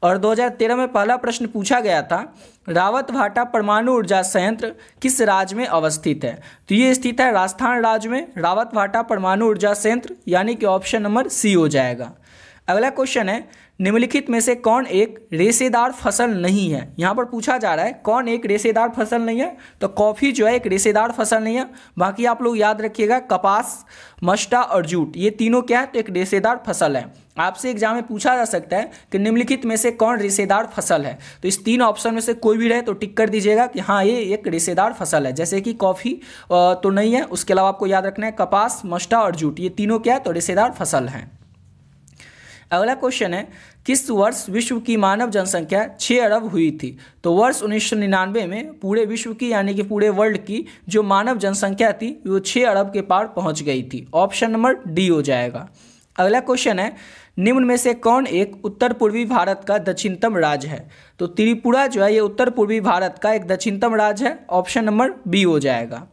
और 2013 में पहला प्रश्न पूछा गया था, रावतभाटा परमाणु ऊर्जा संयंत्र किस राज्य में अवस्थित है? तो ये स्थित है राजस्थान राज्य में रावतभाटा परमाणु ऊर्जा संयंत्र, यानी कि ऑप्शन नंबर सी हो जाएगा। अगला क्वेश्चन है, निम्नलिखित में से कौन एक रेशेदार फसल नहीं है? यहाँ पर पूछा जा रहा है कौन एक रेशेदार फसल नहीं है, तो कॉफ़ी जो है एक रेशेदार फसल नहीं है। बाकी आप लोग याद रखिएगा, कपास, मस्टा और जूट, ये तीनों क्या है, तो एक रेशेदार फसल है। आपसे एग्जाम में पूछा जा सकता है कि निम्नलिखित में से कौन रेशेदार फसल है, तो इस तीन ऑप्शन में से कोई भी रहे तो टिक कर दीजिएगा कि हाँ ये एक रेशेदार फसल है। जैसे कि कॉफ़ी तो नहीं है, उसके अलावा आपको याद रखना है कपास, मस्टा और जूट, ये तीनों क्या है, तो रेशेदार फसल हैं। अगला क्वेश्चन है, किस वर्ष विश्व की मानव जनसंख्या 6 अरब हुई थी? तो वर्ष 1999 में पूरे विश्व की, यानी कि पूरे वर्ल्ड की जो मानव जनसंख्या थी वो 6 अरब के पार पहुंच गई थी। ऑप्शन नंबर डी हो जाएगा। अगला क्वेश्चन है, निम्न में से कौन एक उत्तर पूर्वी भारत का दक्षिणतम राज्य है? तो त्रिपुरा जो है ये उत्तर पूर्वी भारत का एक दक्षिणतम राज्य है। ऑप्शन नंबर बी हो जाएगा।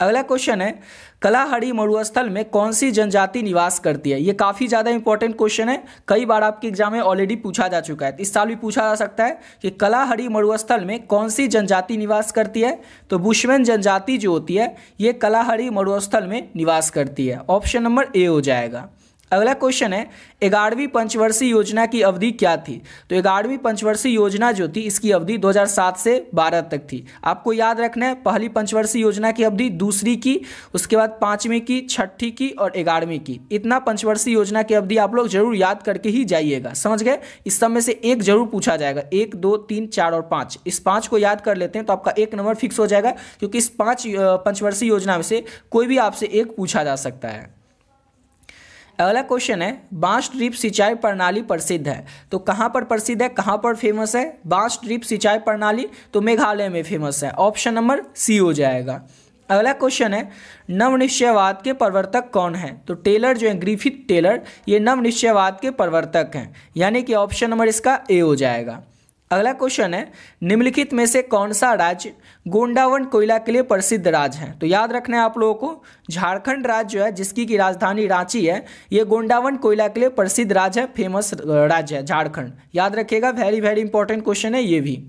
अगला क्वेश्चन है, कलाहड़ी मरुस्थल में कौन सी जनजाति निवास करती है? ये काफ़ी ज़्यादा इंपॉर्टेंट क्वेश्चन है, कई बार आपके एग्जाम में ऑलरेडी पूछा जा चुका है। इस साल भी पूछा जा सकता है कि कलाहड़ी मरुस्थल में कौन सी जनजाति निवास करती है? तो बुशमैन जनजाति जो होती है ये कलाहड़ी मरुस्थल में निवास करती है। ऑप्शन नंबर ए हो जाएगा। अगला क्वेश्चन है, 11वीं पंचवर्षीय योजना की अवधि क्या थी? तो 11वीं पंचवर्षीय योजना जो थी इसकी अवधि 2007 से 12 तक थी। आपको याद रखना है, पहली पंचवर्षीय योजना की अवधि, दूसरी की, उसके बाद 5वीं की, 6ठी की और 11वीं की। इतना पंचवर्षीय योजना की अवधि आप लोग जरूर याद करके ही जाइएगा, समझ गए? इस सब में से एक जरूर पूछा जाएगा, 1, 2, 3, 4 और 5। इस 5 को याद कर लेते हैं तो आपका 1 नंबर फिक्स हो जाएगा, क्योंकि इस 5 पंचवर्षीय योजना में से कोई भी आपसे एक पूछा जा सकता है। अगला क्वेश्चन है, बांस ड्रिप सिंचाई प्रणाली प्रसिद्ध है, तो कहाँ पर प्रसिद्ध है, कहाँ पर फेमस है? बांस ड्रिप सिंचाई प्रणाली तो मेघालय में फेमस है। ऑप्शन नंबर सी हो जाएगा। अगला क्वेश्चन है, नवनिश्चयवाद के प्रवर्तक कौन है? तो टेलर जो है, ग्रिफिथ टेलर, ये नवनिश्चयवाद के प्रवर्तक हैं, यानी कि ऑप्शन नंबर इसका ए हो जाएगा। अगला क्वेश्चन है, निम्नलिखित में से कौन सा राज्य गोंडावन कोयला के लिए प्रसिद्ध राज्य है? तो याद रखना है आप लोगों को, झारखंड राज्य जो है जिसकी की राजधानी रांची है, ये गोंडावन कोयला के लिए प्रसिद्ध राज्य है, फेमस राज्य है झारखंड। याद रखिएगा, वेरी वेरी इंपॉर्टेंट क्वेश्चन है ये भी।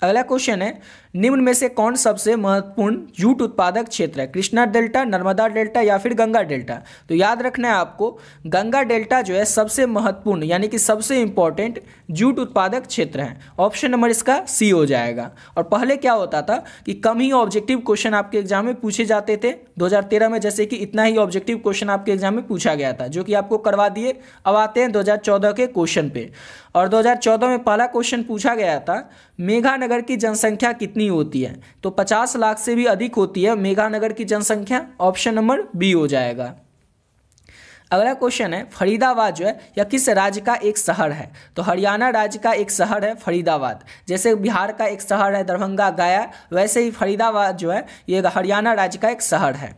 अगला क्वेश्चन है, निम्न में से कौन सबसे महत्वपूर्ण जूट उत्पादक क्षेत्र है? कृष्णा डेल्टा, नर्मदा डेल्टा या फिर गंगा डेल्टा? तो याद रखना है आपको, गंगा डेल्टा जो है सबसे महत्वपूर्ण, यानी कि सबसे इंपॉर्टेंट जूट उत्पादक क्षेत्र है। ऑप्शन नंबर इसका सी हो जाएगा। और पहले क्या होता था कि कम ही ऑब्जेक्टिव क्वेश्चन आपके एग्जाम में पूछे जाते थे। 2013 में जैसे कि इतना ही ऑब्जेक्टिव क्वेश्चन आपके एग्जाम में पूछा गया था, जो कि आपको करवा दिए। अब आते हैं 2014 के क्वेश्चन पे। और 2014 में पहला क्वेश्चन पूछा गया था, मेघानगर की जनसंख्या कितनी होती है? तो 50 लाख से भी अधिक होती है मेघानगर की जनसंख्या। ऑप्शन नंबर बी हो जाएगा। अगला क्वेश्चन है, फरीदाबाद जो है यह किस राज्य का एक शहर है? तो हरियाणा राज्य का एक शहर है फरीदाबाद। जैसे बिहार का एक शहर है दरभंगा, गया, वैसे ही फरीदाबाद जो है ये हरियाणा राज्य का एक शहर है।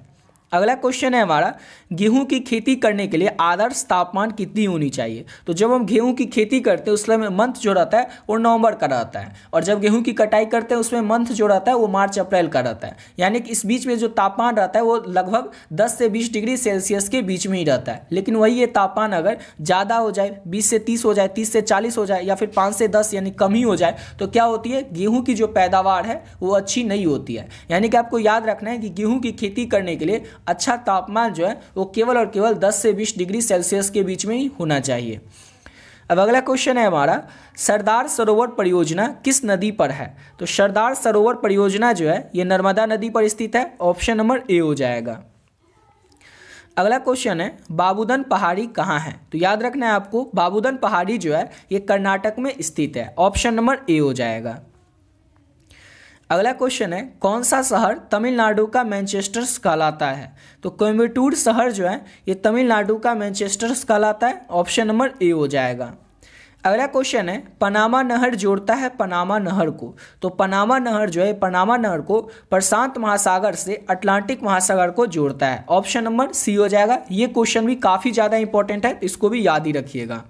अगला क्वेश्चन है हमारा, गेहूं की खेती करने के लिए आदर्श तापमान कितनी होनी चाहिए? तो जब हम गेहूं की खेती करते हैं उसमें मंथ जो रहता है वो नवंबर का रहता है, और जब गेहूं की कटाई करते हैं उसमें मंथ जो रहता है वो मार्च अप्रैल का रहता है। यानी कि इस बीच में जो तापमान रहता है वो लगभग 10 से 20 डिग्री सेल्सियस के बीच में ही रहता है। लेकिन वही ये तापमान अगर ज़्यादा हो जाए, 20 से 30 हो जाए, 30 से 40 हो जाए, या फिर 5 से 10 यानी कम ही हो जाए, तो क्या होती है, गेहूँ की जो पैदावार है वो अच्छी नहीं होती है। यानी कि आपको याद रखना है कि गेहूँ की खेती करने के लिए अच्छा तापमान जो है वो केवल और केवल 10 से 20 डिग्री सेल्सियस के बीच में ही होना चाहिए। अब अगला क्वेश्चन है हमारा, सरदार सरोवर परियोजना किस नदी पर है? तो सरदार सरोवर परियोजना जो है ये नर्मदा नदी पर स्थित है। ऑप्शन नंबर ए हो जाएगा। अगला क्वेश्चन है, बाबूदन पहाड़ी कहाँ है? तो याद रखना है आपको, बाबूदन पहाड़ी जो है ये कर्नाटक में स्थित है। ऑप्शन नंबर ए हो जाएगा। अगला क्वेश्चन है, कौन सा शहर तमिलनाडु का मैनचेस्टर कहलाता है? तो कोयम्बटूर शहर जो है ये तमिलनाडु का मैनचेस्टर कहलाता है। ऑप्शन नंबर ए हो जाएगा। अगला क्वेश्चन है, पनामा नहर जोड़ता है पनामा नहर को? तो पनामा नहर जो है पनामा नहर को प्रशांत महासागर से अटलांटिक महासागर को जोड़ता है। ऑप्शन नंबर सी हो जाएगा। ये क्वेश्चन भी काफ़ी ज़्यादा इंपॉर्टेंट है, इसको भी याद ही रखिएगा।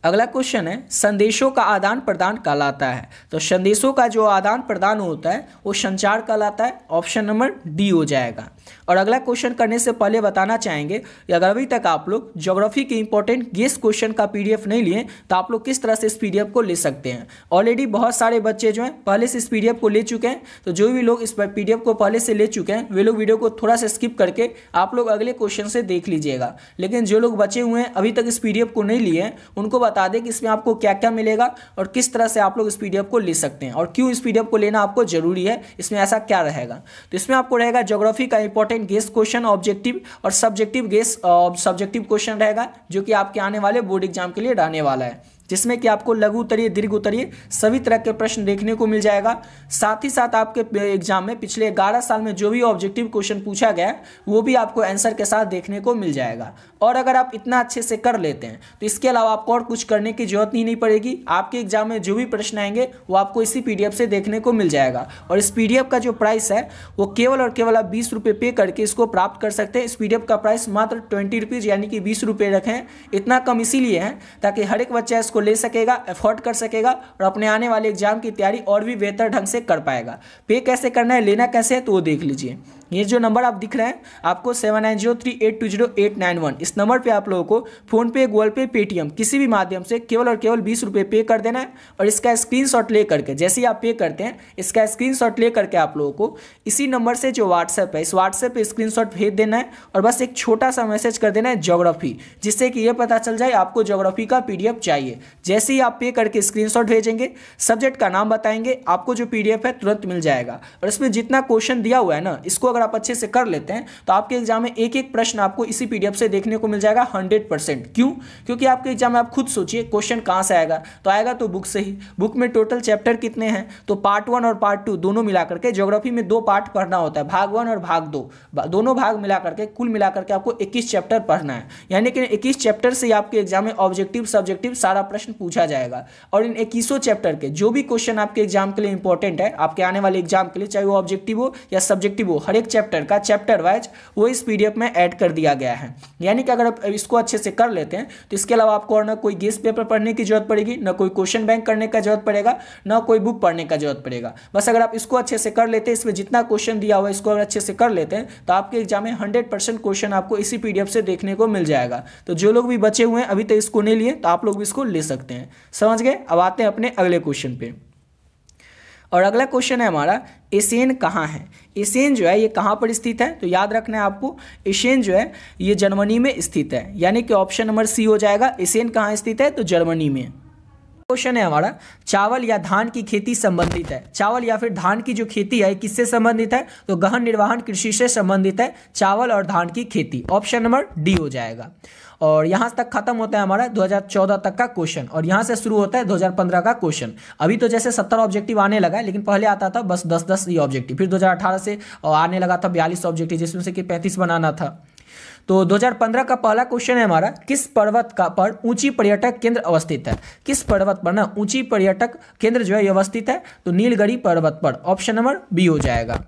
अगला क्वेश्चन है, संदेशों का आदान प्रदान कहलाता है? तो संदेशों का जो आदान प्रदान होता है वो संचार कहलाता है। ऑप्शन नंबर डी हो जाएगा। और अगला क्वेश्चन करने से पहले बताना चाहेंगे कि अगर अभी तक आप लोग ज्योग्राफी के इंपॉर्टेंट गेस क्वेश्चन का पीडीएफ नहीं लिए तो आप लोग किस तरह से इस पीडीएफ को ले सकते हैं। ऑलरेडी बहुत सारे बच्चे जो हैं पहले से इस पीडीएफ को ले चुके हैं, तो जो भी लोग इस पीडीएफ को पहले से ले चुके हैं वे लोग वीडियो को थोड़ा सा स्किप करके आप लोग अगले क्वेश्चन से देख लीजिएगा। लेकिन जो लोग बचे हुए हैं अभी तक इस पीडीएफ को नहीं लिए हैं उनको बता दें कि इसमें आपको क्या क्या मिलेगा और किस तरह से आप लोग इस पीडीएफ को ले सकते हैं और क्यों इस पीडीएफ को लेना आपको जरूरी है, इसमें ऐसा क्या रहेगा। तो इसमें आपको रहेगा ज्योग्राफी का इंपॉर्टेंट गेस क्वेश्चन, ऑब्जेक्टिव और सब्जेक्टिव गेस सब्जेक्टिव क्वेश्चन रहेगा जो कि आपके आने वाले बोर्ड एग्जाम के लिए रहने वाला है, जिसमें कि आपको लघु उत्तरीय, दीर्घ उत्तरीय सभी तरह के प्रश्न देखने को मिल जाएगा। साथ ही साथ आपके एग्जाम में पिछले 11 साल में जो भी ऑब्जेक्टिव क्वेश्चन पूछा गया है वो भी आपको आंसर के साथ देखने को मिल जाएगा। और अगर आप इतना अच्छे से कर लेते हैं तो इसके अलावा आपको और कुछ करने की जरूरत ही नहीं पड़ेगी। आपके एग्जाम में जो भी प्रश्न आएंगे वो आपको इसी पीडीएफ से देखने को मिल जाएगा। और इस पीडीएफ का जो प्राइस है वो केवल और केवल आप 20 रुपये पे करके इसको प्राप्त कर सकते हैं। इस पीडीएफ का प्राइस मात्र 20 रुपीज़ यानी कि 20 रुपये रखें। इतना कम इसीलिए है ताकि हर एक बच्चा इसको ले सकेगा, अफोर्ड कर सकेगा और अपने आने वाले एग्जाम की तैयारी और भी बेहतर ढंग से कर पाएगा। पे कैसे करना है, लेना कैसे है, तो वो देख लीजिए। ये जो नंबर आप दिख रहे हैं आपको 7903820891 इस नंबर पे आप लोगों को फोनपे, गूगल पे, पेटीएम किसी भी माध्यम से केवल और केवल 20 रुपये पे कर देना है। और इसका स्क्रीनशॉट ले करके जैसे ही आप पे करते हैं इसका स्क्रीनशॉट ले करके आप लोगों को इसी नंबर से जो व्हाट्सएप है इस व्हाट्सएप पे स्क्रीनशॉट भेज देना है और बस एक छोटा सा मैसेज कर देना है ज्योग्राफी, जिससे कि ये पता चल जाए आपको ज्योग्राफी का पीडीएफ चाहिए। जैसे ही आप पे करके स्क्रीनशॉट भेजेंगे, सब्जेक्ट का नाम बताएंगे, आपको जो पीडीएफ है तुरंत मिल जाएगा। और इसमें जितना क्वेश्चन दिया हुआ है ना, इसको अगर आप अच्छे से कर लेते हैं तो आपके एग्जाम में एक एक प्रश्न आपको इसी पीडीएफ से देखने को मिल जाएगा 100%। क्यों? क्योंकि आपके एग्जाम में आप खुद सोचिए क्वेश्चन कहां से आएगा, तो आएगा तो बुक से ही। बुक में टोटल चैप्टर कितने हैं, तो पार्ट 1 और पार्ट 2 दोनों मिला करके ज्योग्राफी में 2 पार्ट पढ़ना होता है, भाग 1 और भाग 2 दोनों भाग मिला करके कुल मिला करके आपको 21 चैप्टर पढ़ना है। यानी कि 21 चैप्टर से आपके एग्जाम में ऑब्जेक्टिव, सब्जेक्टिव सारा प्रश्न पूछा जाएगा। और इन 21 चैप्टर के जो भी क्वेश्चन आपके एग्जाम के लिए इंपॉर्टेंट है, आपके आने वाले एग्जाम के लिए, चाहे वो ऑब्जेक्टिव हो या सब्जेक्टिव हो, हर एक चैप्टर का चैप्टर वाइज वो इस पीडीएफ में ऐड कर दिया गया है। यानी कि अगर आप इसको अच्छे से कर लेते हैं तो इसके अलावा आपको और ना कोई गेस्ट पेपर पढ़ने की जरूरत पड़ेगी, ना कोई क्वेश्चन बैंक करने का जरूरत पड़ेगा, ना कोई बुक पढ़ने का जरूरत पड़ेगा। बस अगर आप इसको अच्छे से कर लेते हैं, इसमें जितना क्वेश्चन दिया हुआ है इसको अगर अच्छे से कर लेते हैं तो आपके एग्जाम में 100% क्वेश्चन आपको इसी पीडीएफ से देखने को मिल जाएगा। तो जो लोग भी बचे हुए हैं अभी तक इसको नहीं लिए तो आप लोग भी इसको ले सकते हैं। समझ गए? अब आते हैं अपने अगले क्वेश्चन पे। और अगला क्वेश्चन है हमारा, एसेन कहाँ है। एसेन जो है ये कहाँ पर स्थित है, तो याद रखना है आपको, एसेन जो है ये जर्मनी में स्थित है। यानी कि ऑप्शन नंबर सी हो जाएगा। एसेन कहाँ स्थित है, तो जर्मनी में। क्वेश्चन है हमारा, चावल या धान की खेती संबंधित है। चावल या फिर धान की जो खेती है किससे संबंधित है, तो गहन निर्वहन कृषि से संबंधित है चावल और धान की खेती। ऑप्शन नंबर डी हो जाएगा। और यहाँ तक खत्म होता है हमारा 2014 तक का क्वेश्चन और यहाँ से शुरू होता है 2015 का क्वेश्चन। अभी तो जैसे 70 ऑब्जेक्टिव आने लगा है, लेकिन पहले आता था बस 10-10 ये ऑब्जेक्टिव। फिर 2018 से आने लगा था 42 ऑब्जेक्टिव, जिसमें से कि 35 बनाना था। तो 2015 का पहला क्वेश्चन है हमारा, किस पर्वत का पर ऊंची पर्यटक केंद्र अवस्थित है। किस पर्वत पर ना ऊंची पर्यटक केंद्र जो है अवस्थित है, तो नीलगिरी पर्वत पर। ऑप्शन नंबर बी हो जाएगा।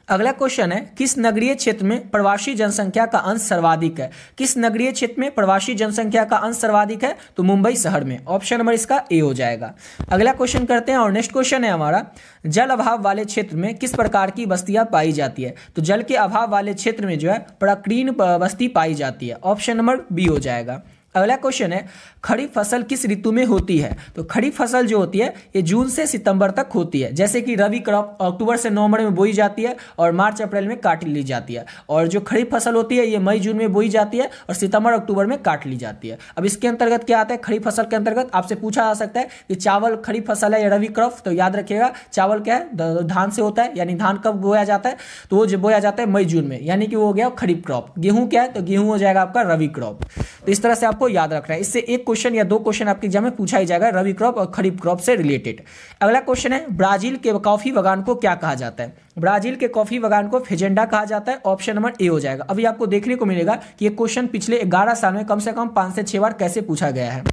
अगला क्वेश्चन है, किस नगरीय क्षेत्र में प्रवासी जनसंख्या का अंश सर्वाधिक है। किस नगरीय क्षेत्र में प्रवासी जनसंख्या का अंश सर्वाधिक है, तो मुंबई शहर में। ऑप्शन नंबर इसका ए हो जाएगा। अगला क्वेश्चन करते हैं और नेक्स्ट क्वेश्चन है हमारा, जल अभाव वाले क्षेत्र में किस प्रकार की बस्तियां पाई जाती है। तो जल के अभाव वाले क्षेत्र में जो है प्रकीर्ण बस्ती पाई जाती है। ऑप्शन नंबर बी हो जाएगा। अगला क्वेश्चन है, खरीफ फसल किस ऋतु में होती है। तो खरीफ फसल जो होती है ये जून से सितंबर तक होती है। जैसे कि रबी क्रॉप अक्टूबर से नवंबर में बोई जाती है और मार्च अप्रैल में काट ली जाती है। और जो खरीफ फसल होती है ये मई जून में बोई जाती है और सितंबर अक्टूबर में काट ली जाती है। अब इसके अंतर्गत क्या आता है, खरीफ फसल के अंतर्गत आपसे पूछा जा सकता है कि चावल खरीफ फसल है या रबी क्रॉप। तो याद रखिएगा चावल क्या है, धान से होता है। यानी धान कब बोया जाता है, तो वो जो बोया जाता है मई जून में, यानी कि वो हो गया खरीफ क्रॉप। गेहूं क्या है, तो गेहूं हो जाएगा आपका रबी क्रॉप। तो इस तरह से आपको याद रखना है। इससे एक क्वेश्चन या 2 क्वेश्चन आपके एग्जाम में पूछा ही जाएगा रबी क्रॉप और खरीफ क्रॉप से रिलेटेड। अगला क्वेश्चन है, ब्राजील के कॉफी बागान को क्या कहा जाता है। ब्राजील के कॉफी बागान को फेजेंडा कहा जाता है। ऑप्शन नंबर ए हो जाएगा। अभी आपको देखने को मिलेगा कि ये क्वेश्चन पिछले 11 साल में कम से कम 5 से 6 बार कैसे पूछा गया है।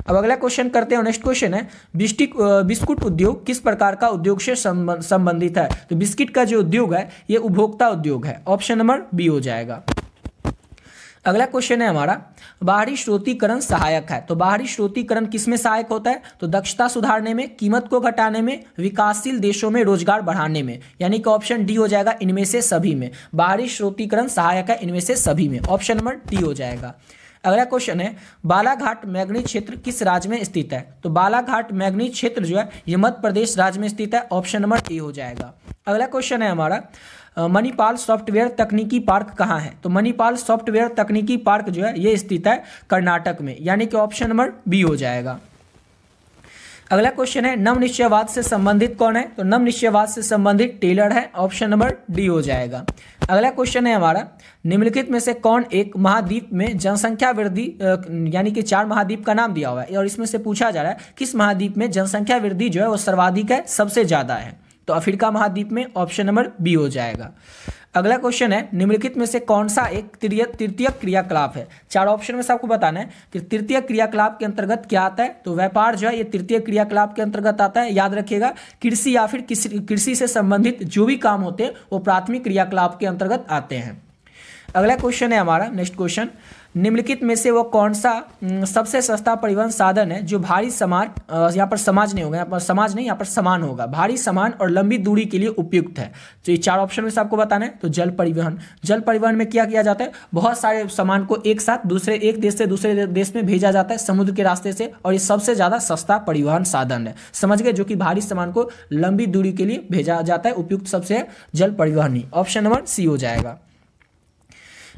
अब अगला क्वेश्चन करते हैं। नेक्स्ट क्वेश्चन है, बिस्कुट उद्योग किस प्रकार का उद्योग से संबंधित है। तो बिस्किट का जो उद्योग है ये उपभोक्ता उद्योग है। ऑप्शन नंबर बी हो जाएगा। अगला क्वेश्चन है हमारा, बाहरी स्रोतीकरण सहायक है। तो बाहरी स्रोतीकरण किसमें सहायक होता है? तो दक्षता सुधारने में, कीमत को घटाने में, विकासशील देशों में रोजगार बढ़ाने में, यानी कि ऑप्शन डी हो जाएगा इनमें से सभी में। बाहरी स्रोतीकरण सहायक है इनमें से सभी में, ऑप्शन नंबर डी हो जाएगा। अगला क्वेश्चन है, बालाघाट मैंगनीज क्षेत्र किस राज्य में स्थित है? तो बालाघाट मैंगनीज क्षेत्र जो है ये मध्य प्रदेश राज्य में स्थित है, ऑप्शन नंबर ए हो जाएगा। अगला क्वेश्चन है हमारा, मणिपाल सॉफ्टवेयर तकनीकी पार्क कहाँ है? तो मणिपाल सॉफ्टवेयर तकनीकी पार्क जो है ये स्थित है कर्नाटक में, यानी कि ऑप्शन नंबर बी हो जाएगा। अगला क्वेश्चन है, नवनिश्चयवाद से संबंधित कौन है? तो नवनिश्चयवाद से संबंधित टेलर है, ऑप्शन नंबर डी हो जाएगा। अगला क्वेश्चन है हमारा, निम्नलिखित में से कौन एक महाद्वीप में जनसंख्या वृद्धि, यानी कि 4 महाद्वीप का नाम दिया हुआ है और इसमें से पूछा जा रहा है किस महाद्वीप में जनसंख्या वृद्धि जो है वो सर्वाधिक है, सबसे ज्यादा है? तो अफ्रीका महाद्वीप में, ऑप्शन नंबर बी हो जाएगा। अगला क्वेश्चन है, निम्नलिखित में से कौन सा एक तृतीय क्रियाकलाप है? 4 ऑप्शन में से आपको बताना है कि तृतीय क्रियाकलाप के अंतर्गत क्या आता है। तो व्यापार जो है ये तृतीय क्रियाकलाप के अंतर्गत आता है। याद रखिएगा, कृषि या फिर कृषि से संबंधित जो भी काम होते हैं वो प्राथमिक क्रियाकलाप के अंतर्गत आते हैं। अगला क्वेश्चन है हमारा, नेक्स्ट क्वेश्चन, निम्नलिखित में से वो कौन सा सबसे सस्ता परिवहन साधन है जो भारी सामान, यहाँ पर समाज नहीं होगा, यहाँ पर समाज नहीं, यहाँ पर सामान होगा, भारी सामान और लंबी दूरी के लिए उपयुक्त है? तो ये 4 ऑप्शन में से आपको बताना है। तो जल परिवहन, जल परिवहन में क्या किया जाता है, बहुत सारे सामान को एक साथ एक देश से दूसरे देश में भेजा जाता है समुद्र के रास्ते से, और ये सबसे ज्यादा सस्ता परिवहन साधन है, समझ गए, जो कि भारी सामान को लंबी दूरी के लिए भेजा जाता है, उपयुक्त सबसे जल परिवहन ही, ऑप्शन नंबर सी हो जाएगा।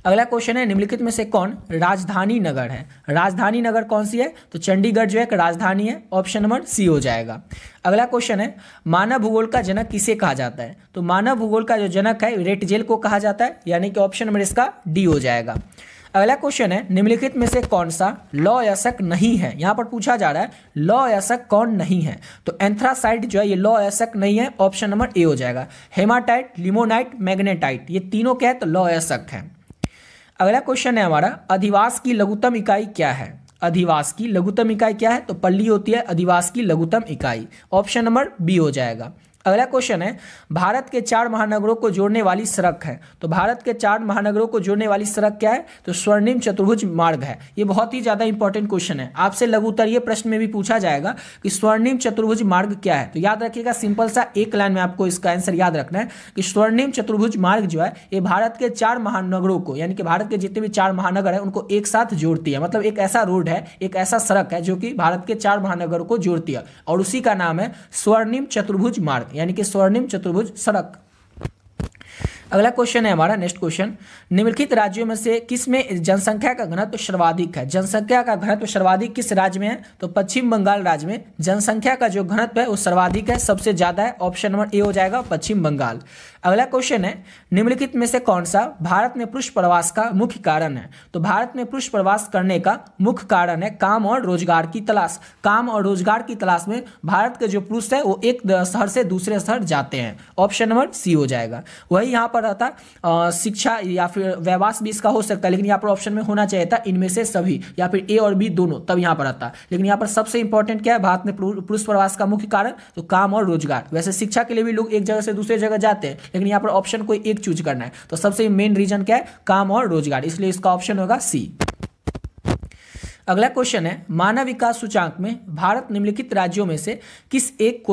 अगला क्वेश्चन है, निम्नलिखित में से कौन राजधानी नगर है? राजधानी नगर कौन सी है? तो चंडीगढ़ जो है एक राजधानी है, ऑप्शन नंबर सी हो जाएगा। अगला क्वेश्चन है, मानव भूगोल का जनक किसे कहा जाता है? तो मानव भूगोल का जो जनक है रेटजेल को कहा जाता है, यानी कि ऑप्शन नंबर इसका डी हो जाएगा। अगला क्वेश्चन है, निम्नलिखित में से कौन सा लौ अयस्क नहीं है? यहां पर पूछा जा रहा है लौ अयस्क कौन नहीं है? तो एंथ्रासाइट जो है ये लौ अयस्क नहीं है, ऑप्शन नंबर ए हो जाएगा। हेमाटाइट, लिमोनाइट, मैग्नेटाइट, ये तीनों क्या है? तो लौ अयस्क है। अगला क्वेश्चन है हमारा, अधिवास की लघुत्तम इकाई क्या है? अधिवास की लघुत्तम इकाई क्या है? तो पल्ली होती है अधिवास की लघुत्तम इकाई, ऑप्शन नंबर बी हो जाएगा। अगला क्वेश्चन है, भारत के 4 महानगरों को जोड़ने वाली सड़क है। तो भारत के 4 महानगरों को जोड़ने वाली सड़क क्या है? तो स्वर्णिम चतुर्भुज मार्ग है। ये बहुत ही ज्यादा इंपॉर्टेंट क्वेश्चन है, आपसे लघु उत्तरीय प्रश्न में भी पूछा जाएगा कि स्वर्णिम चतुर्भुज मार्ग क्या है। तो याद रखिएगा, सिंपल सा एक लाइन में आपको इसका आंसर याद रखना है कि स्वर्णिम चतुर्भुज मार्ग जो है ये भारत के 4 महानगरों को, यानी कि भारत के जितने भी 4 महानगर है उनको एक साथ जोड़ती है। मतलब एक ऐसा रोड है, एक ऐसा सड़क है जो कि भारत के 4 महानगरों को जोड़ती है, और उसी का नाम है स्वर्णिम चतुर्भुज मार्ग, यानी कि स्वर्णिम चतुर्भुज सड़क। अगला क्वेश्चन है हमारा, नेक्स्ट क्वेश्चन, निम्नलिखित राज्यों में से किस में जनसंख्या का घनत्व सर्वाधिक है? जनसंख्या का घनत्व सर्वाधिक किस राज्य में है? तो पश्चिम बंगाल राज्य में जनसंख्या का जो घनत्व है वो सर्वाधिक है, सबसे ज्यादा है, ऑप्शन नंबर ए हो जाएगा, पश्चिम बंगाल। अगला क्वेश्चन है, निम्नलिखित में से कौन सा भारत में पुरुष प्रवास का मुख्य कारण है? तो भारत में पुरुष प्रवास करने का मुख्य कारण है काम और रोजगार की तलाश। काम और रोजगार की तलाश में भारत के जो पुरुष है वो एक शहर से दूसरे शहर जाते हैं, ऑप्शन नंबर सी हो जाएगा। वही यहाँ पर रहता शिक्षा या फिर व्यवसाय भी इसका हो सकता है, लेकिन यहाँ पर ऑप्शन में होना चाहिए था इनमें से सभी, या फिर ए और बी दोनों, तब यहाँ पर आता। लेकिन यहाँ पर सबसे इंपॉर्टेंट क्या है, भारत में पुरुष प्रवास का मुख्य कारण तो काम और रोजगार। वैसे शिक्षा के लिए भी लोग एक जगह से दूसरे जगह जाते हैं, लेकिन यहाँ पर ऑप्शन कोई एक चूज करना है, तो सबसे मेन रीजन क्या है, काम और रोजगार, इसलिए इसका ऑप्शन होगा सी। अगला क्वेश्चन है, मानव विकास सूचांक में भारत निम्नलिखित राज्यों में से किस एक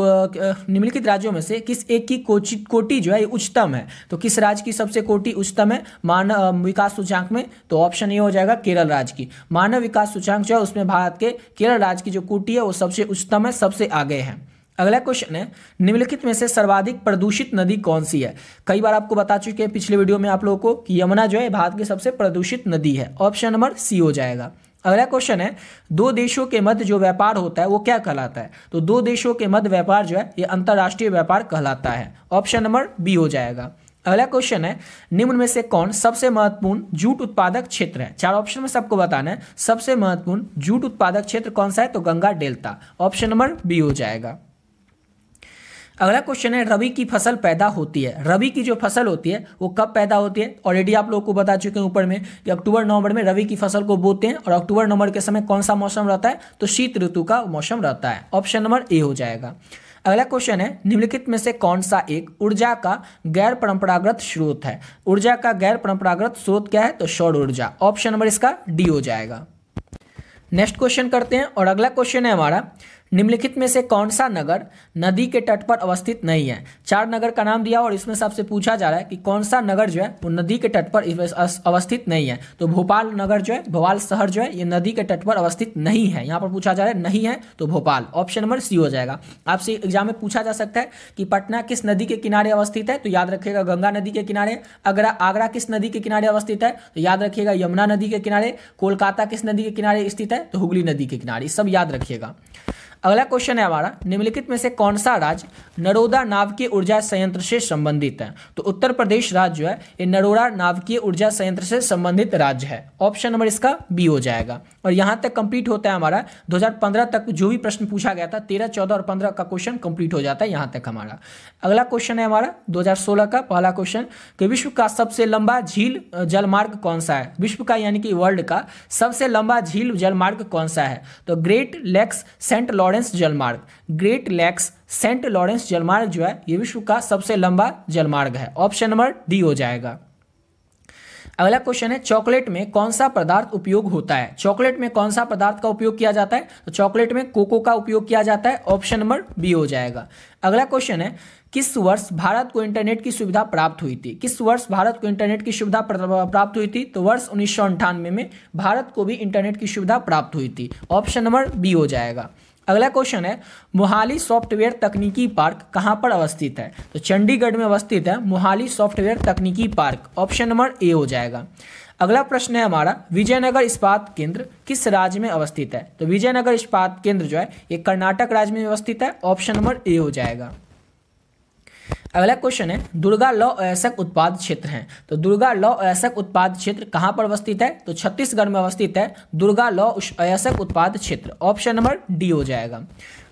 की कोटि जो है उच्चतम है? तो किस राज्य की सबसे कोटि उच्चतम है मानव विकास सूचांक में? तो ऑप्शन ए हो जाएगा केरल राज्य की। मानव विकास सूचांक जो है उसमें भारत के केरल राज्य की जो कोटि है वो सबसे उच्चतम है, सबसे आगे है। अगला क्वेश्चन है, निम्नलिखित में से सर्वाधिक प्रदूषित नदी कौन सी है? कई बार आपको बता चुके हैं पिछले वीडियो में आप लोगों को कि यमुना जो है भारत की सबसे प्रदूषित नदी है, ऑप्शन नंबर सी हो जाएगा। अगला क्वेश्चन है, 2 देशों के मध्य जो व्यापार होता है वो क्या कहलाता है? तो 2 देशों के मध्य व्यापार जो है ये अंतर्राष्ट्रीय व्यापार कहलाता है, ऑप्शन नंबर बी हो जाएगा। अगला क्वेश्चन है, निम्न में से कौन सबसे महत्वपूर्ण जूट उत्पादक क्षेत्र है? 4 ऑप्शन में सबको बताना है, सबसे महत्वपूर्ण जूट उत्पादक क्षेत्र कौन सा है? तो Ganga delta, option number B हो जाएगा। अगला क्वेश्चन है, रबी की फसल पैदा होती है। रबी की जो फसल होती है वो कब पैदा होती है? ऑलरेडी आप लोगों को बता चुके हैं ऊपर में कि अक्टूबर नवंबर में रबी की फसल को बोते हैं, और अक्टूबर नवंबर के समय कौन सा मौसम रहता है? तो शीत ऋतु का मौसम रहता है, ऑप्शन नंबर ए हो जाएगा। अगला क्वेश्चन है, निम्नलिखित में से कौन सा एक ऊर्जा का गैर परंपरागत स्रोत है? ऊर्जा का गैर परंपरागत स्रोत क्या है? तो सौर ऊर्जा। ऑप्शन नंबर इसका डी हो जाएगा। नेक्स्ट क्वेश्चन करते हैं और अगला क्वेश्चन है हमारा, निम्नलिखित में से कौन सा नगर नदी के तट पर अवस्थित नहीं है? 4 नगर का नाम दिया और इसमें से आपसे पूछा जा रहा है कि कौन सा नगर जो है वो नदी के तट पर अवस्थित नहीं है। तो भोपाल नगर जो है, भोपाल शहर जो है, ये नदी के तट पर अवस्थित नहीं है। यहाँ पर पूछा जा रहा है नहीं है तो भोपाल। ऑप्शन नंबर सी हो जाएगा। आपसे एग्जाम में पूछा जा सकता है कि पटना किस नदी के किनारे अवस्थित है? तो याद रखिएगा गंगा नदी के किनारे। आगरा किस नदी के किनारे अवस्थित है? तो याद रखिएगा यमुना नदी के किनारे। कोलकाता किस नदी के किनारे स्थित है? तो हुगली नदी के किनारे। सब याद रखिएगा। अगला क्वेश्चन है हमारा, निम्नलिखित में से कौन सा राज्य नरोदा नाभिकीय ऊर्जा संयंत्र से संबंधित है? तो उत्तर प्रदेश राज्य जो है ये नरोदा नाभिकीय ऊर्जा संयंत्र से संबंधित राज्य है। ऑप्शन नंबर इसका बी हो जाएगा। और यहाँ तक कंप्लीट होता है हमारा 2015 तक जो भी प्रश्न पूछा गया था, 13, 14 और 15 का क्वेश्चन कंप्लीट हो जाता है यहाँ तक हमारा। अगला क्वेश्चन है हमारा 2016 का पहला क्वेश्चन कि विश्व का सबसे लंबा झील जलमार्ग कौन सा है? विश्व का यानी कि वर्ल्ड का सबसे लंबा झील जलमार्ग कौन सा है? तो ग्रेट लेक्स सेंट लॉरेंस जलमार्ग। ग्रेट लेक्स सेंट लॉरेंस जलमार्ग जो है ये विश्व का सबसे लंबा जलमार्ग है। ऑप्शन नंबर डी हो जाएगा। अगला क्वेश्चन है, चॉकलेट में कौन सा पदार्थ उपयोग होता है? चॉकलेट में कौन सा पदार्थ का उपयोग किया जाता है? तो चॉकलेट में कोको का उपयोग किया जाता है। ऑप्शन नंबर बी हो जाएगा। अगला क्वेश्चन है, किस वर्ष भारत को इंटरनेट की सुविधा प्राप्त हुई थी? किस वर्ष भारत को इंटरनेट की सुविधा प्राप्त हुई थी? तो वर्ष 1998 में भारत को भी इंटरनेट की सुविधा प्राप्त हुई थी। ऑप्शन नंबर बी हो जाएगा। अगला क्वेश्चन है, मोहाली सॉफ्टवेयर तकनीकी पार्क कहां पर अवस्थित है? तो चंडीगढ़ में अवस्थित है मोहाली सॉफ्टवेयर तकनीकी पार्क। ऑप्शन नंबर ए हो जाएगा। अगला प्रश्न है हमारा, विजयनगर इस्पात केंद्र किस राज्य में अवस्थित है? तो विजयनगर इस्पात केंद्र जो है ये कर्नाटक राज्य में अवस्थित है। ऑप्शन नंबर ए हो जाएगा। अगला क्वेश्चन है, दुर्गा लौह अयस्क उत्पाद क्षेत्र है। तो दुर्गा लौह अयस्क उत्पाद क्षेत्र कहां पर अवस्थित है? तो छत्तीसगढ़ में अवस्थित है दुर्गा लौह अयस्क उत्पाद क्षेत्र। ऑप्शन नंबर डी हो जाएगा।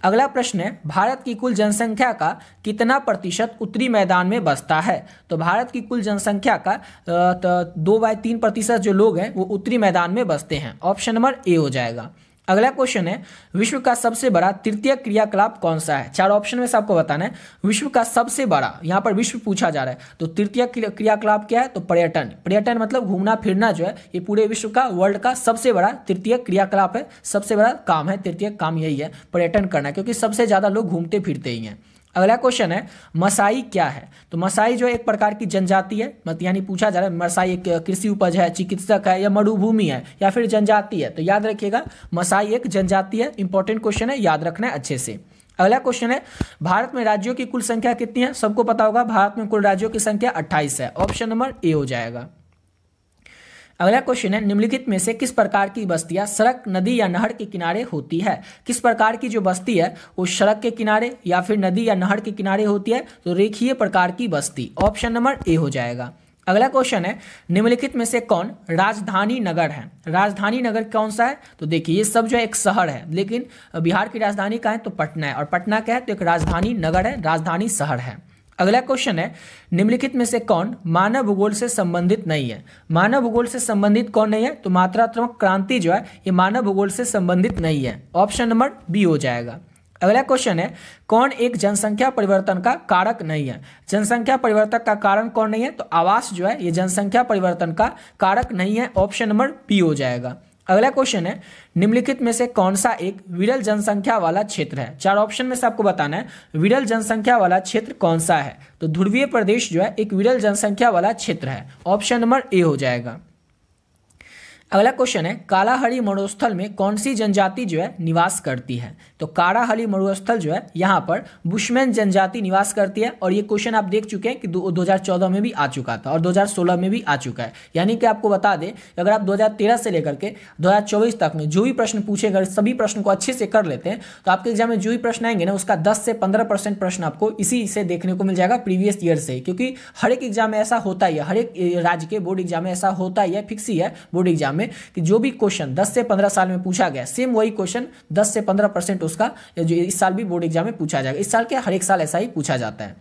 अगला प्रश्न है, भारत की कुल जनसंख्या का कितना प्रतिशत उत्तरी मैदान में बसता है? तो भारत की कुल जनसंख्या का 2/3% जो लोग हैं वो उत्तरी मैदान में बसते हैं। ऑप्शन नंबर ए हो जाएगा। अगला क्वेश्चन है, विश्व का सबसे बड़ा तृतीय क्रियाकलाप कौन सा है? 4 ऑप्शन में से आपको बताना है विश्व का सबसे बड़ा, यहाँ पर विश्व पूछा जा रहा है तो तृतीय क्रियाकलाप क्या है? तो पर्यटन। पर्यटन मतलब घूमना फिरना जो है ये पूरे विश्व का, वर्ल्ड का सबसे बड़ा तृतीय क्रियाकलाप है। सबसे बड़ा काम है, तृतीय काम यही है पर्यटन करना, क्योंकि सबसे ज्यादा लोग घूमते फिरते ही हैं। अगला क्वेश्चन है, मसाई क्या है? तो मसाई जो एक प्रकार की जनजाति है, यानी पूछा जा रहा है मसाई एक कृषि उपज है, चिकित्सक है या मरुभूमि है या फिर जनजाति है? तो याद रखिएगा मसाई एक जनजाति है। इंपॉर्टेंट क्वेश्चन है, याद रखना है अच्छे से। अगला क्वेश्चन है, भारत में राज्यों की कुल संख्या कितनी है? सबको पता होगा भारत में कुल राज्यों की संख्या 28 है। ऑप्शन नंबर ए हो जाएगा। अगला क्वेश्चन है, निम्नलिखित में से किस प्रकार की बस्तियां सड़क, नदी या नहर के किनारे होती है? किस प्रकार की जो बस्ती है वो सड़क के किनारे या फिर नदी या नहर के किनारे होती है? तो रेखीय प्रकार की बस्ती। ऑप्शन नंबर ए हो जाएगा। अगला क्वेश्चन है, निम्नलिखित में से कौन राजधानी नगर है? राजधानी नगर कौन सा है? तो देखिए ये सब जो है एक शहर है, लेकिन बिहार की राजधानी कहाँ है? तो पटना है। और पटना क्या है? तो एक राजधानी नगर है, राजधानी शहर है। अगला क्वेश्चन है, निम्नलिखित में से कौन मानव भूगोल से संबंधित नहीं है? मानव भूगोल से संबंधित कौन नहीं है? तो मात्रात्मक क्रांति जो है ये मानव भूगोल से संबंधित नहीं है। ऑप्शन नंबर बी हो जाएगा। अगला क्वेश्चन है, कौन एक जनसंख्या परिवर्तन का कारक नहीं है? जनसंख्या परिवर्तन का कारण कौन नहीं है? तो आवास जो है ये जनसंख्या परिवर्तन का कारक नहीं है। ऑप्शन नंबर बी हो जाएगा। अगला क्वेश्चन है, निम्नलिखित में से कौन सा एक विरल जनसंख्या वाला क्षेत्र है? 4 ऑप्शन में से आपको बताना है विरल जनसंख्या वाला क्षेत्र कौन सा है? तो ध्रुवीय प्रदेश जो है एक विरल जनसंख्या वाला क्षेत्र है। ऑप्शन नंबर ए हो जाएगा। अगला क्वेश्चन है, कालाहरी मरुस्थल में कौन सी जनजाति जो है निवास करती है? तो कालाहरी मरुस्थल जो है यहाँ पर बुशमैन जनजाति निवास करती है। और ये क्वेश्चन आप देख चुके हैं कि 2014 में भी आ चुका था और 2016 में भी आ चुका है। यानी कि आपको बता दें अगर आप 2013 से लेकर के 2024 तक में जो भी प्रश्न पूछे, अगर सभी प्रश्न को अच्छे से कर लेते हैं तो आपके एग्जाम में जो भी प्रश्न आएंगे ना उसका 10 से 15% प्रश्न आपको इसी से देखने को मिल जाएगा प्रीवियस ईयर से। क्योंकि हर एक एग्जाम में ऐसा होता ही है, हर एक राज्य के बोर्ड एग्जाम में ऐसा होता ही है, फिक्स ही है बोर्ड एग्जाम कि जो भी क्वेश्चन 10 से 15 साल में पूछा गया सेम वही क्वेश्चन 10 से 15% उसका जो इस साल भी बोर्ड एग्जाम में पूछा जाएगा। इस साल के हर एक साल ऐसा ही पूछा जाता है।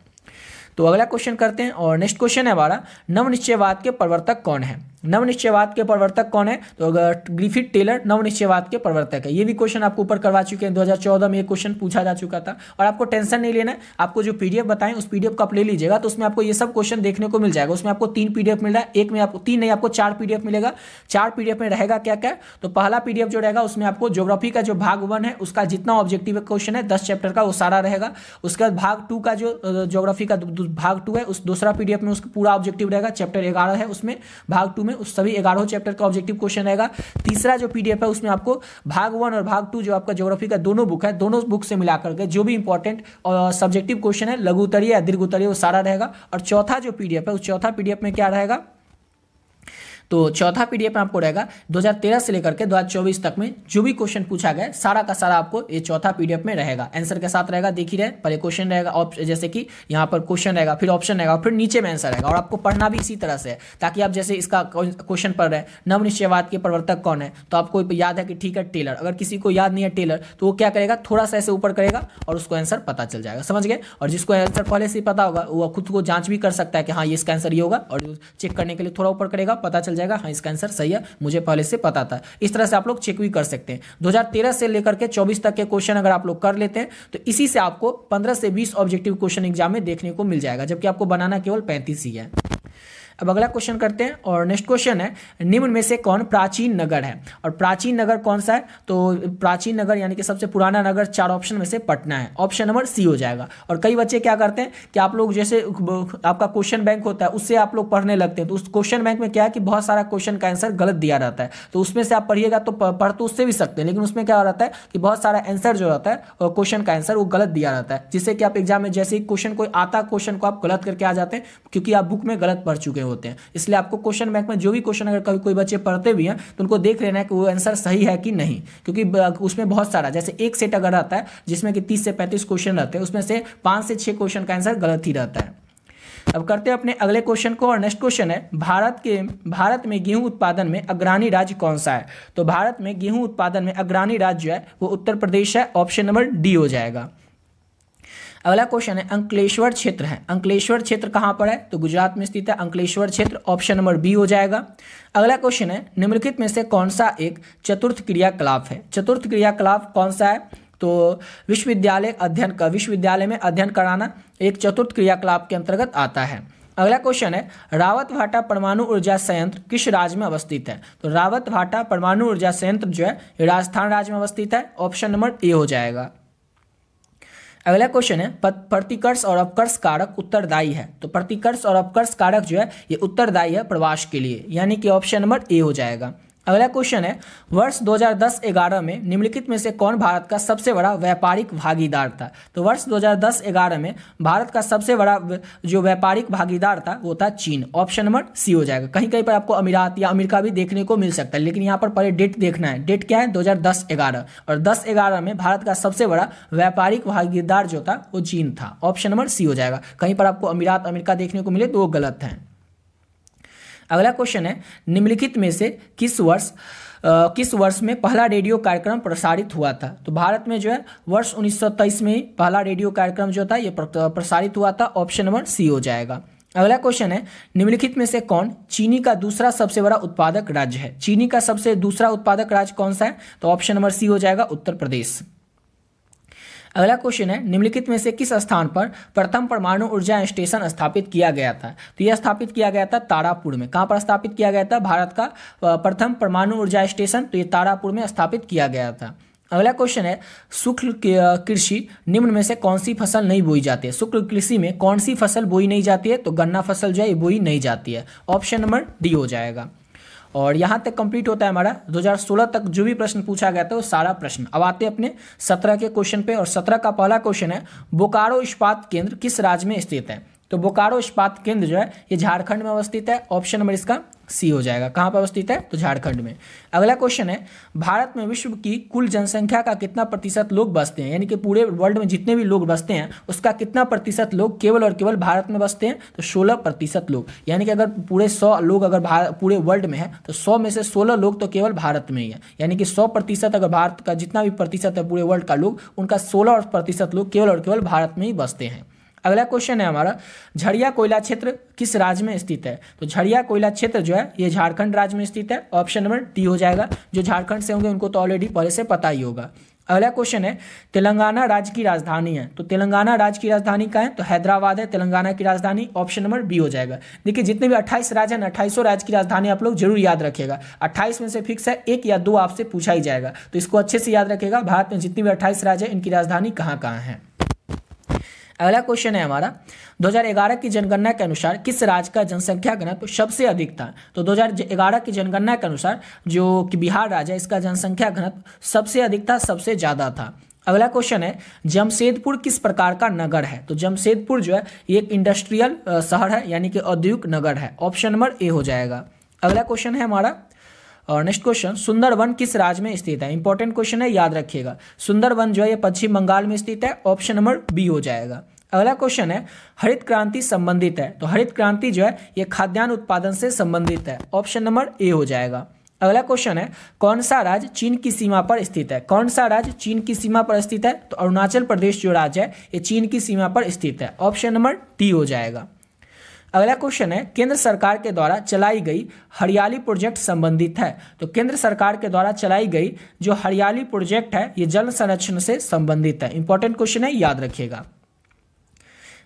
तो अगला क्वेश्चन करते हैं और नेक्स्ट क्वेश्चन है हमारा, नवनिश्चयवाद के प्रवर्तक कौन है? नवनिश्चयवाद के प्रवर्तक कौन है? तो ग्रिफिथ टेलर नवनिश्चयवाद के प्रवर्तक है। ये भी क्वेश्चन आपको ऊपर करवा चुके हैं, 2014 में ये क्वेश्चन पूछा जा चुका था। और आपको टेंशन नहीं लेना है, आपको जो पीडीएफ बताएं उस पीडीएफ को आप ले लीजिएगा, तो उसमें आपको ये सब क्वेश्चन देखने को मिल जाएगा। उसमें आपको 3 पीडीएफ मिल रहा है, एक में आपको 3 नहीं, आपको 4 पीडीएफ मिलेगा। 4 पीडीएफ में रहेगा क्या क्या? तो पहला पीडीएफ जो रहेगा उसमें आपको ज्योग्राफी का जो भाग 1 है उसका जितना ऑब्जेक्टिव क्वेश्चन है 10 चैप्टर का वो सारा रहेगा। उसके बाद भाग 2 का जो ज्योग्राफी का भाग 2 है उस दूसरा पीडीएफ में उसका पूरा ऑब्जेक्टिव रहेगा। चैप्टर 11 है, उसमें भाग 2 में उस सभी 11 चैप्टर का ऑब्जेक्टिव क्वेश्चन रहेगा। तीसरा जो पीडीएफ है उसमें आपको भाग 1 और भाग 2 जो आपका ज्योग्राफी का दोनों बुक है, दोनों बुक से मिलाकर के जो भी इंपॉर्टेंट और सब्जेक्टिव क्वेश्चन है, लघु उत्तरीय या दीर्घ उत्तरीय, वो सारा रहेगा। और चौथा जो पीडीएफ है उस चौथा पीडीएफ में क्या रहेगा? तो चौथा पीडीएफ में आपको रहेगा 2013 से लेकर के 2024 तक में जो भी क्वेश्चन पूछा गया सारा का सारा आपको ये चौथा पीडीएफ में रहेगा। आंसर के साथ रहेगा, देख ही रहे, पहले क्वेश्चन रहेगा, जैसे कि यहाँ पर क्वेश्चन रहेगा, फिर ऑप्शन रहेगा, फिर नीचे में आंसर रहेगा। और आपको पढ़ना भी इसी तरह से है, ताकि आप जैसे इसका क्वेश्चन पढ़ रहे हैं नवनिश्चयवाद के प्रवर्तक कौन है, तो आपको याद है कि ठीक है टेलर। अगर किसी को याद नहीं है टेलर तो वो क्या करेगा, थोड़ा सा ऐसे ऊपर करेगा और उसको आंसर पता चल जाएगा, समझ गए। और जिसको आंसर पहले से पता होगा वो खुद को जांच भी कर सकता है कि हाँ ये इसका आंसर ये होगा, और चेक करने के लिए थोड़ा ऊपर करेगा, पता चल जाएगा हाँ इसका आंसर सही है, मुझे पहले से पता था। इस तरह से आप लोग चेक भी कर सकते हैं। 2013 से लेकर के 24 तक के क्वेश्चन अगर आप लोग कर लेते हैं तो इसी से आपको 15 से 20 ऑब्जेक्टिव क्वेश्चन एग्जाम में देखने को मिल जाएगा, जबकि आपको बनाना केवल 35 ही है। अब अगला क्वेश्चन करते हैं, और नेक्स्ट क्वेश्चन है निम्न में से कौन प्राचीन नगर है? और प्राचीन नगर कौन सा है? तो प्राचीन नगर यानी कि सबसे पुराना नगर 4 ऑप्शन में से पटना है, ऑप्शन नंबर सी हो जाएगा। और कई बच्चे क्या करते हैं कि आप लोग जैसे आपका क्वेश्चन बैंक होता है उससे आप लोग पढ़ने लगते हैं, तो उस क्वेश्चन बैंक में क्या है कि बहुत सारा क्वेश्चन का आंसर गलत दिया रहता है, तो उसमें से आप पढ़िएगा तो पढ़ तो उससे भी सकते हैं, लेकिन उसमें क्या रहता है कि बहुत सारा आंसर जो रहता है और क्वेश्चन का आंसर वो गलत दिया रहता है, जिससे कि आप एग्जाम में जैसे ही क्वेश्चन कोई आता क्वेश्चन को आप गलत करके आ जाते हैं, क्योंकि आप बुक में गलत पढ़ चुके होते हैं। इसलिए आपको क्वेश्चन बैंक में जो भी क्वेश्चन अगर कभी कोई बच्चे पढ़ते भी हैं तो उनको देख लेना है कि वो आंसर सही है कि नहीं, क्योंकि उसमें बहुत सारा जैसे एक सेट अगर रहता है जिसमें कि 30 से 35 क्वेश्चन रहते हैं, उसमें से 5 से 6 क्वेश्चन का आंसर गलत ही रहता है। अब करते हैं अपने अगले क्वेश्चन को, और नेक्स्ट क्वेश्चन है भारत में गेहूं उत्पादन में अग्रणी राज्य कौन सा है? तो भारत में गेहूं उत्पादन में अग्रणी राज्य जो है वो उत्तर प्रदेश है, ऑप्शन नंबर डी हो जाएगा। अगला क्वेश्चन है अंकलेश्वर क्षेत्र है, अंकलेश्वर क्षेत्र कहाँ पर है? तो गुजरात में स्थित है अंकलेश्वर क्षेत्र, ऑप्शन नंबर बी हो जाएगा। अगला क्वेश्चन है निम्नलिखित में से कौन सा एक चतुर्थ क्रियाकलाप है? चतुर्थ क्रियाकलाप कौन सा है? तो विश्वविद्यालय में अध्ययन कराना एक चतुर्थ क्रियाकलाप के अंतर्गत आता है। अगला क्वेश्चन है रावतभाटा परमाणु ऊर्जा संयंत्र किस राज्य में अवस्थित है? तो रावतभाटा परमाणु ऊर्जा संयंत्र जो है राजस्थान राज्य में अवस्थित है, ऑप्शन नंबर ए हो जाएगा। अगला क्वेश्चन है प्रतिकर्ष और अपकर्ष कारक उत्तरदायी है? तो प्रतिकर्ष और अपकर्ष कारक जो है ये उत्तरदायी है प्रवास के लिए, यानी कि ऑप्शन नंबर ए हो जाएगा। अगला क्वेश्चन है वर्ष 2010-11 में निम्नलिखित में से कौन भारत का सबसे बड़ा व्यापारिक भागीदार था? तो वर्ष 2010-11 में भारत का सबसे बड़ा जो व्यापारिक भागीदार था वो था चीन, ऑप्शन नंबर सी हो जाएगा। कहीं कहीं पर आपको अमीरात या अमेरिका भी देखने को मिल सकता है, लेकिन यहाँ पर पहले डेट देखना है। डेट क्या है? 2010-11, और 10-11 में भारत का सबसे बड़ा व्यापारिक भागीदार जो था वो चीन था, ऑप्शन नंबर सी हो जाएगा। कहीं पर आपको अमीरात अमेरिका देखने को मिले तो वो गलत है। अगला क्वेश्चन है निम्नलिखित में से किस वर्ष में पहला रेडियो कार्यक्रम प्रसारित हुआ था? तो भारत में जो है वर्ष 1923 में पहला रेडियो कार्यक्रम जो था ये प्रसारित हुआ था, ऑप्शन नंबर सी हो जाएगा। अगला क्वेश्चन है निम्नलिखित में से कौन चीनी का दूसरा सबसे बड़ा उत्पादक राज्य है? चीनी का सबसे दूसरा उत्पादक राज्य कौन सा है? तो ऑप्शन नंबर सी हो जाएगा, उत्तर प्रदेश। अगला क्वेश्चन है निम्नलिखित में से किस स्थान पर प्रथम परमाणु ऊर्जा स्टेशन स्थापित किया गया था? तो यह स्थापित किया गया था तारापुर में। कहाँ पर स्थापित किया गया था भारत का प्रथम परमाणु ऊर्जा स्टेशन? तो ये तारापुर में स्थापित किया गया था। अगला क्वेश्चन है शुक्ल कृषि निम्न में से कौन सी फसल नहीं बोई जाती है? शुक्ल कृषि में कौन सी फसल बोई नहीं जाती है? तो गन्ना फसल जो है ये बोई नहीं जाती है, ऑप्शन नंबर डी हो जाएगा। और यहाँ तक कंप्लीट होता है हमारा 2016 तक जो भी प्रश्न पूछा गया था वो सारा प्रश्न। अब आते हैं अपने 17 के क्वेश्चन पे, और 17 का पहला क्वेश्चन है बोकारो इस्पात केंद्र किस राज्य में स्थित है? तो बोकारो इस्पात केंद्र जो है ये झारखंड में अवस्थित है, ऑप्शन नंबर इसका सी हो जाएगा। कहाँ पर अवस्थित है? तो झारखंड में। अगला क्वेश्चन है भारत में विश्व की कुल जनसंख्या का कितना प्रतिशत लोग बसते हैं? यानी कि पूरे वर्ल्ड में जितने भी लोग बसते हैं उसका कितना प्रतिशत लोग केवल और केवल भारत में बसते हैं? तो 16% लोग। यानी कि अगर पूरे 100 लोग अगर पूरे वर्ल्ड में है तो 100 में से 16 लोग तो केवल भारत में ही है। यानी कि 100% अगर भारत का जितना भी प्रतिशत है पूरे वर्ल्ड का लोग, उनका 16% लोग केवल और केवल भारत में ही बसते हैं। अगला क्वेश्चन है हमारा, झरिया कोयला क्षेत्र किस राज्य में स्थित है? तो झरिया कोयला क्षेत्र जो है ये झारखंड राज्य में स्थित है। ऑप्शन नंबर डी हो जाएगा। जो झारखंड से होंगे उनको तो ऑलरेडी पहले से पता ही होगा। अगला क्वेश्चन है, तेलंगाना राज्य की राजधानी है। तो तेलंगाना राज्य की राजधानी क्या है? तो हैदराबाद है तेलंगाना की राजधानी। ऑप्शन नंबर बी हो जाएगा। देखिए जितने भी 28 राज्य हैं, 28 राज्य की राजधानी आप लोग जरूर याद रखिएगा। 28 में से फिक्स है, 1 या 2 आपसे पूछा ही जाएगा, तो इसको अच्छे से याद रखिएगा। भारत में जितनी भी 28 राज्य है इनकी राजधानी कहाँ कहाँ है। अगला क्वेश्चन है हमारा, 2011 की जनगणना के अनुसार किस राज्य का जनसंख्या घनत्व सबसे अधिक था? तो 2011 की जनगणना के अनुसार जो कि बिहार राज्य है इसका जनसंख्या घनत्व सबसे अधिक था, सबसे ज़्यादा था। अगला क्वेश्चन है, जमशेदपुर किस प्रकार का नगर है? तो जमशेदपुर जो है ये एक इंडस्ट्रियल शहर है, यानी कि औद्योगिक नगर है। ऑप्शन नंबर ए हो जाएगा। अगला क्वेश्चन है हमारा, और नेक्स्ट क्वेश्चन, सुंदरवन किस राज्य में स्थित है? इंपॉर्टेंट क्वेश्चन है, याद रखिएगा। सुंदरवन जो है ये पश्चिम बंगाल में स्थित है। ऑप्शन नंबर बी हो जाएगा। अगला क्वेश्चन है, हरित क्रांति संबंधित है। तो हरित क्रांति जो है ये खाद्यान्न उत्पादन से संबंधित है। ऑप्शन नंबर ए हो जाएगा। अगला क्वेश्चन है, कौन सा राज्य चीन की सीमा पर स्थित है? कौन सा राज्य चीन की सीमा पर स्थित है? तो अरुणाचल प्रदेश जो राज्य है ये चीन की सीमा पर स्थित है। ऑप्शन नंबर डी हो जाएगा। अगला क्वेश्चन है, केंद्र सरकार के द्वारा चलाई गई हरियाली प्रोजेक्ट संबंधित है। तो केंद्र सरकार के द्वारा चलाई गई जो हरियाली प्रोजेक्ट है ये जल संरक्षण से संबंधित है। इंपॉर्टेंट क्वेश्चन है, याद रखिएगा।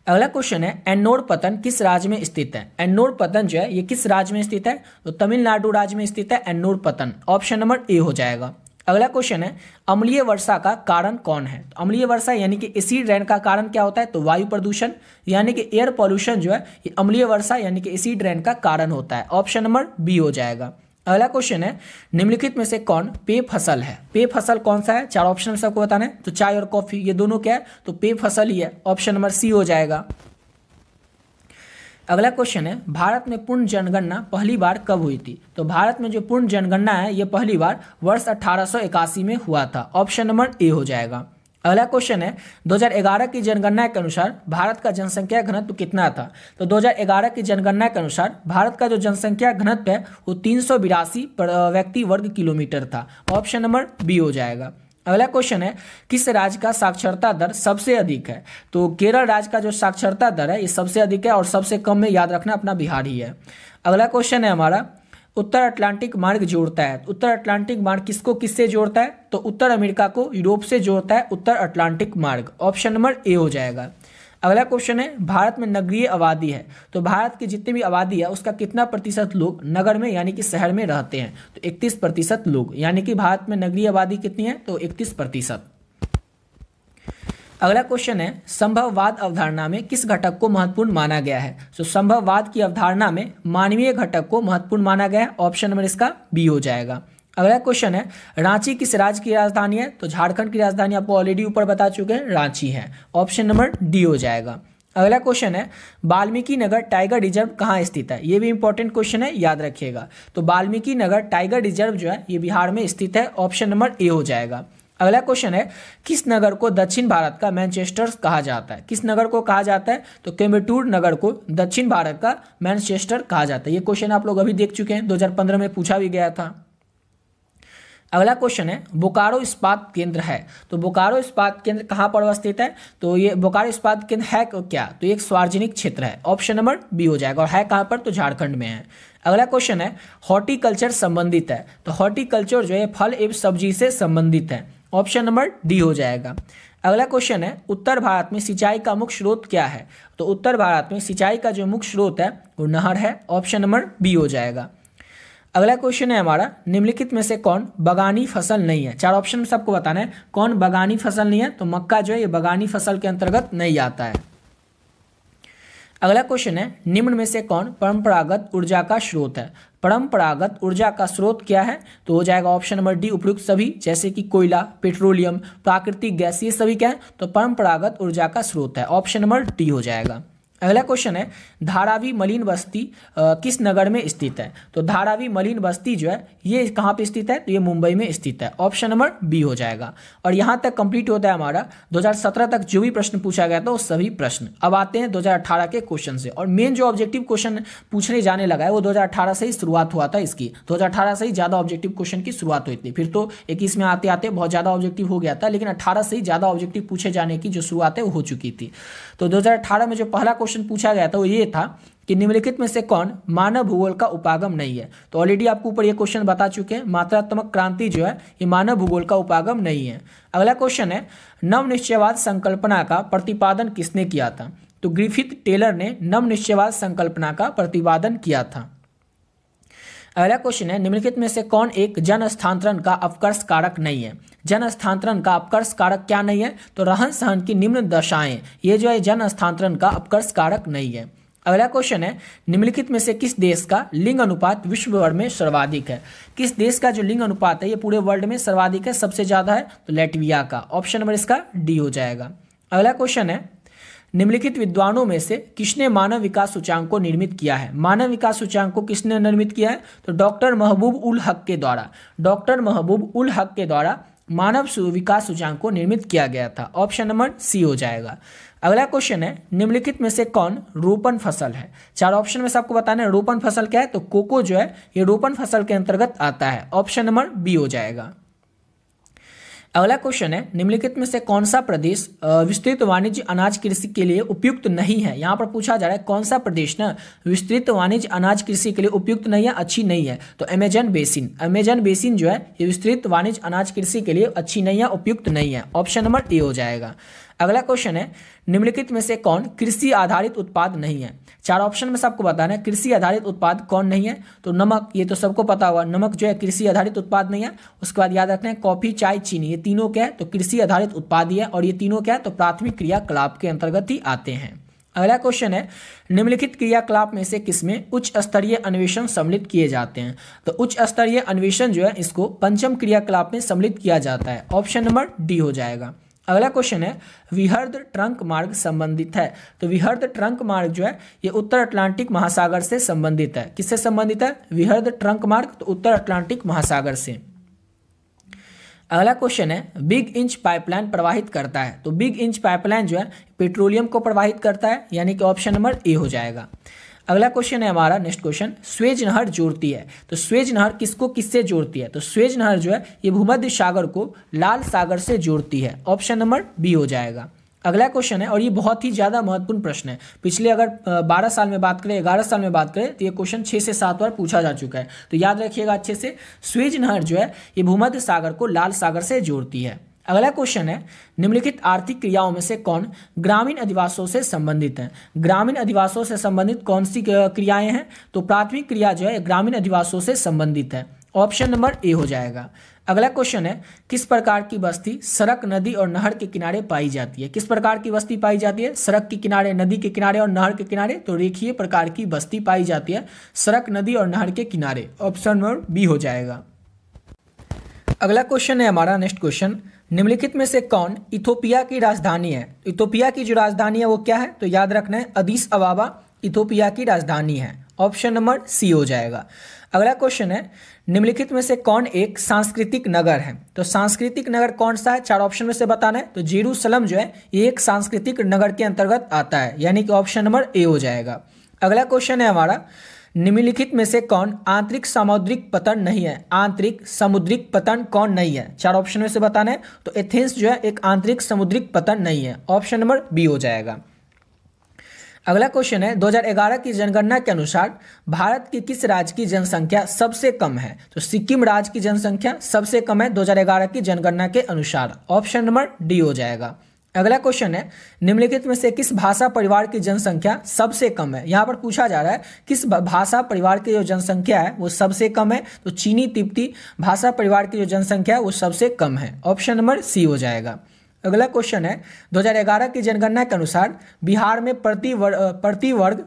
अगला क्वेश्चन है, एन्नोर पतन किस राज्य में स्थित है? एन्नोर पतन जो है ये किस राज्य में स्थित है? तो तमिलनाडु राज्य में स्थित है एन्नोर पतन। ऑप्शन नंबर ए हो जाएगा। अगला क्वेश्चन है, अम्लीय वर्षा का कारण कौन है? तो अम्लीय वर्षा यानी कि एसिड रेन का कारण क्या होता है? तो वायु प्रदूषण यानी कि एयर पॉल्यूशन जो है ये अम्लीय वर्षा यानी कि एसिड रेन का कारण होता है। ऑप्शन नंबर बी हो जाएगा। अगला क्वेश्चन है, निम्नलिखित में से कौन पेय फसल है? पेय फसल कौन सा है? 4 ऑप्शन सबको बताना है। तो चाय और कॉफी ये दोनों क्या है? तो पेय फसल ही है। ऑप्शन नंबर सी हो जाएगा। अगला क्वेश्चन है, भारत में पूर्ण जनगणना पहली बार कब हुई थी? तो भारत में जो पूर्ण जनगणना है ये पहली बार वर्ष 1881 में हुआ था। ऑप्शन नंबर ए हो जाएगा। अगला क्वेश्चन है, 2011 की जनगणना के अनुसार भारत का जनसंख्या घनत्व कितना था? तो 2011 की जनगणना के अनुसार भारत का जो जनसंख्या घनत्व है वो 382 व्यक्ति वर्ग किलोमीटर था। ऑप्शन नंबर बी हो जाएगा। अगला क्वेश्चन है, किस राज्य का साक्षरता दर सबसे अधिक है? तो केरल राज्य का जो साक्षरता दर है ये सबसे अधिक है, और सबसे कम में याद रखना अपना बिहार ही है। अगला क्वेश्चन है हमारा, उत्तर अटलांटिक मार्ग जोड़ता है। उत्तर अटलांटिक मार्ग किसको किससे जोड़ता है? तो उत्तर अमेरिका को यूरोप से जोड़ता है उत्तर अटलांटिक मार्ग। ऑप्शन नंबर ए हो जाएगा। अगला क्वेश्चन है, भारत में नगरीय आबादी है। तो भारत की जितनी भी आबादी है उसका कितना प्रतिशत लोग नगर में यानी कि शहर में रहते हैं? तो 31% लोग, यानी कि भारत में नगरीय आबादी कितनी है? तो 31%। अगला क्वेश्चन है, संभववाद अवधारणा में किस घटक को महत्वपूर्ण माना गया है? तो संभववाद की अवधारणा में मानवीय घटक को महत्वपूर्ण माना गया है। ऑप्शन नंबर इसका बी हो जाएगा। अगला क्वेश्चन है, रांची किस राज्य की राजधानी है? तो झारखंड की राजधानी आपको ऑलरेडी ऊपर बता चुके हैं, रांची है। ऑप्शन नंबर डी हो जाएगा। अगला क्वेश्चन है, वाल्मीकि नगर टाइगर रिजर्व कहाँ स्थित है? ये भी इंपॉर्टेंट क्वेश्चन है, याद रखिएगा। तो वाल्मीकि नगर टाइगर रिजर्व जो है ये बिहार में स्थित है। ऑप्शन नंबर ए हो जाएगा। अगला क्वेश्चन है, किस नगर को दक्षिण भारत का मैनचेस्टर कहा जाता है? किस नगर को कहा जाता है? तो कोयम्बटूर नगर को दक्षिण भारत का मैनचेस्टर कहा जाता है। ये क्वेश्चन आप लोग अभी देख चुके हैं, 2015 में पूछा भी गया था। अगला क्वेश्चन है, बोकारो इस्पात केंद्र है। तो बोकारो इस्पात केंद्र कहाँ पर अवस्थित है? तो ये बोकारो इस्पात केंद्र है क्या? तो एक सार्वजनिक क्षेत्र है। ऑप्शन नंबर बी हो जाएगा। और है कहाँ पर? तो झारखंड में है। अगला क्वेश्चन है, हॉर्टिकल्चर संबंधित है। तो हॉर्टिकल्चर जो है फल एवं सब्जी से संबंधित है। ऑप्शन नंबर डी हो जाएगा। अगला क्वेश्चन है, उत्तर भारत में सिंचाई का मुख्य स्रोत क्या है? तो उत्तर भारत में सिंचाई का जो मुख्य स्रोत है वो नहर है। ऑप्शन नंबर बी हो जाएगा। अगला क्वेश्चन है हमारा, निम्नलिखित में से कौन बगानी फसल नहीं है? 4 ऑप्शन में सबको बताना है कौन बगानी फसल नहीं है। तो मक्का जो है ये बगानी फसल के अंतर्गत नहीं आता है। अगला क्वेश्चन है, निम्न में से कौन परंपरागत ऊर्जा का स्रोत है? परंपरागत ऊर्जा का स्रोत क्या है? तो हो जाएगा ऑप्शन नंबर डी उपयुक्त सभी, जैसे कि कोयला, पेट्रोलियम, प्राकृतिक गैस, ये सभी क्या है? तो परंपरागत ऊर्जा का स्रोत है। ऑप्शन नंबर डी हो जाएगा। अगला क्वेश्चन है धारावी मलिन बस्ती किस नगर में स्थित है? तो धारावी मलिन बस्ती जो है ये कहाँ पे स्थित है? तो ये मुंबई में स्थित है। ऑप्शन नंबर बी हो जाएगा। और यहाँ तक कंप्लीट होता है हमारा 2017 तक जो भी प्रश्न पूछा गया था वो सभी प्रश्न। अब आते हैं 2018 के क्वेश्चन से। और मेन जो ऑब्जेक्टिव क्वेश्चन पूछने जाने लगा है वो 2018 से ही शुरुआत हुआ था इसकी। 2018 से ही ज़्यादा ऑब्जेक्टिव क्वेश्चन की शुरुआत हुई थी। फिर तो 21 में आते आते बहुत ज़्यादा ऑब्जेक्टिव हो गया था, लेकिन 18 से ही ज़्यादा ऑब्जेक्टिव पूछे जाने की जो शुरुआत है वो हो चुकी थी। तो 2018 में जो पहला क्वेश्चन पूछा गया था वो ये था कि निम्नलिखित में से कौन मानव भूगोल का उपागम नहीं है? तो ऑलरेडी आपको ऊपर ये क्वेश्चन बता चुके हैं, मात्रात्मक क्रांति जो है ये मानव भूगोल का उपागम नहीं है। अगला क्वेश्चन है नवनिश्चयवाद संकल्पना का प्रतिपादन किसने किया था? तो ग्रिफिथ टेलर ने नवनिश्चयवाद संकल्पना का प्रतिपादन किया था। अगला क्वेश्चन है निम्नलिखित में से कौन एक जन स्थानांतरण का अपकर्ष कारक नहीं है? जन स्थानांतरण का अपकर्ष कारक क्या नहीं है? तो रहन सहन की निम्न दशाएं, ये जो है जन स्थानांतरण का अपकर्ष कारक नहीं है। अगला क्वेश्चन है निम्नलिखित में से किस देश का लिंग अनुपात विश्व भर में सर्वाधिक है? किस देश का जो लिंग अनुपात है ये पूरे वर्ल्ड में सर्वाधिक है, सबसे ज्यादा है? तो लैटविया का। ऑप्शन नंबर इसका डी हो जाएगा। अगला क्वेश्चन है निम्नलिखित विद्वानों में से किसने मानव विकास सूचांक को निर्मित किया है? मानव विकास सूचांक को किसने निर्मित किया है? तो डॉक्टर महबूब उल हक के द्वारा। डॉक्टर महबूब उल हक के द्वारा मानव विकास सूचांक को निर्मित किया गया था। ऑप्शन नंबर सी हो जाएगा। अगला क्वेश्चन है निम्नलिखित में से कौन रोपण फसल है? चार ऑप्शन में से आपको बताना है रोपण फसल क्या है। तो कोको जो है ये रोपण फसल के अंतर्गत आता है। ऑप्शन नंबर बी हो जाएगा। अगला क्वेश्चन है निम्नलिखित में से कौन सा प्रदेश विस्तृत वाणिज्य अनाज कृषि के लिए उपयुक्त नहीं है? यहाँ पर पूछा जा रहा है कौन सा प्रदेश ना विस्तृत वाणिज्य अनाज कृषि के लिए उपयुक्त नहीं है, अच्छी नहीं है। तो अमेजन बेसिन। अमेजन बेसिन जो है ये विस्तृत वाणिज्य अनाज कृषि के लिए अच्छी नहीं है, उपयुक्त नहीं है। ऑप्शन नंबर ए हो जाएगा। अगला क्वेश्चन है निम्नलिखित में से कौन कृषि आधारित उत्पाद नहीं है? चार ऑप्शन में से आपको बताना है कृषि आधारित उत्पाद कौन नहीं है। तो नमक, ये तो सबको पता होगा, नमक जो है कृषि आधारित उत्पाद नहीं है। उसके बाद याद रखना है कॉफी, चाय, चीनी, ये तीनों क्या है? तो कृषि आधारित उत्पाद ही है। और ये तीनों क्या है? तो प्राथमिक क्रियाकलाप के अंतर्गत ही आते हैं। अगला क्वेश्चन है निम्नलिखित क्रियाकलाप में से किसमें उच्च स्तरीय अन्वेषण सम्मिलित किए जाते हैं? तो उच्च स्तरीय अन्वेषण जो है इसको पंचम क्रियाकलाप में सम्मिलित किया जाता है। ऑप्शन नंबर डी हो जाएगा। अगला क्वेश्चन है विहर्द ट्रंक मार्ग संबंधित है। तो विहर्द ट्रंक मार्ग जो है ये उत्तर अटलांटिक महासागर से संबंधित है। किससे संबंधित है? विहर्द ट्रंक मार्ग, तो उत्तर अटलांटिक महासागर से। अगला क्वेश्चन है बिग इंच पाइपलाइन प्रवाहित करता है। तो बिग इंच पाइपलाइन जो है पेट्रोलियम को प्रवाहित करता है, यानी कि ऑप्शन नंबर ए हो जाएगा। अगला क्वेश्चन है हमारा नेक्स्ट क्वेश्चन स्वेज नहर जोड़ती है। तो स्वेज नहर किसको किससे जोड़ती है? तो स्वेज नहर जो है ये भूमध्य सागर को लाल सागर से जोड़ती है। ऑप्शन नंबर बी हो जाएगा। अगला क्वेश्चन है और ये बहुत ही ज़्यादा महत्वपूर्ण प्रश्न है। पिछले अगर 12 साल में बात करें, 11 साल में बात करें तो ये क्वेश्चन 6 से 7 बार पूछा जा चुका है। तो याद रखिएगा अच्छे से, स्वेज नहर जो है ये भूमध्य सागर को लाल सागर से जोड़ती है। अगला क्वेश्चन है निम्नलिखित आर्थिक क्रियाओं में से कौन ग्रामीण अधिवासों से संबंधित है? ग्रामीण अधिवासों से संबंधित कौन सी क्रियाएं हैं? तो प्राथमिक क्रिया जो है ग्रामीण अधिवासों से संबंधित है। ऑप्शन नंबर ए हो जाएगा। अगला क्वेश्चन है किस प्रकार की बस्ती सड़क, नदी और नहर के किनारे पाई जाती है? किस प्रकार की बस्ती पाई जाती है? सड़क के किनारे, नदी के किनारे और नहर के किनारे। तो रेखीय प्रकार की बस्ती पाई जाती है सड़क, नदी और नहर के किनारे। ऑप्शन नंबर बी हो जाएगा। अगला क्वेश्चन है हमारा नेक्स्ट क्वेश्चन निम्नलिखित में से कौन इथोपिया की राजधानी है? इथोपिया की जो राजधानी है वो क्या है? तो याद रखना है अदीस अबाबा इथोपिया की राजधानी है। ऑप्शन नंबर सी हो जाएगा। अगला क्वेश्चन है निम्नलिखित में से कौन एक सांस्कृतिक नगर है? तो सांस्कृतिक नगर कौन सा है? चार ऑप्शन में से बताना है। तो जेरूसलम जो है ये एक सांस्कृतिक नगर के अंतर्गत आता है, यानी कि ऑप्शन नंबर ए हो जाएगा। अगला क्वेश्चन है हमारा निम्नलिखित में से कौन आंतरिक सामुद्रिक पतन नहीं है? आंतरिक समुद्रिक पतन कौन नहीं है? चार ऑप्शन में से बताना है। तो एथेंस जो है एक आंतरिक समुद्रिक पतन नहीं है। ऑप्शन नंबर बी हो जाएगा। अगला क्वेश्चन है 2011 की जनगणना के अनुसार भारत के किस राज्य की जनसंख्या सबसे कम है? तो सिक्किम राज्य की जनसंख्या सबसे कम है 2011 की जनगणना के अनुसार। ऑप्शन नंबर डी हो जाएगा। अगला क्वेश्चन है निम्नलिखित में से किस भाषा परिवार की जनसंख्या सबसे कम है? यहाँ पर पूछा जा रहा है किस भाषा परिवार की जो जनसंख्या है वो सबसे कम है। तो चीनी तिब्बती भाषा परिवार की जो जनसंख्या है वो सबसे कम है। ऑप्शन नंबर सी हो जाएगा। अगला क्वेश्चन है 2011 की जनगणना के अनुसार बिहार में प्रति वर्ग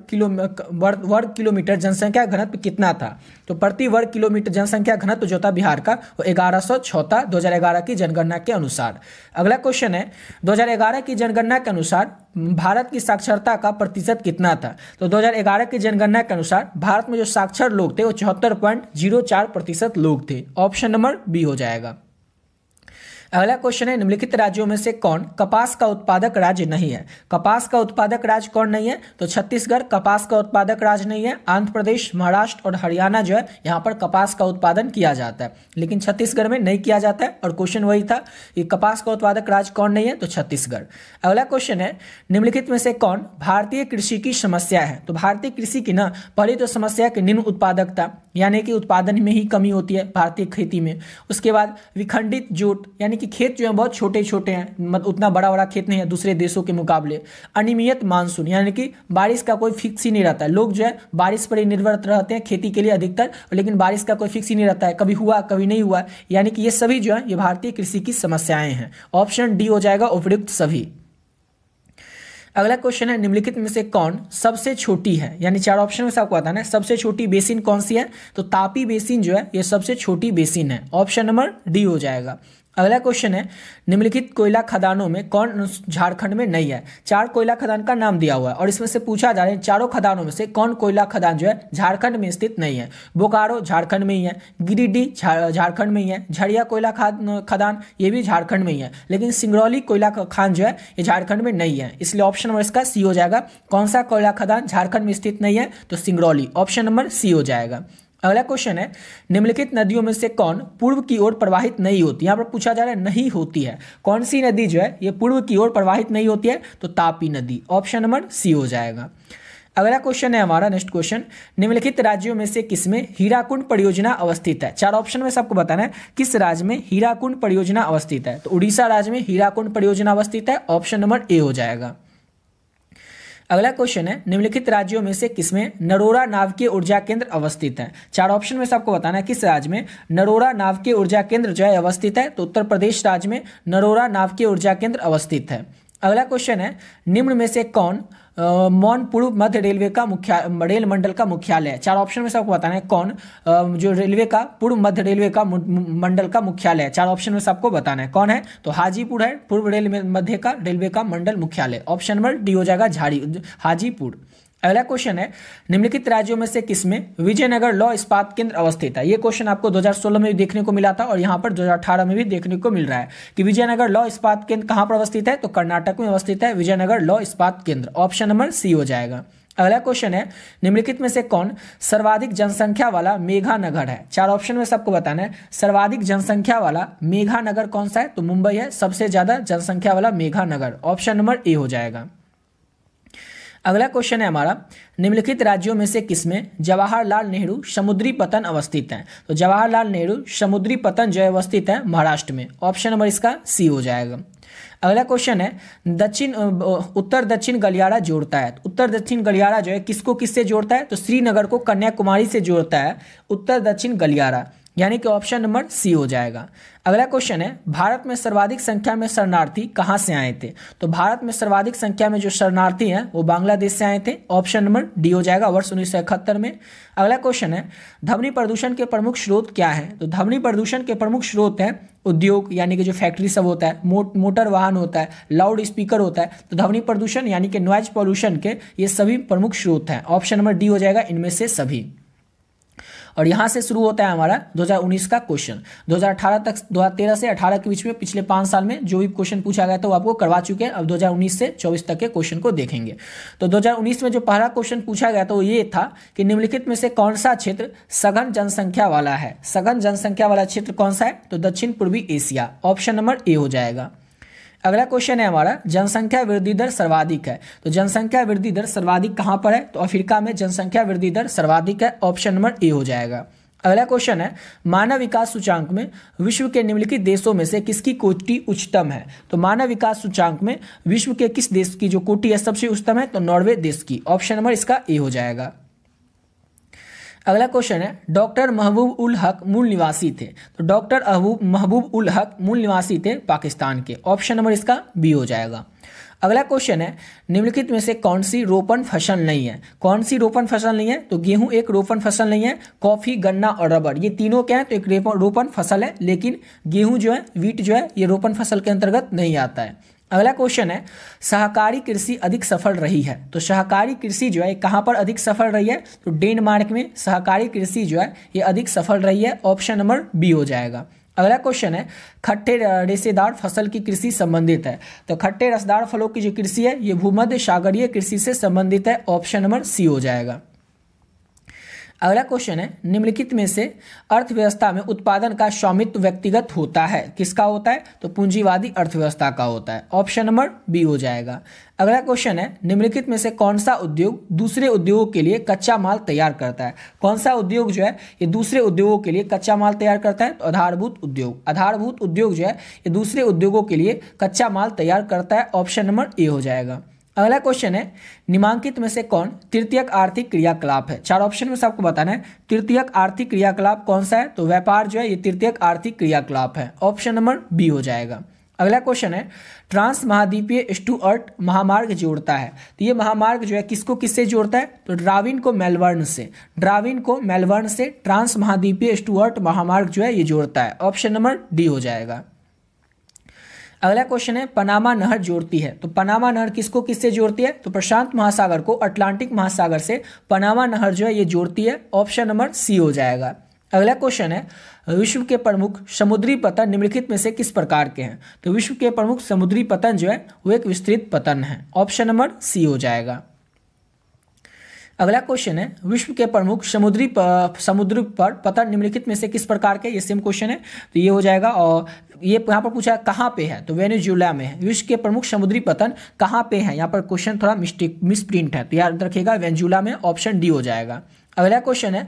किलोमीटर जनसंख्या घनत्व कितना था। तो प्रति वर्ग किलोमीटर जनसंख्या घनत्व जो था बिहार का वो 1106 था 2011 की जनगणना के अनुसार। अगला क्वेश्चन है 2011 की जनगणना के अनुसार भारत की साक्षरता का प्रतिशत कितना था। तो 2011 की जनगणना के अनुसार भारत में जो साक्षर लोग थे वो 74.04% लोग थे। ऑप्शन नंबर बी हो जाएगा। अगला क्वेश्चन है निम्नलिखित राज्यों में से कौन कपास का उत्पादक राज्य नहीं है। कपास का उत्पादक राज्य कौन नहीं है। तो छत्तीसगढ़ कपास का उत्पादक राज्य नहीं है। आंध्र प्रदेश, महाराष्ट्र और हरियाणा जो है यहाँ पर कपास का उत्पादन किया जाता है, लेकिन छत्तीसगढ़ में नहीं किया जाता है। और क्वेश्चन वही था कि कपास का उत्पादक राज्य कौन नहीं है, तो छत्तीसगढ़। अगला क्वेश्चन है निम्नलिखित में से कौन भारतीय कृषि की समस्या है। तो भारतीय कृषि की ना पहली तो समस्या कि निम्न उत्पादकता, यानी कि उत्पादन में ही कमी होती है भारतीय खेती में। उसके बाद विखंडित जोत, यानी कि खेत जो है बहुत छोटे छोटे हैं, उतना बड़ा बड़ा खेत नहीं है दूसरे देशों के मुकाबले। अनियमित मानसून, यानी कि बारिश का कोई फिक्स ही नहीं रहता है। लोग जो है बारिश पर ही निर्भर रहते हैं खेती के लिए अधिकतर, लेकिन बारिश का कोई फिक्स ही नहीं रहता है, कभी हुआ कभी नहीं हुआ। यानी कि ये सभी जो है ये भारतीय कृषि की समस्याएं हैं। ऑप्शन डी हो जाएगा उपयुक्त सभी। अगला क्वेश्चन है निम्नलिखित में से कौन सबसे छोटी है। यानी चार ऑप्शन में से आपको बताना है सबसे छोटी बेसिन कौन सी है। तो तापी बेसिन जो है ये सबसे छोटी बेसिन है। ऑप्शन नंबर डी हो जाएगा। अगला क्वेश्चन है निम्नलिखित कोयला खदानों में कौन झारखंड में नहीं है। चार कोयला खदान का नाम दिया हुआ है और इसमें से पूछा जा रहा है चारों खदानों में से कौन कोयला खदान जो है झारखंड में स्थित नहीं है। बोकारो झारखंड में ही है, गिरिडीह झारखंड में ही है, झरिया कोयला खदान ये भी झारखंड में ही है, लेकिन सिंगरौली कोयला खान जो है ये झारखंड में नहीं है। इसलिए ऑप्शन नंबर इसका सी हो जाएगा। कौन सा कोयला खदान झारखंड में स्थित नहीं है, तो सिंगरौली। ऑप्शन नंबर सी हो जाएगा। अगला क्वेश्चन है निम्नलिखित नदियों में से कौन पूर्व की ओर प्रवाहित नहीं होती। यहाँ पर पूछा जा रहा है नहीं होती है, कौन सी नदी जो है ये पूर्व की ओर प्रवाहित नहीं होती है, तो तापी नदी। ऑप्शन नंबर सी हो जाएगा। अगला क्वेश्चन है हमारा नेक्स्ट क्वेश्चन निम्नलिखित राज्यों में से किसमें हीराकुंड परियोजना अवस्थित है। चार ऑप्शन में सबको बताना है किस राज्य में हीराकुंड परियोजना अवस्थित है। तो उड़ीसा राज्य में हीराकुंड परियोजना अवस्थित है। ऑप्शन नंबर ए हो जाएगा। अगला क्वेश्चन है निम्नलिखित राज्यों में से किसमें नरोरा नाविकीय ऊर्जा केंद्र अवस्थित है। चार ऑप्शन में से आपको बताना है किस राज्य में नरोरा नाविकीय ऊर्जा केंद्र जो है अवस्थित है। तो उत्तर प्रदेश राज्य में नरोरा नाविकीय ऊर्जा केंद्र अवस्थित है। अगला क्वेश्चन है निम्न में से कौन मौन पूर्व मध्य रेलवे का रेल मंडल का मुख्यालय है। चार ऑप्शन में से आपको बताना है कौन जो रेलवे का पूर्व मध्य रेलवे का मंडल का मुख्यालय है। चार ऑप्शन में से आपको बताना है कौन है, तो हाजीपुर है पूर्व मध्य का रेलवे का मंडल मुख्यालय। ऑप्शन नंबर डी हो जाएगा हाजीपुर। अगला क्वेश्चन है निम्नलिखित राज्यों में से किसमें विजयनगर लौह इस्पात केंद्र अवस्थित है। ये क्वेश्चन आपको 2016 में भी देखने को मिला था और यहाँ पर 2018 में भी देखने को मिल रहा है कि विजयनगर लौह इस्पात केंद्र कहाँ पर अवस्थित है, तो कर्नाटक में अवस्थित है विजयनगर लौह इस्पात केंद्र। ऑप्शन नंबर सी हो जाएगा। अगला क्वेश्चन है निम्नलिखित में से कौन सर्वाधिक जनसंख्या वाला मेघानगर है। चार ऑप्शन में सबको बताना है सर्वाधिक जनसंख्या वाला मेघानगर कौन सा है, तो मुंबई है सबसे ज्यादा जनसंख्या वाला मेघानगर। ऑप्शन नंबर ए हो जाएगा। अगला क्वेश्चन है हमारा निम्नलिखित राज्यों में से किसमें जवाहरलाल नेहरू समुद्री पतन अवस्थित है। तो जवाहरलाल नेहरू समुद्री पतन जो अवस्थित है महाराष्ट्र में। ऑप्शन नंबर इसका सी हो जाएगा। अगला क्वेश्चन है उत्तर दक्षिण गलियारा जोड़ता है। उत्तर दक्षिण गलियारा जो है किसको किससे जोड़ता है, तो श्रीनगर को कन्याकुमारी से जोड़ता है उत्तर दक्षिण गलियारा, यानी कि ऑप्शन नंबर सी हो जाएगा। अगला क्वेश्चन है भारत में सर्वाधिक संख्या में शरणार्थी कहां से आए थे। तो भारत में सर्वाधिक संख्या में जो शरणार्थी हैं वो बांग्लादेश से आए थे। ऑप्शन नंबर डी हो जाएगा वर्ष 1971 में। अगला क्वेश्चन है ध्वनि प्रदूषण के प्रमुख स्रोत क्या है। तो ध्वनि प्रदूषण के प्रमुख स्रोत हैं उद्योग, यानी कि जो फैक्ट्री सब होता है, मोटर वाहन होता है, लाउड स्पीकर होता है। तो ध्वनि प्रदूषण यानी कि नॉइज पॉल्यूशन के ये सभी प्रमुख स्रोत हैं। ऑप्शन नंबर डी हो जाएगा इनमें से सभी। और यहाँ से शुरू होता है हमारा 2019 का क्वेश्चन। 2018 तक 2013 से 18 के बीच में पिछले 5 साल में जो भी क्वेश्चन पूछा गया था वो आपको करवा चुके हैं। अब 2019 से 24 तक के क्वेश्चन को देखेंगे। तो 2019 में जो पहला क्वेश्चन पूछा गया था वो ये था कि निम्नलिखित में से कौन सा क्षेत्र सघन जनसंख्या वाला है। सघन जनसंख्या वाला क्षेत्र कौन सा है, तो दक्षिण पूर्वी एशिया। ऑप्शन नंबर ए हो जाएगा। अगला क्वेश्चन है हमारा जनसंख्या वृद्धि दर सर्वाधिक है। तो जनसंख्या वृद्धि दर सर्वाधिक कहां पर है, तो अफ्रीका में जनसंख्या वृद्धि दर सर्वाधिक है। ऑप्शन नंबर ए हो जाएगा। अगला क्वेश्चन है मानव विकास सूचांक में विश्व के निम्नलिखित देशों में से किसकी कोटि उच्चतम है। तो मानव विकास सूचांक में विश्व के किस देश की जो कोटि है सबसे उच्चतम है, तो नॉर्वे देश की। ऑप्शन नंबर इसका ए हो जाएगा। अगला क्वेश्चन है, डॉक्टर महबूब उल हक मूल निवासी थे। तो डॉक्टर महबूब उल हक मूल निवासी थे पाकिस्तान के। ऑप्शन नंबर इसका बी हो जाएगा। अगला क्वेश्चन है, निम्नलिखित में से कौन सी रोपण फसल नहीं है? कौन सी रोपण फसल नहीं है? तो गेहूं एक रोपण फसल नहीं है, कॉफी, गन्ना और रबर ये तीनों क्या है? तो एक रोपण फसल है, लेकिन गेहूं जो है, वीट जो है, ये रोपण फसल के अंतर्गत नहीं आता है। अगला क्वेश्चन है, सहकारी कृषि अधिक सफल रही है। तो सहकारी कृषि जो है कहाँ पर अधिक सफल रही है? तो डेनमार्क में सहकारी कृषि जो है ये अधिक सफल रही है। ऑप्शन नंबर बी हो जाएगा। अगला क्वेश्चन है, खट्टे रेशेदार फसल की कृषि संबंधित है। तो खट्टे रसदार फलों की जो कृषि है ये भूमध्य सागरीय कृषि से संबंधित है। ऑप्शन नंबर सी हो जाएगा। अगला क्वेश्चन है, निम्नलिखित में से अर्थव्यवस्था में उत्पादन का स्वामित्व व्यक्तिगत होता है, किसका होता है? तो पूंजीवादी अर्थव्यवस्था का होता है। ऑप्शन नंबर बी हो जाएगा। अगला क्वेश्चन है, निम्नलिखित में से कौन सा उद्योग दूसरे उद्योगों के लिए कच्चा माल तैयार करता है? कौन सा उद्योग जो है ये दूसरे उद्योगों के लिए कच्चा माल तैयार करता है? तो आधारभूत उद्योग। आधारभूत उद्योग जो है ये दूसरे उद्योगों के लिए कच्चा माल तैयार करता है। ऑप्शन नंबर ए हो जाएगा। अगला क्वेश्चन है, निम्नलिखित में से कौन तृतीयक आर्थिक क्रियाकलाप है? चार ऑप्शन में से आपको बताना है तृतीयक आर्थिक क्रियाकलाप कौन सा है? तो व्यापार जो है ये तृतीयक आर्थिक क्रियाकलाप है। ऑप्शन नंबर बी हो जाएगा। अगला क्वेश्चन है, ट्रांस महाद्वीपीय स्टुअर्ट महामार्ग जोड़ता है। तो ये महामार्ग जो है किसको किससे जोड़ता है? तो डार्विन को मेलबर्न से ट्रांस महाद्वीपीय स्टुअर्ट महामार्ग जो है ये जोड़ता है। ऑप्शन नंबर डी हो जाएगा। अगला क्वेश्चन है, पनामा नहर जोड़ती है। तो पनामा नहर किसको किससे जोड़ती है? तो प्रशांत महासागर को अटलांटिक महासागर से पनामा नहर जो है ये जोड़ती है। ऑप्शन नंबर सी हो जाएगा। अगला क्वेश्चन है, विश्व के प्रमुख समुद्री पतन निम्नलिखित में से किस प्रकार के हैं? तो विश्व के प्रमुख समुद्री पतन जो है वो एक विस्तृत पतन है। ऑप्शन नंबर सी हो जाएगा। अगला क्वेश्चन है, विश्व के प्रमुख समुद्र पर पतन निम्नलिखित में से किस प्रकार के? ये सेम क्वेश्चन है, तो ये हो जाएगा। और ये यहाँ पर पूछा कहाँ पे है? तो वेनेजुएला में है। विश्व के प्रमुख समुद्री पतन कहाँ पे है? यहाँ पर क्वेश्चन थोड़ा मिसप्रिंट है, तो याद रखिएगा वेनेजुएला में। ऑप्शन डी हो जाएगा। अगला क्वेश्चन है,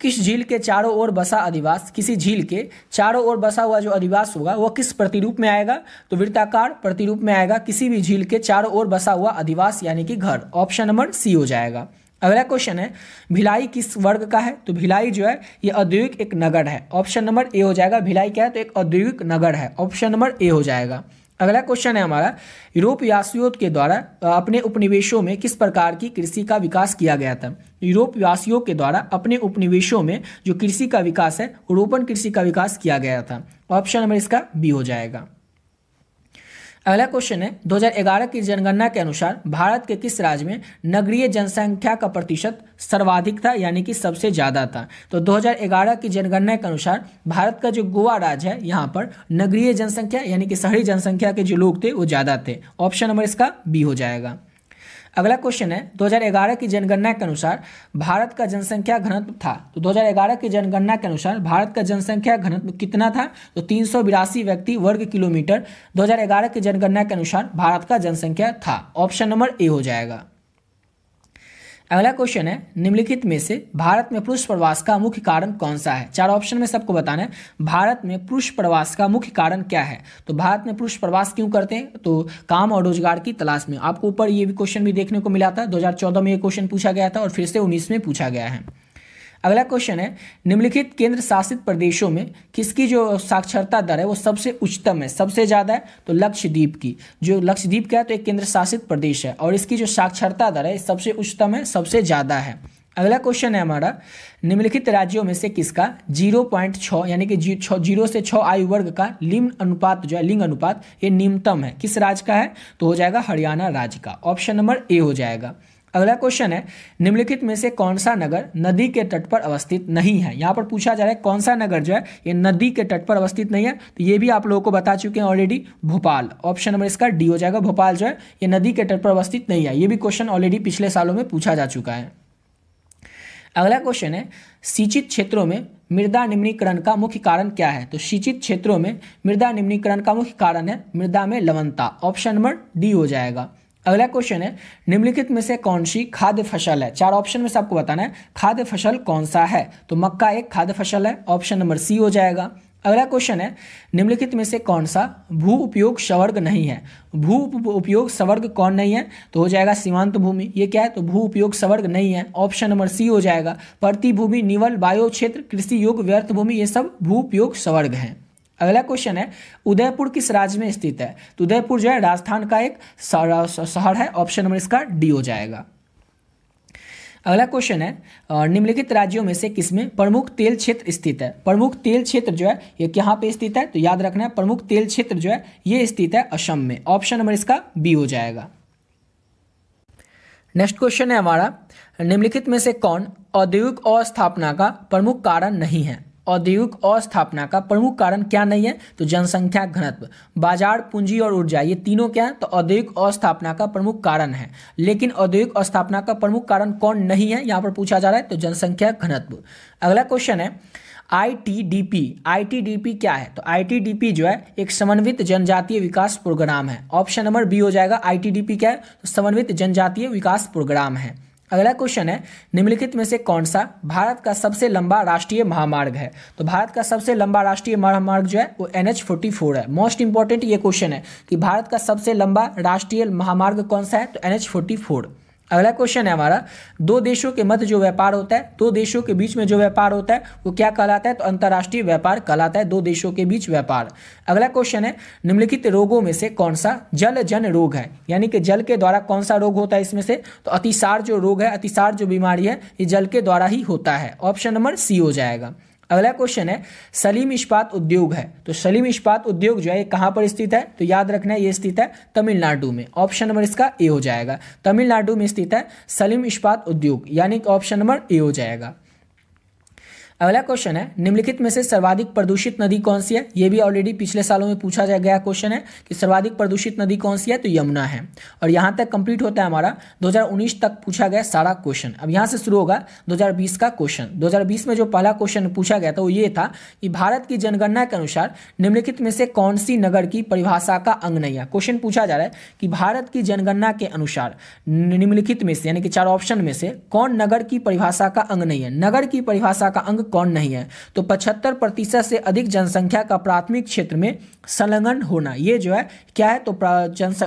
किस झील के चारों ओर बसा अधिवास, किसी झील के चारों ओर बसा हुआ जो अधिवास होगा वो किस प्रतिरूप में आएगा? तो वृत्ताकार प्रतिरूप में आएगा। किसी भी झील के चारों ओर बसा हुआ अधिवास यानी कि घर। ऑप्शन नंबर सी हो जाएगा। अगला क्वेश्चन है, भिलाई किस वर्ग का है? तो भिलाई जो है ये औद्योगिक एक नगर है। ऑप्शन नंबर ए हो जाएगा। भिलाई क्या है? तो एक औद्योगिक नगर है। ऑप्शन नंबर ए हो जाएगा। अगला क्वेश्चन है हमारा, यूरोपवासियों के द्वारा अपने उपनिवेशों में किस प्रकार की कृषि का विकास किया गया था? यूरोपवासियों के द्वारा अपने उपनिवेशों में जो कृषि का विकास है रोपण कृषि का विकास किया गया था। ऑप्शन नंबर इसका बी हो जाएगा। अगला क्वेश्चन है, 2011 की जनगणना के अनुसार भारत के किस राज्य में नगरीय जनसंख्या का प्रतिशत सर्वाधिक था यानी कि सबसे ज़्यादा था? तो 2011 की जनगणना के अनुसार भारत का जो गोवा राज्य है यहाँ पर नगरीय जनसंख्या यानी कि शहरी जनसंख्या के जो लोग थे वो ज़्यादा थे। ऑप्शन नंबर इसका बी हो जाएगा। अगला क्वेश्चन है, 2011 की जनगणना के अनुसार भारत का जनसंख्या घनत्व था। तो 2011 की जनगणना के अनुसार भारत का जनसंख्या घनत्व कितना था? तो 382 व्यक्ति वर्ग किलोमीटर 2011 की जनगणना के अनुसार भारत का जनसंख्या था। ऑप्शन नंबर ए हो जाएगा। अगला क्वेश्चन है, निम्नलिखित में से भारत में पुरुष प्रवास का मुख्य कारण कौन सा है? चार ऑप्शन में सबको बताना है भारत में पुरुष प्रवास का मुख्य कारण क्या है। तो भारत में पुरुष प्रवास क्यों करते हैं? तो काम और रोजगार की तलाश में। आपको ऊपर ये भी क्वेश्चन भी देखने को मिला था, 2014 में ये क्वेश्चन पूछा गया था और फिर से 19 में पूछा गया है। अगला क्वेश्चन है, निम्नलिखित केंद्र शासित प्रदेशों में किसकी जो साक्षरता दर है वो सबसे उच्चतम है, सबसे ज़्यादा है? तो लक्षद्वीप की। जो लक्षद्वीप क्या है? तो एक केंद्र शासित प्रदेश है और इसकी जो साक्षरता दर है सबसे उच्चतम है, सबसे ज़्यादा है। अगला क्वेश्चन है हमारा, निम्नलिखित राज्यों में से किसका 0.6 यानी कि 0 से 6 आयु वर्ग का लिंग अनुपात जो है लिंग अनुपात ये न्यूनतम है? किस राज्य का है? तो हो जाएगा हरियाणा राज्य का। ऑप्शन नंबर ए हो जाएगा। अगला क्वेश्चन है, निम्नलिखित में से कौन सा नगर नदी के तट पर अवस्थित नहीं है? यहाँ पर पूछा जा रहा है कौन सा नगर जो है ये नदी के तट पर अवस्थित नहीं है। तो ये भी आप लोगों को बता चुके हैं ऑलरेडी, भोपाल। ऑप्शन नंबर इसका डी हो जाएगा। भोपाल जो है ये नदी के तट पर अवस्थित नहीं है। ये भी क्वेश्चन ऑलरेडी पिछले सालों में पूछा जा चुका है। अगला क्वेश्चन है, सिंचित क्षेत्रों में मृदा निम्नीकरण का मुख्य कारण क्या है? तो सिंचित क्षेत्रों में मृदा निम्नीकरण का मुख्य कारण है मृदा में लवणता। ऑप्शन नंबर डी हो जाएगा। अगला क्वेश्चन है, निम्नलिखित में से कौन सी खाद्य फसल है? चार ऑप्शन में से आपको बताना है खाद्य फसल कौन सा है। तो मक्का एक खाद्य फसल है। ऑप्शन नंबर सी हो जाएगा। अगला क्वेश्चन है, निम्नलिखित में से कौन सा भू उपयोग सवर्ग नहीं है? भू उपयोग सवर्ग कौन नहीं है? तो हो जाएगा सीमांत भूमि। ये क्या है? तो भू उपयोग सवर्ग नहीं है, ऑप्शन नंबर सी हो जाएगा। प्रतिभूमि, निवल, बायो क्षेत्र, कृषि योग्य व्यर्थ भूमि, ये सब भू उपयोग सवर्ग हैं। अगला क्वेश्चन है, उदयपुर किस राज्य में स्थित है? तो उदयपुर जो है राजस्थान का एक शहर है, ऑप्शन नंबर इसका डी हो जाएगा। अगला क्वेश्चन है, निम्नलिखित राज्यों में से किसमें प्रमुख तेल क्षेत्र स्थित है? प्रमुख तेल क्षेत्र जो है ये कहाँ पे स्थित है? तो याद रखना है, प्रमुख तेल क्षेत्र जो है ये स्थित है असम में, ऑप्शन नंबर इसका बी हो जाएगा। नेक्स्ट क्वेश्चन है हमारा, निम्नलिखित में से कौन औद्योगिक अस्थापना का प्रमुख कारण नहीं है? औद्योगिक अस्थापना का प्रमुख कारण क्या नहीं है? तो जनसंख्या घनत्व, बाजार, पूंजी और ऊर्जा, ये तीनों क्या है? तो औद्योगिक अस्थापना का प्रमुख कारण है। लेकिन औद्योगिक अस्थापना का प्रमुख कारण कौन नहीं है यहाँ पर पूछा जा रहा है? तो जनसंख्या घनत्व। अगला क्वेश्चन है, ITDP। ITDP क्या है? तो ITDP जो है एक समन्वित जनजातीय विकास प्रोग्राम है, ऑप्शन नंबर बी हो जाएगा। ITDP क्या है? तो समन्वित जनजातीय विकास प्रोग्राम है। अगला क्वेश्चन है, निम्नलिखित में से कौन सा भारत का सबसे लंबा राष्ट्रीय महामार्ग है? तो भारत का सबसे लंबा राष्ट्रीय महामार्ग जो है वो NH44 है। मोस्ट इंपॉर्टेंट ये क्वेश्चन है कि भारत का सबसे लंबा राष्ट्रीय महामार्ग कौन सा है? तो NH44। अगला क्वेश्चन है हमारा, दो देशों के मध्य जो व्यापार होता है, दो देशों के बीच में जो व्यापार होता है वो क्या कहलाता है? तो अंतर्राष्ट्रीय व्यापार कहलाता है, दो देशों के बीच व्यापार। अगला क्वेश्चन है, निम्नलिखित रोगों में से कौन सा जलजन्य रोग है? यानी कि जल के द्वारा कौन सा रोग होता है इसमें से? तो अतिसार जो रोग है, अतिसार जो बीमारी है, ये जल के द्वारा ही होता है, ऑप्शन नंबर सी हो जाएगा। अगला क्वेश्चन है, सलीम इस्पात उद्योग है, तो सलीम इस्पात उद्योग जो है ये कहाँ पर स्थित है? तो याद रखना है ये स्थित है तमिलनाडु में, ऑप्शन नंबर इसका ए हो जाएगा। तमिलनाडु में स्थित है सलीम इस्पात उद्योग, यानी कि ऑप्शन नंबर ए हो जाएगा। अगला क्वेश्चन है, निम्नलिखित में से सर्वाधिक प्रदूषित नदी कौन सी है? ये भी ऑलरेडी पिछले सालों में पूछा गया क्वेश्चन है कि सर्वाधिक प्रदूषित नदी कौन सी है? तो यमुना है। और यहाँ तक कंप्लीट होता है हमारा 2019 तक पूछा गया सारा क्वेश्चन। अब यहाँ से शुरू होगा 2020 का क्वेश्चन। 2020 में जो पहला क्वेश्चन पूछा गया था वो ये था कि भारत की जनगणना के अनुसार निम्नलिखित में से कौन सी नगर की परिभाषा का अंग नहीं है? क्वेश्चन पूछा जा रहा है कि भारत की जनगणना के अनुसार निम्नलिखित में से, यानी कि चार ऑप्शन में से, कौन नगर की परिभाषा का अंग नहीं है? नगर की परिभाषा का अंग कौन नहीं है? तो 75% से अधिक जनसंख्या का प्राथमिक क्षेत्र में संलग्न होना, ये जो है क्या है? तो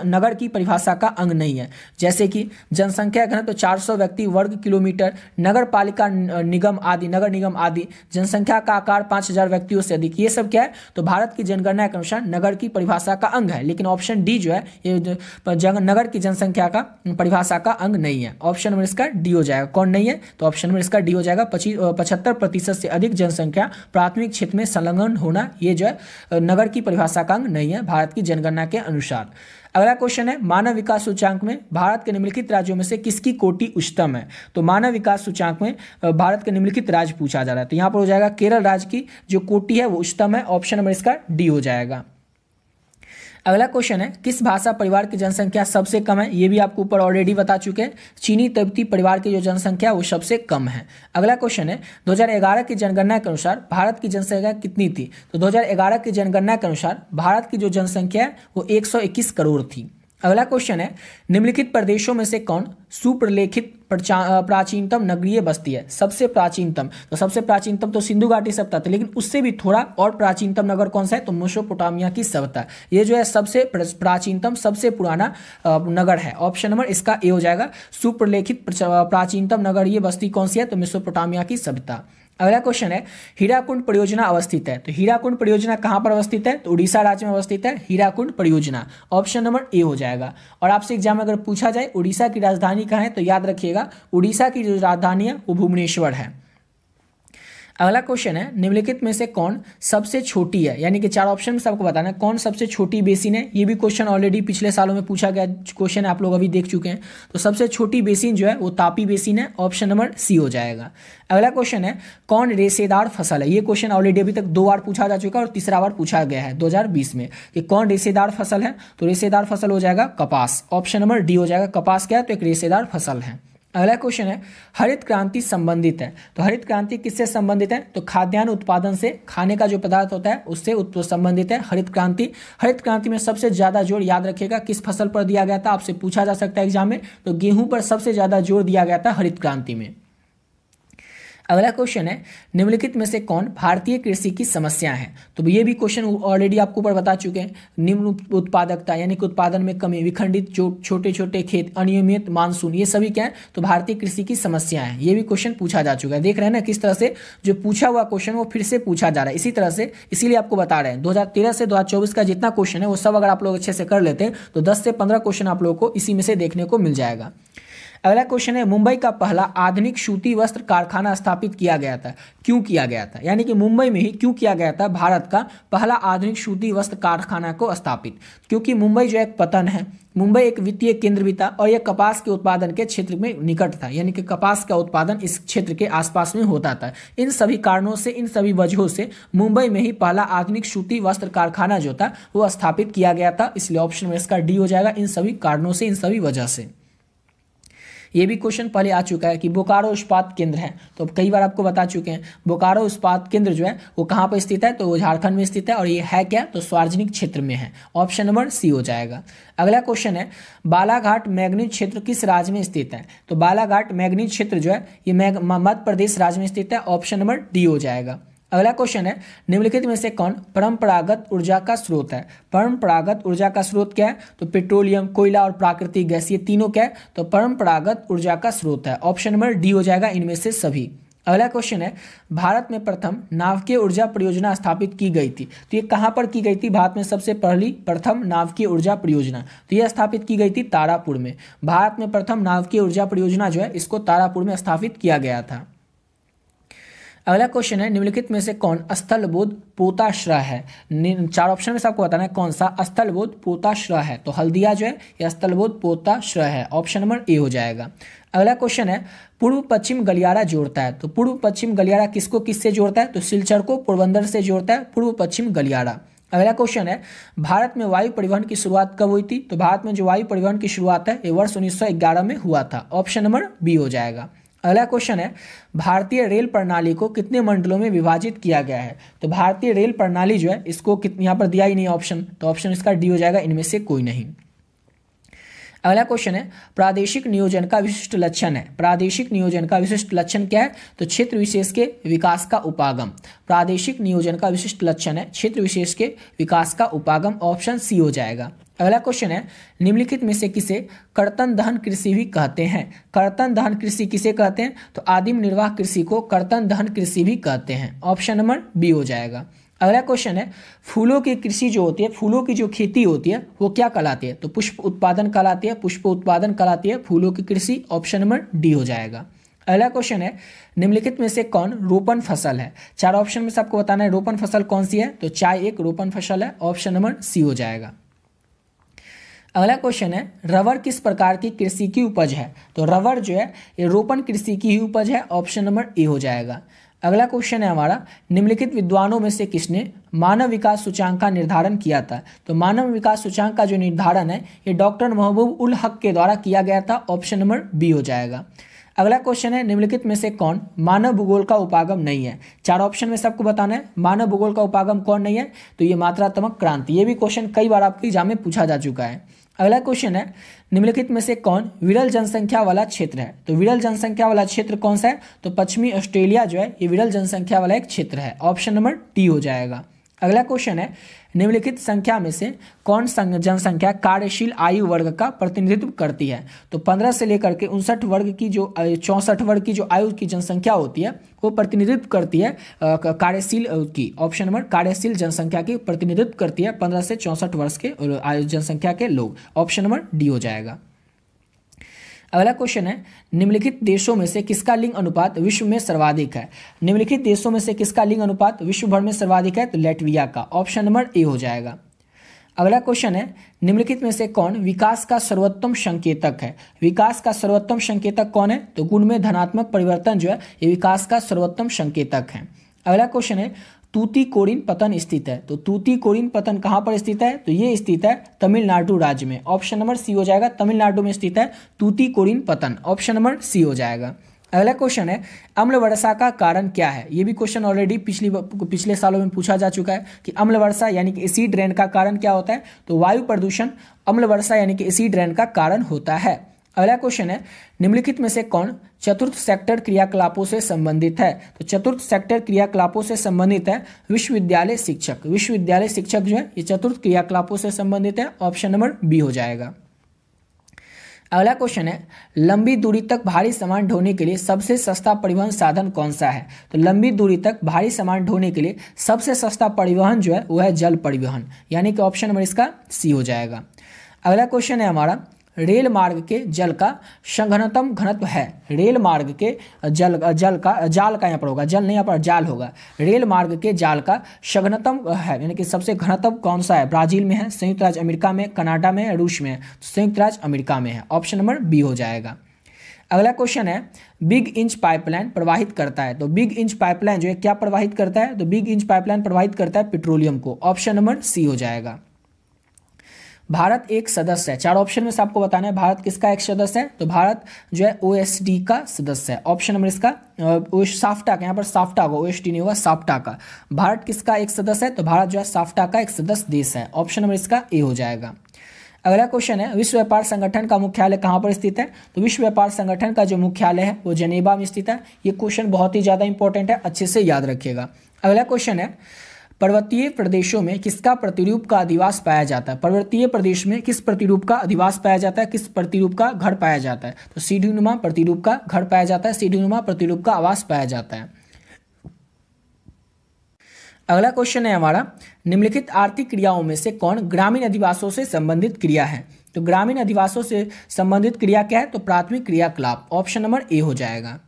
नगर की परिभाषा का अंग नहीं है। जैसे कि जनसंख्या घनत्व तो 400 व्यक्ति वर्ग किलोमीटर, नगर पालिका निगम आदि, नगर निगम आदि, जनसंख्या का आकार 5000 व्यक्तियों से अधिक, ये सब क्या है? तो भारत की जनगणना के अनुसार नगर की परिभाषा का अंग है। लेकिन ऑप्शन डी जो है ये नगर की जनसंख्या का परिभाषा का अंग नहीं है, ऑप्शन नंबर इसका डी हो जाएगा। कौन नहीं है? तो ऑप्शन नंबर इसका डी हो जाएगा। 75% से अधिक जनसंख्या प्राथमिक क्षेत्र में संलग्न होना, ये जो है नगर की परिभाषा का अंग नहीं है भारत की जनगणना के अनुसार। अगला क्वेश्चन है, मानव विकास सूचांक में भारत के निम्नलिखित राज्यों में से किसकी कोटि उच्चतम है? तो मानव विकास सूचांक में भारत के निम्नलिखित राज्य पूछा जा रहा है, तो यहाँ पर हो जाएगा केरल राज्य की जो कोटि है वो उच्चतम है, ऑप्शन नंबर इसका डी हो जाएगा। अगला क्वेश्चन है, किस भाषा परिवार की जनसंख्या सबसे कम है? ये भी आपको ऊपर ऑलरेडी बता चुके हैं, चीनी तिब्बती परिवार की जो जनसंख्या वो सबसे कम है। अगला क्वेश्चन है, 2011 की जनगणना के अनुसार भारत की जनसंख्या कितनी थी? तो 2011 की जनगणना के अनुसार भारत की जो जनसंख्या है वो 121 करोड़ थी। अगला क्वेश्चन है, निम्नलिखित प्रदेशों में से कौन सुप्रलेखित प्राचीनतम नगरीय बस्ती है? सबसे प्राचीनतम, तो सबसे प्राचीनतम तो सिंधु घाटी सभ्यता थी, लेकिन उससे भी थोड़ा और प्राचीनतम नगर कौन सा है? तो मेसोपोटामिया की सभ्यता, ये जो है सबसे प्राचीनतम, सबसे पुराना नगर है, ऑप्शन नंबर इसका ए हो जाएगा। सुप्रलेखित प्राचीनतम नगरीय बस्ती कौन सी है? तो मेसोपोटामिया की सभ्यता। अगला क्वेश्चन है, हीराकुंड परियोजना अवस्थित है, तो हीराकुंड परियोजना कहाँ पर अवस्थित है? तो उड़ीसा राज्य में अवस्थित है हीराकुंड परियोजना, ऑप्शन नंबर ए हो जाएगा। और आपसे एग्जाम में अगर पूछा जाए उड़ीसा की राजधानी कहाँ है, तो याद रखिएगा उड़ीसा की जो राजधानी है वो भुवनेश्वर है। अगला क्वेश्चन है, निम्नलिखित में से कौन सबसे छोटी है? यानी कि चार ऑप्शन में सबको बताना है कौन सबसे छोटी बेसिन है। ये भी क्वेश्चन ऑलरेडी पिछले सालों में पूछा गया क्वेश्चन, आप लोग अभी देख चुके हैं। तो सबसे छोटी बेसिन जो है वो तापी बेसिन है, ऑप्शन नंबर सी हो जाएगा। अगला क्वेश्चन है, कौन रेशेदार फसल है? ये क्वेश्चन ऑलरेडी अभी तक 2 बार पूछा जा चुका है और तीसरा बार पूछा गया है 2020 में कि कौन रेशेदार फसल है? तो रेशेदार फसल हो जाएगा कपास, ऑप्शन नंबर डी हो जाएगा। कपास क्या है? तो एक रेशेदार फसल है। अगला क्वेश्चन है, हरित क्रांति संबंधित है, तो हरित क्रांति किससे संबंधित है? तो खाद्यान्न उत्पादन से, खाने का जो पदार्थ होता है उससे संबंधित है हरित क्रांति। हरित क्रांति में सबसे ज्यादा जोर याद रखिएगा किस फसल पर दिया गया था, आपसे पूछा जा सकता है एग्जाम में, तो गेहूं पर सबसे ज्यादा जोर दिया गया था हरित क्रांति में। अगला क्वेश्चन है निम्नलिखित में से कौन भारतीय कृषि की समस्या है। तो ये भी क्वेश्चन ऑलरेडी आपको ऊपर बता चुके हैं। निम्न उत्पादकता यानी कि उत्पादन में कमी, विखंडित जो छोटे छोटे खेत, अनियमित मानसून, ये सभी क्या है तो भारतीय कृषि की समस्या है। ये भी क्वेश्चन पूछा जा चुका है। देख रहे हैं ना किस तरह से जो पूछा हुआ क्वेश्चन वो फिर से पूछा जा रहा है। इसी तरह से इसीलिए आपको बता रहे हैं 2013 से 2024 का जितना क्वेश्चन है वो सब अगर आप लोग अच्छे से कर लेते हैं तो 10 से 15 क्वेश्चन आप लोगों को इसी में से देखने को मिल जाएगा। अगला क्वेश्चन है मुंबई का पहला आधुनिक सूती वस्त्र कारखाना स्थापित किया गया था, क्यों किया गया था, यानी कि मुंबई में ही क्यों किया गया था भारत का पहला आधुनिक सूती वस्त्र कारखाना को स्थापित। क्योंकि मुंबई जो एक पतन है, मुंबई एक वित्तीय केंद्र भी था और यह कपास के उत्पादन के क्षेत्र में निकट था, यानी कि कपास का उत्पादन इस क्षेत्र के आसपास में होता था। इन सभी कारणों से, इन सभी वजहों से मुंबई में ही पहला आधुनिक सूती वस्त्र कारखाना जो था वो स्थापित किया गया था। इसलिए ऑप्शन में इसका डी हो जाएगा, इन सभी कारणों से, इन सभी वजह से। ये भी क्वेश्चन पहले आ चुका है कि बोकारो इस्पात केंद्र है, तो कई बार आपको बता चुके हैं। बोकारो इस्पात केंद्र जो है वो कहाँ पर स्थित है, तो वो झारखंड में स्थित है और ये है क्या, तो सार्वजनिक क्षेत्र में है। ऑप्शन नंबर सी हो जाएगा। अगला क्वेश्चन है बालाघाट मैग्नीज क्षेत्र किस राज्य में स्थित है। तो बालाघाट मैग्नीज क्षेत्र जो है ये मध्य प्रदेश राज्य में स्थित है। ऑप्शन नंबर डी हो जाएगा। अगला क्वेश्चन है निम्नलिखित में से कौन परंपरागत ऊर्जा का स्रोत है। परंपरागत ऊर्जा का स्रोत क्या है, तो पेट्रोलियम, कोयला और प्राकृतिक गैस, ये तीनों क्या है, तो परंपरागत ऊर्जा का स्रोत है। ऑप्शन नंबर डी हो जाएगा इनमें से सभी। अगला क्वेश्चन है भारत में प्रथम नाभिकीय ऊर्जा परियोजना स्थापित की गई थी। तो ये कहाँ पर की गई थी, भारत में सबसे पहली प्रथम नाभिकीय ऊर्जा परियोजना, तो यह स्थापित की गई थी तारापुर में। भारत में प्रथम नाभिकीय ऊर्जा परियोजना जो है इसको तारापुर में स्थापित किया गया था। अगला क्वेश्चन है निम्नलिखित में से कौन स्थलबोध पोताश्रय है। 4 ऑप्शन में से आपको बताना है कौन सा स्थलबोध पोताश्रय है। तो हल्दिया जो है यह स्थलबोध पोताश्रय है। ऑप्शन नंबर ए हो जाएगा। अगला क्वेश्चन है पूर्व पश्चिम गलियारा जोड़ता है। तो पूर्व पश्चिम गलियारा किसको किससे जोड़ता है, तो सिलचर को पोरबंदर से जोड़ता है पूर्व पश्चिम गलियारा। अगला क्वेश्चन है भारत में वायु परिवहन की शुरुआत कब हुई थी। तो भारत में जो वायु परिवहन की शुरुआत है ये वर्ष 1911 में हुआ था। ऑप्शन नंबर बी हो जाएगा। अगला क्वेश्चन है भारतीय रेल प्रणाली को कितने मंडलों में विभाजित किया गया है। तो भारतीय रेल प्रणाली जो है इसको यहाँ पर दिया ही नहीं ऑप्शन, तो ऑप्शन इसका डी हो जाएगा, इनमें से कोई नहीं। अगला क्वेश्चन है प्रादेशिक नियोजन का विशिष्ट लक्षण है। प्रादेशिक नियोजन का विशिष्ट लक्षण क्या है, तो क्षेत्र विशेष के विकास का उपागम। प्रादेशिक नियोजन का विशिष्ट लक्षण है क्षेत्र विशेष के विकास का उपागम। ऑप्शन सी हो जाएगा। अगला क्वेश्चन है निम्नलिखित में से किसे कर्तन दहन कृषि भी कहते हैं। कर्तन दहन कृषि किसे कहते हैं, तो आदिम निर्वाह कृषि को कर्तन दहन कृषि भी कहते हैं। ऑप्शन नंबर बी हो जाएगा। अगला क्वेश्चन है फूलों की कृषि जो होती है, फूलों की जो खेती होती है वो क्या कहलाती है, तो पुष्प उत्पादन कहलाती है। पुष्प उत्पादन कहलाती है फूलों की कृषि। ऑप्शन नंबर डी हो जाएगा। अगला क्वेश्चन है निम्नलिखित में से कौन रोपण फसल है। 4 ऑप्शन में से आपको बताना है रोपण फसल कौन सी है, तो चाय एक रोपण फसल है। ऑप्शन नंबर सी हो जाएगा। अगला क्वेश्चन है रबर किस प्रकार की कृषि की उपज है। तो रबर जो है ये रोपण कृषि की ही उपज है। ऑप्शन नंबर ए हो जाएगा। अगला क्वेश्चन है हमारा निम्नलिखित विद्वानों में से किसने मानव विकास सूचांक का निर्धारण किया था। तो मानव विकास सूचांक का जो निर्धारण है ये डॉक्टर महबूब उल हक के द्वारा किया गया था। ऑप्शन नंबर बी हो जाएगा। अगला क्वेश्चन है निम्नलिखित में से कौन मानव भूगोल का उपागम नहीं है। 4 ऑप्शन में सबको बताना है मानव भूगोल का उपागम कौन नहीं है, तो ये मात्रात्मक क्रांति। ये भी क्वेश्चन कई बार आपके एग्जाम में पूछा जा चुका है। अगला क्वेश्चन है निम्नलिखित में से कौन विरल जनसंख्या वाला क्षेत्र है। तो विरल जनसंख्या वाला क्षेत्र कौन सा है, तो पश्चिमी ऑस्ट्रेलिया जो है ये विरल जनसंख्या वाला एक क्षेत्र है। ऑप्शन नंबर डी हो जाएगा। अगला क्वेश्चन है निम्नलिखित संख्या में से कौन जनसंख्या कार्यशील आयु वर्ग का प्रतिनिधित्व करती है। तो 15 से लेकर के 59 वर्ग की जो 64 वर्ग की जो आयु की जनसंख्या होती है वो प्रतिनिधित्व करती है कार्यशील की। ऑप्शन नंबर कार्यशील जनसंख्या की प्रतिनिधित्व करती है 15 से 64 वर्ष के आयु जनसंख्या के लोग। ऑप्शन नंबर डी हो जाएगा। अगला क्वेश्चन है निम्नलिखित देशों में से किसका लिंग अनुपात विश्व में सर्वाधिक है। निम्नलिखित देशों में से किसका लिंग अनुपात विश्व भर में सर्वाधिक है, तो लैटविया का। ऑप्शन नंबर ए हो जाएगा। अगला क्वेश्चन है निम्नलिखित में से कौन विकास का सर्वोत्तम संकेतक है। विकास का सर्वोत्तम संकेतक कौन है, तो गुण में धनात्मक परिवर्तन जो है ये विकास का सर्वोत्तम संकेतक है। अगला क्वेश्चन है तूतीकोरिन पतन स्थित है। तो तूतीकोरिन पतन कहाँ पर स्थित है, तो ये स्थित है तमिलनाडु राज्य में। ऑप्शन नंबर सी हो जाएगा। तमिलनाडु में स्थित है तूतीकोरिन पतन। ऑप्शन नंबर सी हो जाएगा। अगला क्वेश्चन है अम्ल वर्षा का कारण क्या है। ये भी क्वेश्चन ऑलरेडी पिछले सालों में पूछा जा चुका है कि अम्ल वर्षा यानी कि एसिड रेन का कारण क्या होता है, तो वायु प्रदूषण अम्ल वर्षा यानी कि एसिड रेन का कारण होता है। अगला क्वेश्चन है, निम्नलिखित में से कौन चतुर्थ सेक्टर क्रियाकलापों से संबंधित है? तो चतुर्थ सेक्टर क्रियाकलापों से संबंधित है विश्वविद्यालय शिक्षक। विश्वविद्यालय शिक्षक जो है ये चतुर्थ क्रियाकलापों से संबंधित है। ऑप्शन नंबर बी हो जाएगा। अगला क्वेश्चन है, लंबी दूरी तक भारी सामान ढोने के लिए सबसे सस्ता परिवहन साधन कौन सा है? तो लंबी दूरी तक भारी सामान ढोने के लिए सबसे सस्ता परिवहन जो है वो है जल परिवहन, यानी कि ऑप्शन नंबर इसका सी हो जाएगा। अगला क्वेश्चन है हमारा, रेल मार्ग के जल का संघनतम घनत्व है। रेल मार्ग के जाल का यहाँ पर होगा, जल नहीं यहाँ पर जाल होगा। रेल मार्ग के जाल का संघनतम है, यानी कि सबसे घनत्व कौन सा है? ब्राजील में है, संयुक्त राज्य अमेरिका में, कनाडा में है, रूस में है। तो संयुक्त राज्य अमेरिका में है। ऑप्शन नंबर बी हो जाएगा। अगला क्वेश्चन है, बिग इंच पाइपलाइन प्रवाहित करता है। तो बिग इंच पाइपलाइन जो है क्या प्रवाहित करता है? तो बिग इंच पाइपलाइन प्रवाहित करता है पेट्रोलियम को। ऑप्शन नंबर सी हो जाएगा। भारत एक सदस्य है। 4 ऑप्शन में से आपको बताना है भारत किसका एक सदस्य है। तो भारत जो है ओएसडी का सदस्य है। ऑप्शन नंबर इसका साफ्टा का, यहाँ पर साफ्टा का, ओएसडी नहीं होगा, साफ्टा का। भारत किसका एक सदस्य है? तो भारत जो है साफ्टा का एक सदस्य देश है। ऑप्शन नंबर इसका ए हो जाएगा। अगला क्वेश्चन है, विश्व व्यापार संगठन का मुख्यालय कहाँ पर स्थित है? तो विश्व व्यापार संगठन का जो मुख्यालय है वो जेनेवा में स्थित है। ये क्वेश्चन बहुत ही ज़्यादा इंपॉर्टेंट है, अच्छे से याद रखिएगा। अगला क्वेश्चन है, पर्वतीय प्रदेशों में किसका प्रतिरूप का अधिवास पाया जाता है? पर्वतीय प्रदेश में किस प्रतिरूप का अधिवास पाया जाता है? किस प्रतिरूप का घर पाया जाता है? तो सीढ़ीनुमा प्रतिरूप का घर पाया जाता है, सीढ़ीनुमा प्रतिरूप का आवास पाया जाता है। अगला क्वेश्चन है हमारा, निम्नलिखित आर्थिक क्रियाओं में से कौन ग्रामीण अधिवासों से संबंधित क्रिया है? तो ग्रामीण अधिवासों से संबंधित क्रिया क्या है? तो प्राथमिक क्रियाकलाप। ऑप्शन नंबर ए हो जाएगा।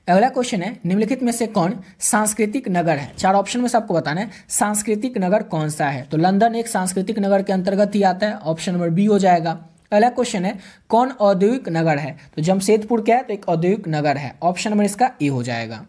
अगला क्वेश्चन है, निम्नलिखित में से कौन सांस्कृतिक नगर है? 4 ऑप्शन में से आपको बताना है सांस्कृतिक नगर कौन सा है। तो लंदन एक सांस्कृतिक नगर के अंतर्गत ही आता है। ऑप्शन नंबर बी हो जाएगा। अगला क्वेश्चन है, कौन औद्योगिक नगर है? तो जमशेदपुर क्या है? तो एक औद्योगिक नगर है। ऑप्शन नंबर इसका ए हो जाएगा।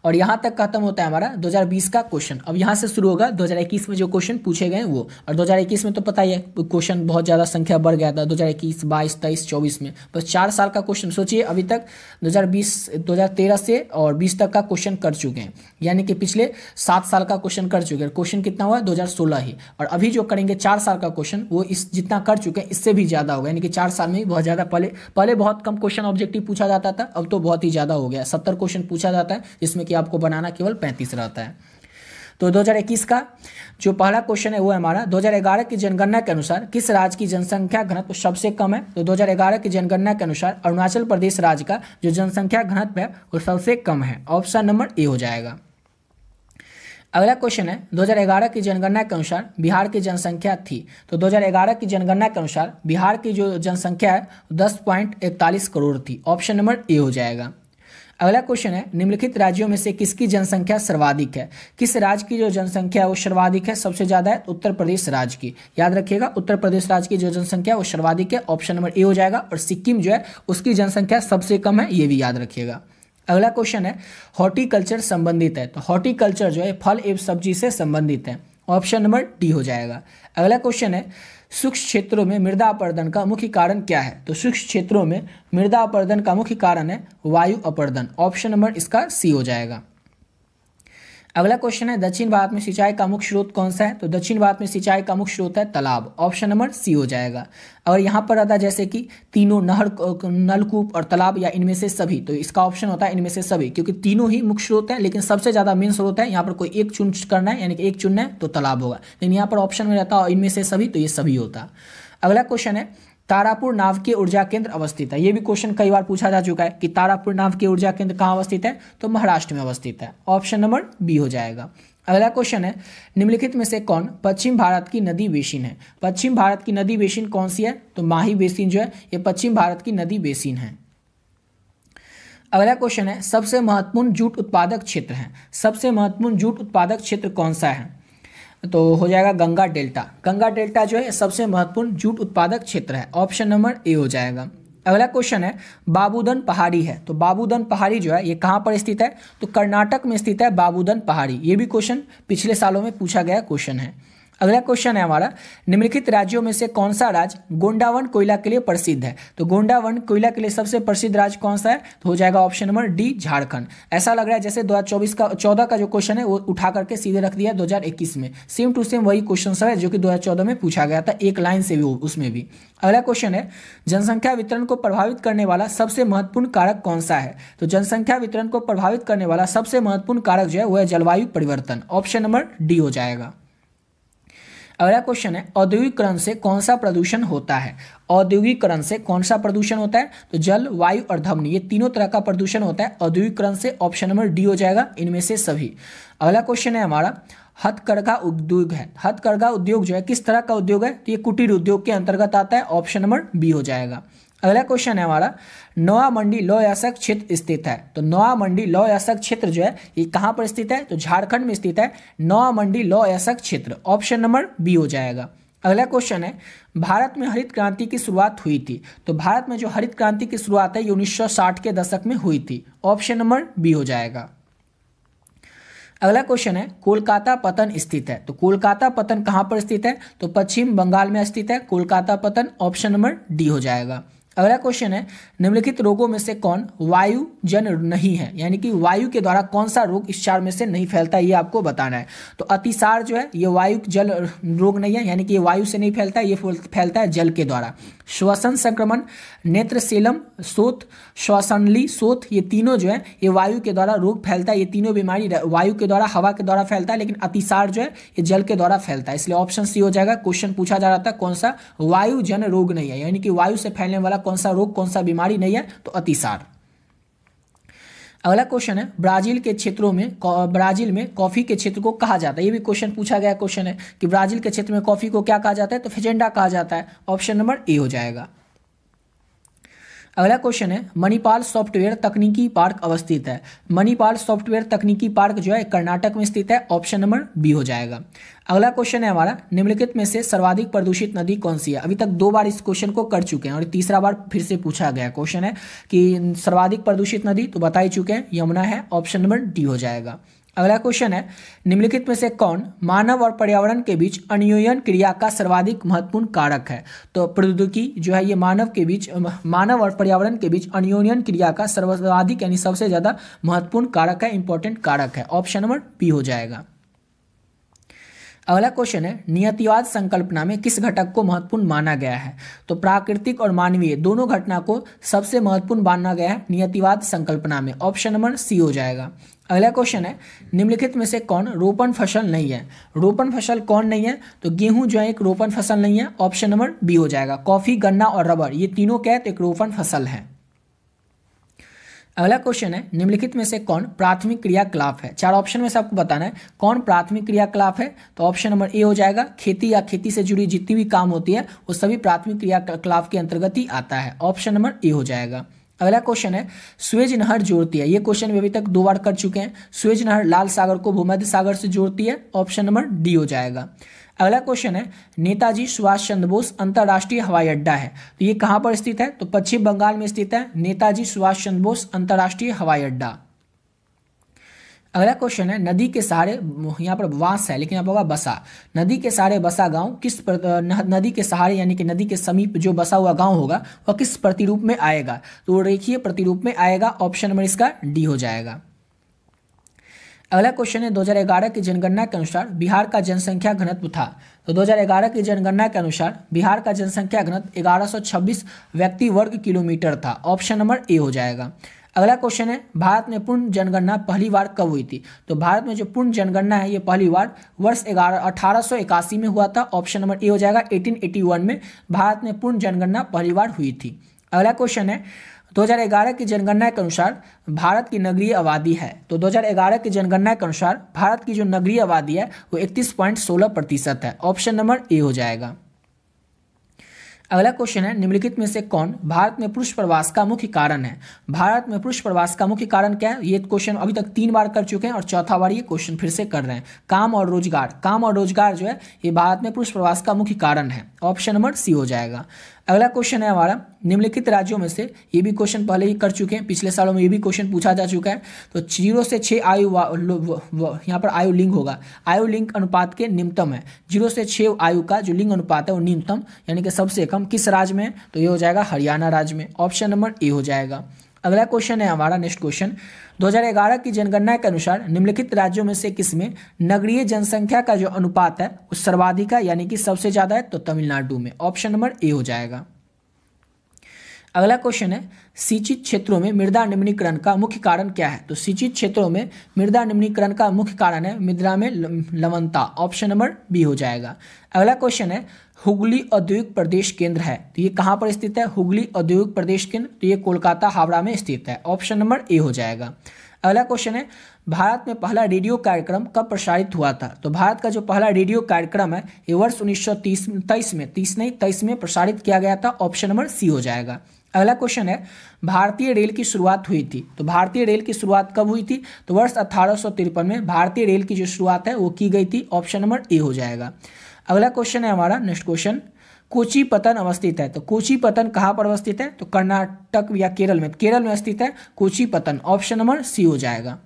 और यहाँ तक खत्म होता है हमारा 2020 का क्वेश्चन। अब यहाँ से शुरू होगा 2021 में जो क्वेश्चन पूछे गए वो। और 2021 में तो पता ही है क्वेश्चन बहुत ज़्यादा संख्या बढ़ गया था 2021, 22, 23, 24 में। बस 4 साल का क्वेश्चन सोचिए, अभी तक 2013 से और 20 तक का क्वेश्चन कर चुके हैं, यानी कि पिछले 7 साल का क्वेश्चन कर चुके हैं। क्वेश्चन कितना हुआ? 2016 ही। और अभी जो करेंगे 4 साल का क्वेश्चन वो इस जितना कर चुके हैं इससे भी ज़्यादा होगा, यानी कि 4 साल में ही बहुत ज़्यादा। पहले बहुत कम क्वेश्चन ऑब्जेक्टिव पूछा जाता था, अब तो बहुत ही ज़्यादा हो गया। 70 क्वेश्चन पूछा जाता है जिसमें कि आपको बनाना केवल 35 रहता है। तो 2021 का जो पहला क्वेश्चन है वो है हमारा, 2011 की जनगणना के अनुसार किस राज्य की जनसंख्या घनत्व सबसे कम है? तो 2011 की जनगणना के अनुसार अरुणाचल प्रदेश राज्य का जो जनसंख्या घनत्व है वो सबसे कम है। ऑप्शन नंबर ए हो जाएगा। अगला क्वेश्चन है, 2011 की जनगणना के अनुसार बिहार की जनसंख्या थी। तो 2011 की जनगणना के अनुसार बिहार की जो जनसंख्या है 10.41 करोड़ थी। ऑप्शन नंबर ए हो जाएगा। अगला क्वेश्चन है, निम्नलिखित राज्यों में से किसकी जनसंख्या सर्वाधिक है? किस राज्य की जो जनसंख्या है वो सर्वाधिक है, सबसे ज़्यादा है? उत्तर प्रदेश राज्य की। याद रखिएगा, उत्तर प्रदेश राज्य की जो जनसंख्या है वो सर्वाधिक है। ऑप्शन नंबर ए हो जाएगा। और सिक्किम जो है उसकी जनसंख्या सबसे कम है, ये भी याद रखिएगा। अगला क्वेश्चन है, हॉर्टिकल्चर संबंधित है। तो हॉर्टिकल्चर जो है फल एवं सब्जी से संबंधित है। ऑप्शन नंबर डी हो जाएगा। अगला क्वेश्चन है, शुष्क क्षेत्रों में मृदा अपरदन का मुख्य कारण क्या है? तो शुष्क क्षेत्रों में मृदा अपरदन का मुख्य कारण है वायु अपरदन। ऑप्शन नंबर इसका सी हो जाएगा। अगला क्वेश्चन है, दक्षिण भारत में सिंचाई का मुख्य स्रोत कौन सा है? तो दक्षिण भारत में सिंचाई का मुख्य स्रोत है तालाब। ऑप्शन नंबर सी हो जाएगा। और यहाँ पर आता है जैसे कि तीनों नहर, नलकूप और तालाब या इनमें से सभी, तो इसका ऑप्शन होता है इनमें से सभी, क्योंकि तीनों ही मुख्य स्रोत है लेकिन सबसे ज़्यादा मेन स्रोत है। यहाँ पर कोई एक चुन करना है, यानी कि एक चुनना है तो तालाब होगा, लेकिन यहाँ पर ऑप्शन में रहता है इनमें से सभी, तो ये सभी होता। अगला क्वेश्चन है, तारापुर नाभिकीय ऊर्जा केंद्र अवस्थित है। ये भी क्वेश्चन कई बार पूछा जा चुका है कि तारापुर नाभिकीय ऊर्जा केंद्र कहाँ अवस्थित है? तो महाराष्ट्र में अवस्थित है। ऑप्शन नंबर बी हो जाएगा। अगला क्वेश्चन है, निम्नलिखित में से कौन पश्चिम भारत की नदी बेसिन है? पश्चिम भारत की नदी बेसिन कौन सी है? तो माही बेसिन जो है ये पश्चिम भारत की नदी बेसिन है। अगला क्वेश्चन है, सबसे महत्वपूर्ण जूट उत्पादक क्षेत्र है। सबसे महत्वपूर्ण जूट उत्पादक क्षेत्र कौन सा है? तो हो जाएगा गंगा डेल्टा। गंगा डेल्टा जो है सबसे महत्वपूर्ण जूट उत्पादक क्षेत्र है। ऑप्शन नंबर ए हो जाएगा। अगला क्वेश्चन है, बाबूदन पहाड़ी है। तो बाबूदन पहाड़ी जो है ये कहाँ पर स्थित है? तो कर्नाटक में स्थित है बाबूदन पहाड़ी। ये भी क्वेश्चन पिछले सालों में पूछा गया क्वेश्चन है। अगला क्वेश्चन है हमारा, निम्नलिखित राज्यों में से कौन सा राज्य गोंडावन कोयला के लिए प्रसिद्ध है? तो गोंडावन कोयला के लिए सबसे प्रसिद्ध राज्य कौन सा है? तो हो जाएगा ऑप्शन नंबर डी, झारखंड। ऐसा लग रहा है जैसे 2014 का जो क्वेश्चन है वो उठा करके सीधे रख दिया 2021 में। सेम टू सेम वही क्वेश्चन है जो कि 2014 में पूछा गया था, एक लाइन से भी उसमें भी। अगला क्वेश्चन है, जनसंख्या वितरण को प्रभावित करने वाला सबसे महत्वपूर्ण कारक कौन सा है? तो जनसंख्या वितरण को प्रभावित करने वाला सबसे महत्वपूर्ण कारक जो है वो है जलवायु परिवर्तन। ऑप्शन नंबर डी हो जाएगा। अगला क्वेश्चन है, औद्योगिकरण से कौन सा प्रदूषण होता है? औद्योगिकरण से कौन सा प्रदूषण होता है? तो जल, वायु और ध्वनि, ये तीनों तरह का प्रदूषण होता है औद्योगिकरण से। ऑप्शन नंबर डी हो जाएगा इनमें से सभी। अगला क्वेश्चन है हमारा, हथकरघा उद्योग है। हथकरघा उद्योग जो है किस तरह का उद्योग है? तो ये कुटीर उद्योग के अंतर्गत आता है। ऑप्शन नंबर बी हो जाएगा। अगला क्वेश्चन है हमारा, नौवा मंडी लौह अयस्क क्षेत्र स्थित है। तो नौवा मंडी लौह अयस्क क्षेत्र जो है ये कहाँ पर स्थित है? तो झारखंड में स्थित है नौवा मंडी लौह अयस्क क्षेत्र। ऑप्शन नंबर बी हो जाएगा। अगला क्वेश्चन है, भारत में हरित क्रांति की शुरुआत हुई थी। तो भारत में जो हरित क्रांति की शुरुआत है ये 1960 के दशक में हुई थी। ऑप्शन नंबर बी हो जाएगा। अगला क्वेश्चन है, कोलकाता पतन स्थित है। तो कोलकाता पतन कहाँ पर स्थित है? तो पश्चिम बंगाल में स्थित है कोलकाता पतन। ऑप्शन नंबर डी हो जाएगा। अगला क्वेश्चन है, निम्नलिखित रोगों में से कौन वायु जन नहीं है? यानी कि वायु के द्वारा कौन सा रोग इस चार में से नहीं फैलता है, ये आपको बताना है। तो अतिसार जो है ये वायु जल रोग नहीं है, यानी कि ये वायु से नहीं फैलता है, ये फैलता है जल के द्वारा। श्वसन संक्रमण, नेत्रसेलम शोथ, श्वसनली शोथ, ये तीनों जो है ये वायु के द्वारा रोग फैलता है। ये तीनों बीमारी वायु के द्वारा, हवा के द्वारा फैलता है, लेकिन अतिसार जो है ये जल के द्वारा फैलता है। इसलिए ऑप्शन सी हो जाएगा। क्वेश्चन पूछा जा रहा था कौन सा वायु जन रोग नहीं है, यानी कि वायु से फैलने वाला कौन सा रोग, कौन सा बीमारी नहीं है? तो अतिसार। अगला क्वेश्चन है, ब्राजील के क्षेत्रों में, ब्राजील में कॉफी के क्षेत्र को कहा जाता है। ये भी क्वेश्चन पूछा गया क्वेश्चन है कि ब्राजील के क्षेत्र में कॉफी को क्या कहा जाता है? तो फेजेंडा कहा जाता है। ऑप्शन नंबर ए हो जाएगा। अगला क्वेश्चन है, मणिपाल सॉफ्टवेयर तकनीकी पार्क अवस्थित है। मणिपाल सॉफ्टवेयर तकनीकी पार्क जो है कर्नाटक में स्थित है। ऑप्शन नंबर बी हो जाएगा। अगला क्वेश्चन है हमारा, निम्नलिखित में से सर्वाधिक प्रदूषित नदी कौन सी है? अभी तक 2 बार इस क्वेश्चन को कर चुके हैं और तीसरा बार फिर से पूछा गया क्वेश्चन है कि सर्वाधिक प्रदूषित नदी, तो बता ही चुके हैं यमुना है। ऑप्शन नंबर डी हो जाएगा। अगला क्वेश्चन है, निम्नलिखित में से कौन मानव और पर्यावरण के बीच अन्योन्य क्रिया का सर्वाधिक महत्वपूर्ण कारक है? तो प्रौद्योगिकी जो है ये मानव और पर्यावरण के बीच अन्योन्य क्रिया का सर्वाधिक यानी सबसे ज्यादा महत्वपूर्ण कारक है, इंपॉर्टेंट कारक है। ऑप्शन नंबर बी हो जाएगा। अगला क्वेश्चन है, नियतिवाद संकल्पना में किस घटक को महत्वपूर्ण माना गया है? तो प्राकृतिक और मानवीय दोनों घटना को सबसे महत्वपूर्ण माना गया है नियतिवाद संकल्पना में। ऑप्शन नंबर सी हो जाएगा। अगला क्वेश्चन है, निम्नलिखित में से कौन रोपण फसल नहीं है? रोपण फसल कौन नहीं है? तो गेहूं जो है एक रोपण फसल नहीं है। ऑप्शन नंबर बी हो जाएगा। कॉफी, गन्ना और रबर ये तीनों क्या है? तो एक रोपण फसल है। अगला क्वेश्चन है, निम्नलिखित में से कौन प्राथमिक क्रियाकलाप है? 4 ऑप्शन में से आपको बताना है कौन प्राथमिक क्रियाकलाप है। तो ऑप्शन नंबर ए हो जाएगा। खेती या खेती से जुड़ी जितनी भी काम होती है वो सभी प्राथमिक क्रियाकलाप के अंतर्गत ही आता है। ऑप्शन नंबर ए हो जाएगा। अगला क्वेश्चन है, सुएज नहर जोड़ती है। ये क्वेश्चन भी अभी तक 2 बार कर चुके हैं। सुएज नहर लाल सागर को भूमध्य सागर से जोड़ती है। ऑप्शन नंबर डी हो जाएगा। अगला क्वेश्चन है, नेताजी सुभाष चंद्र बोस अंतर्राष्ट्रीय हवाई अड्डा है, तो ये कहाँ पर स्थित है? तो पश्चिम बंगाल में स्थित है नेताजी सुभाष चंद्र बोस अंतर्राष्ट्रीय हवाई अड्डा। अगला क्वेश्चन है, नदी के सहारे, यहाँ पर वास है लेकिन यहाँ पर होगा बसा। नदी के सहारे बसा गांव किस नदी के सहारे यानी कि नदी के समीप जो बसा हुआ गांव होगा वह किस प्रतिरूप में आएगा? तो वो रेखीय प्रतिरूप में आएगा। ऑप्शन नंबर इसका डी हो जाएगा। अगला क्वेश्चन है, 2011 की जनगणना के अनुसार बिहार का जनसंख्या घनत्व था। तो 2011 की जनगणना के अनुसार बिहार का जनसंख्या घनत्व 1126 व्यक्ति वर्ग किलोमीटर था। ऑप्शन नंबर ए हो जाएगा। अगला क्वेश्चन है, भारत में पूर्ण जनगणना पहली बार कब हुई थी? तो भारत में जो पूर्ण जनगणना है ये पहली बार वर्ष 1881 में हुआ था। ऑप्शन नंबर ए हो जाएगा। 1881 में भारत में पूर्ण जनगणना पहली बार हुई थी। अगला क्वेश्चन है, 2011 की जनगणना के अनुसार भारत की नगरीय आबादी है। तो 2011 की जनगणना के अनुसार भारत की जो नगरीय आबादी है वो 31.16% है। ऑप्शन नंबर ए हो जाएगा। अगला क्वेश्चन है, निम्नलिखित में से कौन भारत में पुरुष प्रवास का मुख्य कारण है? भारत में पुरुष प्रवास का मुख्य कारण क्या है? ये क्वेश्चन अभी तक 3 बार कर चुके हैं और चौथा बार ये क्वेश्चन फिर से कर रहे हैं। काम और रोजगार। काम और रोजगार जो है ये भारत में पुरुष प्रवास का मुख्य कारण है। ऑप्शन नंबर सी हो जाएगा। अगला क्वेश्चन है हमारा, निम्नलिखित राज्यों में से, ये भी क्वेश्चन पहले ही कर चुके हैं, पिछले सालों में ये भी क्वेश्चन पूछा जा चुका है। तो 0 से 6 आयु यहाँ पर आयु लिंग होगा, आयु लिंग अनुपात के निम्नतम है। 0 से 6 आयु का जो लिंग अनुपात है वो निम्नतम यानी कि सबसे कम किस राज्य में है? तो ये हो जाएगा हरियाणा राज्य में, ऑप्शन नंबर ए हो जाएगा। अगला क्वेश्चन है हमारा, नेक्स्ट क्वेश्चन, 2011 की जनगणना के अनुसार निम्नलिखित राज्यों में से किसमें नगरीय जनसंख्या का जो अनुपात है वो सर्वाधिक है यानी कि सबसे ज्यादा है? तो तमिलनाडु में, ऑप्शन नंबर ए हो जाएगा। अगला क्वेश्चन है, सिंचित क्षेत्रों में मृदा निम्नीकरण का मुख्य कारण क्या है? तो सिंचित क्षेत्रों में मृदा निम्नीकरण का मुख्य कारण है मृदा में लवणता, ऑप्शन नंबर बी हो जाएगा। अगला क्वेश्चन है, हुगली औद्योगिक प्रदेश केंद्र है, तो ये कहाँ पर स्थित है? हुगली औद्योगिक प्रदेश केंद्र, तो ये कोलकाता हावड़ा में स्थित है, ऑप्शन नंबर ए हो जाएगा। अगला क्वेश्चन है, भारत में पहला रेडियो कार्यक्रम कब प्रसारित हुआ था? तो भारत का जो पहला रेडियो कार्यक्रम है ये वर्ष 1923 में प्रसारित किया गया था, ऑप्शन नंबर सी हो जाएगा। अगला क्वेश्चन है, भारतीय रेल की शुरुआत हुई थी, तो भारतीय रेल की शुरुआत कब हुई थी? तो वर्ष 1853 में भारतीय रेल की जो शुरुआत है वो की गई थी, ऑप्शन नंबर ए हो जाएगा। अगला क्वेश्चन है हमारा, नेक्स्ट क्वेश्चन, कोचीपतन अवस्थित है, तो कोचीपतन कहाँ पर अवस्थित है? तो कर्नाटक या केरल में, केरल में स्थित है कोचीपतन, ऑप्शन नंबर सी हो जाएगा।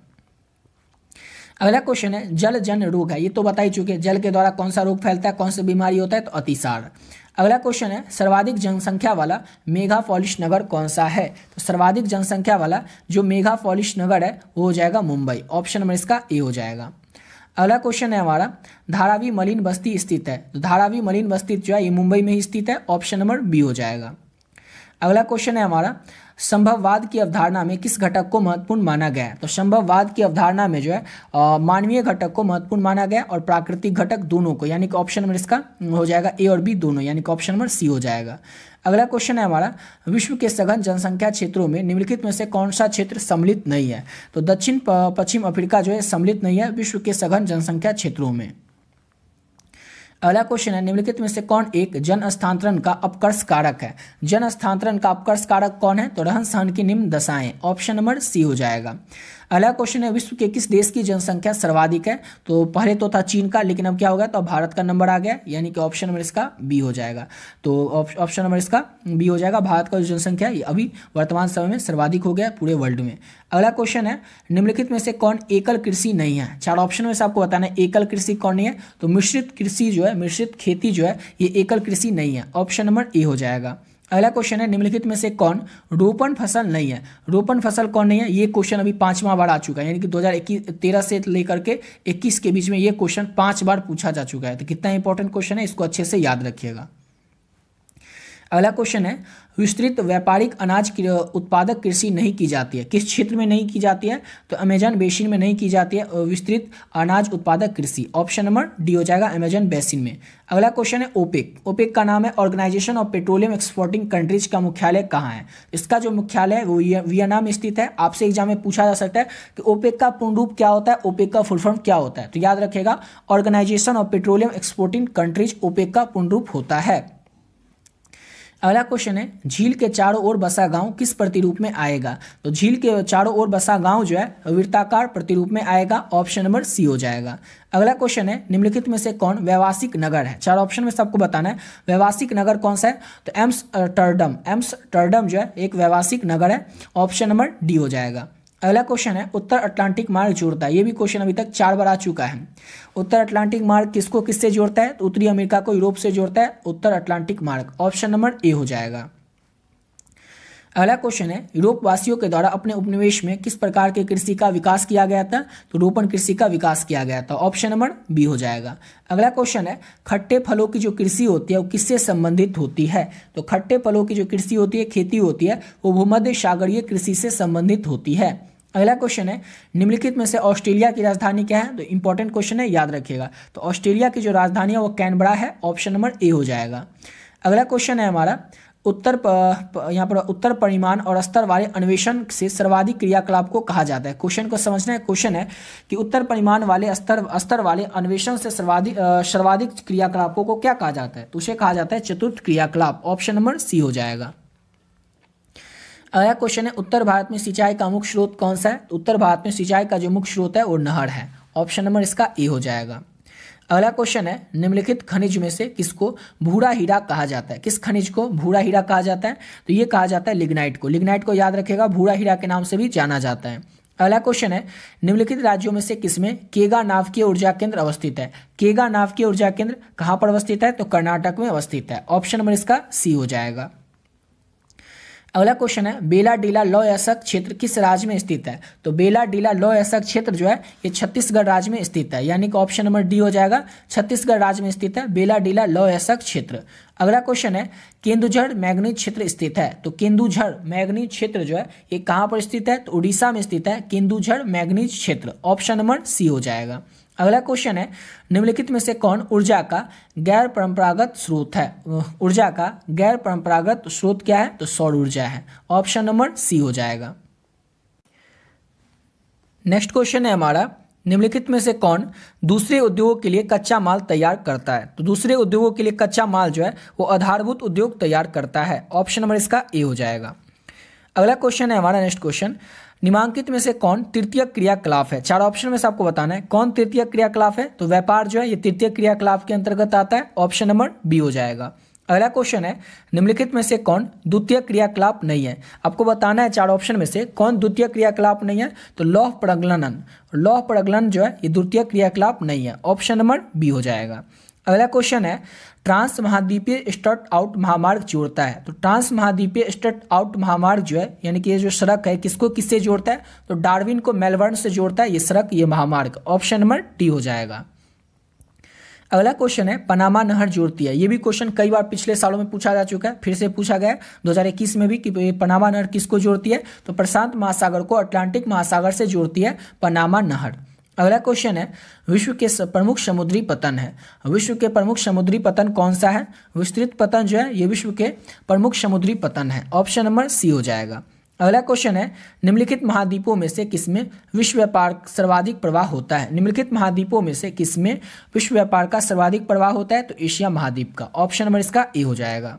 अगला क्वेश्चन है, जल जन्य रोग है, ये तो बता ही चुके, जल के द्वारा कौन सा रोग फैलता है, कौन सी बीमारी होता है? तो अतिसार। अगला क्वेश्चन है, सर्वाधिक जनसंख्या वाला मेगापोलिस नगर कौन सा है? तो सर्वाधिक जनसंख्या वाला जो मेगापोलिस नगर है वो हो जाएगा मुंबई, ऑप्शन नंबर इसका ए हो जाएगा। अगला क्वेश्चन है हमारा, धारावी मलिन बस्ती स्थित है, तो धारावी मलिन बस्ती जो है ये मुंबई में ही स्थित है, ऑप्शन नंबर बी हो जाएगा। अगला क्वेश्चन है हमारा, संभववाद की अवधारणा में किस घटक को महत्वपूर्ण माना गया है? तो संभववाद की अवधारणा में जो है मानवीय घटक को महत्वपूर्ण माना गया और प्राकृतिक घटक दोनों को, यानी कि ऑप्शन नंबर इसका हो जाएगा ए और बी दोनों, यानी कि ऑप्शन नंबर सी हो जाएगा। अगला क्वेश्चन है हमारा, विश्व के सघन जनसंख्या क्षेत्रों में निम्नलिखित में से कौन सा क्षेत्र सम्मिलित नहीं है? तो दक्षिण पश्चिम अफ्रीका जो है सम्मिलित नहीं है विश्व के सघन जनसंख्या क्षेत्रों में। अगला क्वेश्चन है, निम्नलिखित में से कौन एक जन हस्तांतरण का अपकर्ष कारक है? जन हस्तांतरण का अपकर्ष कारक कौन है? तो रहन सहन की निम्न दशाएं, ऑप्शन नंबर सी हो जाएगा। अगला क्वेश्चन है, विश्व के किस देश की जनसंख्या सर्वाधिक है? तो पहले तो था चीन का, लेकिन अब क्या हो गया? तो भारत का नंबर आ गया, यानी कि ऑप्शन नंबर इसका बी हो जाएगा। तो ऑप्शन नंबर इसका बी हो जाएगा, भारत का जो जनसंख्या है अभी वर्तमान समय में सर्वाधिक हो गया पूरे वर्ल्ड में। अगला क्वेश्चन है, निम्नलिखित में से कौन एकल कृषि नहीं है? चार ऑप्शन में से आपको बताना है एकल कृषि कौन नहीं है। तो मिश्रित कृषि जो है, मिश्रित खेती जो है ये एकल कृषि नहीं है, ऑप्शन नंबर ए हो जाएगा। अगला क्वेश्चन है, निम्नलिखित में से कौन रोपण फसल नहीं है? रोपण फसल कौन नहीं है? ये क्वेश्चन अभी 5वां बार आ चुका है, यानी कि 2013 से लेकर के 21 के बीच में ये क्वेश्चन 5 बार पूछा जा चुका है। तो कितना इंपॉर्टेंट क्वेश्चन है, इसको अच्छे से याद रखिएगा। अगला क्वेश्चन है, विस्तृत व्यापारिक अनाज की उत्पादक कृषि नहीं की जाती है, किस क्षेत्र में नहीं की जाती है? तो अमेजन बेसिन में नहीं की जाती है विस्तृत अनाज उत्पादक कृषि, ऑप्शन नंबर डी हो जाएगा, अमेजन बेसिन में। अगला क्वेश्चन है, ओपेक, ओपेक का नाम है Organization of Petroleum Exporting Countries का मुख्यालय कहाँ है? इसका जो मुख्यालय है वो वियना में स्थित है। आपसे एग्जाम में पूछा जा सकता है कि ओपेक का पूर्ण रूप क्या होता है, ओपेक का फुल फॉर्म क्या होता है? तो याद रखिएगा, Organization of Petroleum Exporting Countries OPEC का पूर्ण रूप होता है। अगला क्वेश्चन है, झील के चारों ओर बसा गांव किस प्रतिरूप में आएगा? तो झील के चारों ओर बसा गांव जो है वृत्ताकार प्रतिरूप में आएगा, ऑप्शन नंबर सी हो जाएगा। अगला क्वेश्चन है, निम्नलिखित में से कौन व्यावसायिक नगर है? चार ऑप्शन में सबको बताना है व्यावसायिक नगर कौन सा है। तो एम्स्टर्डम जो है एक व्यावसायिक नगर है, ऑप्शन नंबर डी हो जाएगा। अगला क्वेश्चन है, उत्तर अटलांटिक मार्ग जोड़ता है, ये भी क्वेश्चन अभी तक 4 बार आ चुका है। उत्तर अटलांटिक मार्ग किसको किससे जोड़ता है? तो उत्तरी अमेरिका को यूरोप से जोड़ता है उत्तर अटलांटिक मार्ग, ऑप्शन नंबर ए हो जाएगा। अगला क्वेश्चन है, यूरोप वासियों के द्वारा अपने उपनिवेश में किस प्रकार के कृषि का विकास किया गया था? तो रोपण कृषि का विकास किया गया था, ऑप्शन नंबर बी हो जाएगा। अगला क्वेश्चन है, खट्टे फलों की जो कृषि होती है वो किससे संबंधित होती है? तो खट्टे फलों की जो कृषि होती है, खेती होती है, वो भूमध्य सागरीय कृषि से संबंधित होती है। अगला क्वेश्चन है, निम्नलिखित में से ऑस्ट्रेलिया की राजधानी क्या है? तो इंपॉर्टेंट क्वेश्चन है, याद रखिएगा। तो ऑस्ट्रेलिया की जो राजधानी है वो कैनबरा है, ऑप्शन नंबर ए हो जाएगा। अगला क्वेश्चन है हमारा, यहाँ पर उत्तर परिमाण और स्तर वाले अन्वेषण से सर्वाधिक क्रियाकलाप को कहा जाता है। क्वेश्चन को समझना है, क्वेश्चन है कि उत्तर परिमाण वाले स्तर वाले अन्वेषण से सर्वाधिक क्रियाकलापों को क्या कहा जाता है? तो उसे कहा जाता है चतुर्थ क्रियाकलाप, ऑप्शन नंबर सी हो जाएगा। अगला क्वेश्चन है, उत्तर भारत में सिंचाई का मुख्य स्रोत कौन सा है? तो उत्तर भारत में सिंचाई का जो मुख्य स्रोत है वो नहर है, ऑप्शन नंबर इसका ए हो जाएगा। अगला क्वेश्चन है, निम्नलिखित खनिज में से किसको भूरा हीरा कहा जाता है? किस खनिज को भूरा हीरा कहा जाता है? तो ये कहा जाता है लिग्नाइट को। लिग्नाइट को याद रखेगा, भूरा हीरा के नाम से भी जाना जाता है। अगला क्वेश्चन है, निम्नलिखित राज्यों में से किसमें केगा नाभिकीय ऊर्जा केंद्र अवस्थित है? केगा नाभिकीय ऊर्जा केंद्र कहाँ पर अवस्थित है? तो कर्नाटक में अवस्थित है। ऑप्शन नंबर इसका सी हो जाएगा। अगला क्वेश्चन है, बेला डीला लौ एसक क्षेत्र किस राज्य में स्थित है? तो बेला डीला लौ एसक क्षेत्र जो है ये छत्तीसगढ़ राज्य में स्थित है, यानी कि ऑप्शन नंबर डी हो जाएगा। छत्तीसगढ़ राज्य में स्थित है बेला डीला लौ एसक क्षेत्र। अगला क्वेश्चन है, केंदुझर मैग्नीज क्षेत्र स्थित है? तो केंदुझर मैग्नीज क्षेत्र जो है ये कहाँ पर स्थित है? तो उड़ीसा में स्थित है केंदुझर मैग्नीज क्षेत्र। ऑप्शन नंबर सी हो जाएगा। अगला क्वेश्चन है, निम्नलिखित में से कौन ऊर्जा का गैर परंपरागत स्रोत है? ऊर्जा का गैर परंपरागत स्रोत क्या है? तो सौर ऊर्जा है। ऑप्शन नंबर सी हो जाएगा। नेक्स्ट क्वेश्चन है हमारा, निम्नलिखित में से कौन दूसरे उद्योगों के लिए कच्चा माल तैयार करता है? तो दूसरे उद्योगों के लिए कच्चा माल जो है वो आधारभूत उद्योग तैयार करता है। ऑप्शन नंबर इसका ए हो जाएगा। अगला क्वेश्चन है हमारा, नेक्स्ट क्वेश्चन, निम्नलिखित में से कौन तृतीय क्रियाकलाप है? चार ऑप्शन में से आपको बताना है कौन तृतीय क्रियाकलाप है। तो व्यापार जो है ये तृतीय क्रियाकलाप के अंतर्गत आता है। ऑप्शन नंबर बी हो जाएगा। अगला क्वेश्चन है, निम्नलिखित में से कौन द्वितीय क्रियाकलाप नहीं है? आपको बताना है चार ऑप्शन में से कौन द्वितीय क्रियाकलाप नहीं है। तो लौह प्रगलनन, लौह प्रगलन जो है ये द्वितीय क्रियाकलाप नहीं है। ऑप्शन नंबर बी हो जाएगा। अगला क्वेश्चन है, ट्रांस महाद्वीपीय स्टट आउट महामार्ग जोड़ता है? तो ट्रांस महाद्वीपीय स्टट आउट महामार्ग जो है यानी कि ये जो सड़क है किसको किससे जोड़ता है? तो डार्विन को मेलबर्न से जोड़ता है ये सड़क, ये महामार्ग। ऑप्शन नंबर डी हो जाएगा। अगला क्वेश्चन है, पनामा नहर जोड़ती है? ये भी क्वेश्चन कई बार पिछले सालों में पूछा जा चुका है, फिर से पूछा गया 2021 में भी कि पनामा नहर किसको जोड़ती है? तो प्रशांत महासागर को अटलांटिक महासागर से जोड़ती है पनामा नहर। अगला क्वेश्चन है, विश्व के प्रमुख समुद्री पतन है? विश्व के प्रमुख समुद्री पतन कौन सा है? विस्तृत पतन जो है ये विश्व के प्रमुख समुद्री पतन है। ऑप्शन नंबर सी हो जाएगा। अगला क्वेश्चन है, निम्नलिखित महाद्वीपों में से किसमें विश्व व्यापार सर्वाधिक प्रवाह होता है? निम्नलिखित महाद्वीपों में से किसमें विश्व व्यापार का सर्वाधिक प्रवाह होता है? तो एशिया महाद्वीप का। ऑप्शन नंबर इसका ए हो जाएगा।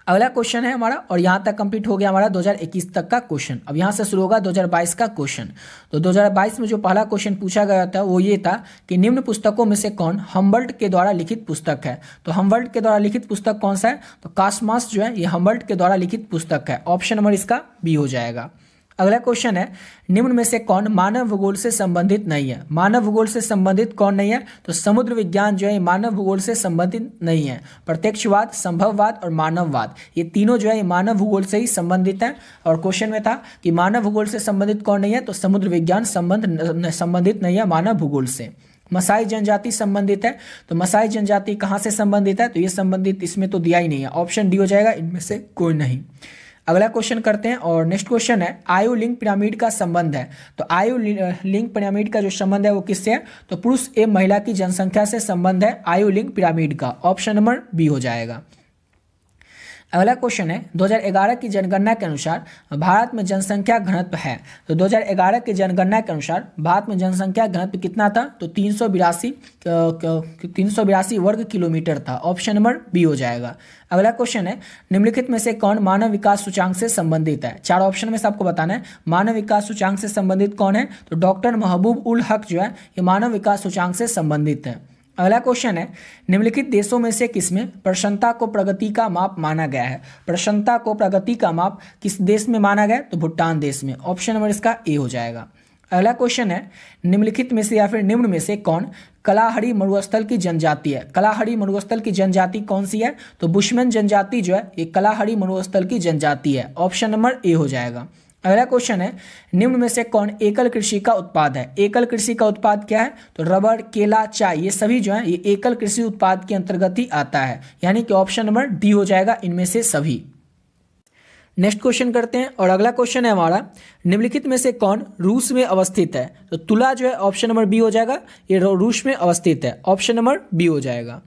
अगला क्वेश्चन है हमारा, और यहाँ तक कंप्लीट हो गया हमारा 2021 तक का क्वेश्चन। अब यहाँ से शुरू होगा 2022 का क्वेश्चन। तो 2022 में जो पहला क्वेश्चन पूछा गया था वो ये था कि निम्न पुस्तकों में से कौन हम्बल्ट के द्वारा लिखित पुस्तक है? तो हम्बल्ट के द्वारा लिखित पुस्तक कौन सा है? तो कास्मास जो है ये हम्बल्ट के द्वारा लिखित पुस्तक है। ऑप्शन नंबर इसका बी हो जाएगा। अगला क्वेश्चन है, निम्न में से कौन मानव भूगोल से संबंधित नहीं है? मानव भूगोल से संबंधित कौन नहीं है? तो समुद्र विज्ञान जो है मानव भूगोल से संबंधित नहीं है। प्रत्यक्षवाद, संभववाद और मानववाद ये तीनों जो है ये मानव भूगोल से ही संबंधित है। और क्वेश्चन में था कि मानव भूगोल से संबंधित कौन नहीं है? तो समुद्र विज्ञान संबंधित नहीं है मानव भूगोल से। मसाई जनजाति संबंधित है, तो मसाई जनजाति कहाँ से संबंधित है? तो ये संबंधित इसमें तो दिया ही नहीं है। ऑप्शन डी हो जाएगा, इनमें से कोई नहीं। अगला क्वेश्चन करते हैं, और नेक्स्ट क्वेश्चन है, आयु लिंग पिरामिड का संबंध है? तो आयु लिंग पिरामिड का जो संबंध है वो किससे है? तो पुरुष एवं महिला की जनसंख्या से संबंध है आयु लिंग पिरामिड का। ऑप्शन नंबर बी हो जाएगा। अगला क्वेश्चन है, 2011 की जनगणना के अनुसार भारत में जनसंख्या घनत्व है? तो 2011 की जनगणना के अनुसार भारत में जनसंख्या घनत्व कितना था? तो 382 वर्ग किलोमीटर था। ऑप्शन नंबर बी हो जाएगा। अगला क्वेश्चन है, निम्नलिखित में से कौन मानव विकास सूचांक से संबंधित है? चार ऑप्शन में से आपको बताना है मानव विकास सूचांक से संबंधित कौन है? तो डॉक्टर महबूब उल हक जो है ये मानव विकास सूचांक से संबंधित है। अगला क्वेश्चन है, निम्नलिखित देशों में से किसमें प्रसन्नता को प्रगति का माप माना गया है? प्रसन्नता को प्रगति का माप किस देश में माना गया? तो भूटान देश में। ऑप्शन नंबर इसका ए हो जाएगा। अगला क्वेश्चन है, निम्नलिखित में से या फिर निम्न में से कौन कलाहड़ी मरुस्थल की जनजाति है? कलाहड़ी मरुस्थल की जनजाति कौन सी है? तो बुशमैन जनजाति जो है ये कलाहड़ी मरुस्थल की जनजाति है। ऑप्शन नंबर ए हो जाएगा। अगला क्वेश्चन है, निम्न में से कौन एकल कृषि का उत्पाद है? एकल कृषि का उत्पाद क्या है? तो रबड़, केला, चाय ये सभी जो है ये एकल कृषि उत्पाद के अंतर्गत ही आता है, यानी कि ऑप्शन नंबर डी हो जाएगा इनमें से सभी। नेक्स्ट क्वेश्चन करते हैं, और अगला क्वेश्चन है हमारा, निम्नलिखित में से कौन रूस में अवस्थित है? तो तुला जो है ऑप्शन नंबर बी हो जाएगा, ये रूस में अवस्थित है। ऑप्शन नंबर बी हो जाएगा।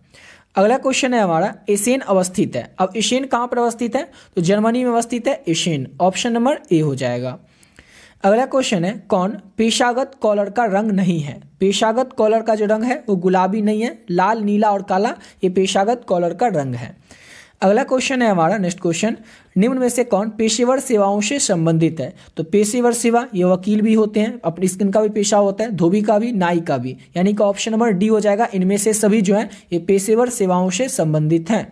अगला क्वेश्चन है हमारा, एशेन अवस्थित है? अब एशेन कहाँ पर अवस्थित है? तो जर्मनी में अवस्थित है एशेन। ऑप्शन नंबर ए हो जाएगा। अगला क्वेश्चन है, कौन पेशागत कॉलर का रंग नहीं है? पेशागत कॉलर का जो रंग है वो गुलाबी नहीं है, लाल, नीला और काला ये पेशागत कॉलर का रंग है। अगला क्वेश्चन है हमारा, नेक्स्ट क्वेश्चन, निम्न में से कौन पेशेवर सेवाओं से संबंधित है? तो पेशेवर सेवा, ये वकील भी होते हैं, अपनी स्किन का भी पेशा होता है, धोबी का भी, नाई का भी, यानी कि ऑप्शन नंबर डी हो जाएगा। इनमें से सभी जो है ये पेशेवर सेवाओं से संबंधित हैं।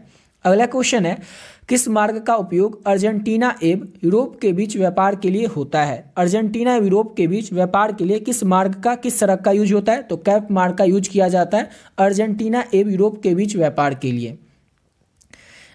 अगला क्वेश्चन है, किस मार्ग का उपयोग अर्जेंटीना एवं यूरोप के बीच व्यापार के लिए होता है? अर्जेंटीना एवं यूरोप के बीच व्यापार के लिए किस मार्ग का, किस सड़क का यूज होता है? तो कैप मार्ग का यूज किया जाता है अर्जेंटीना एवं यूरोप के बीच व्यापार के लिए।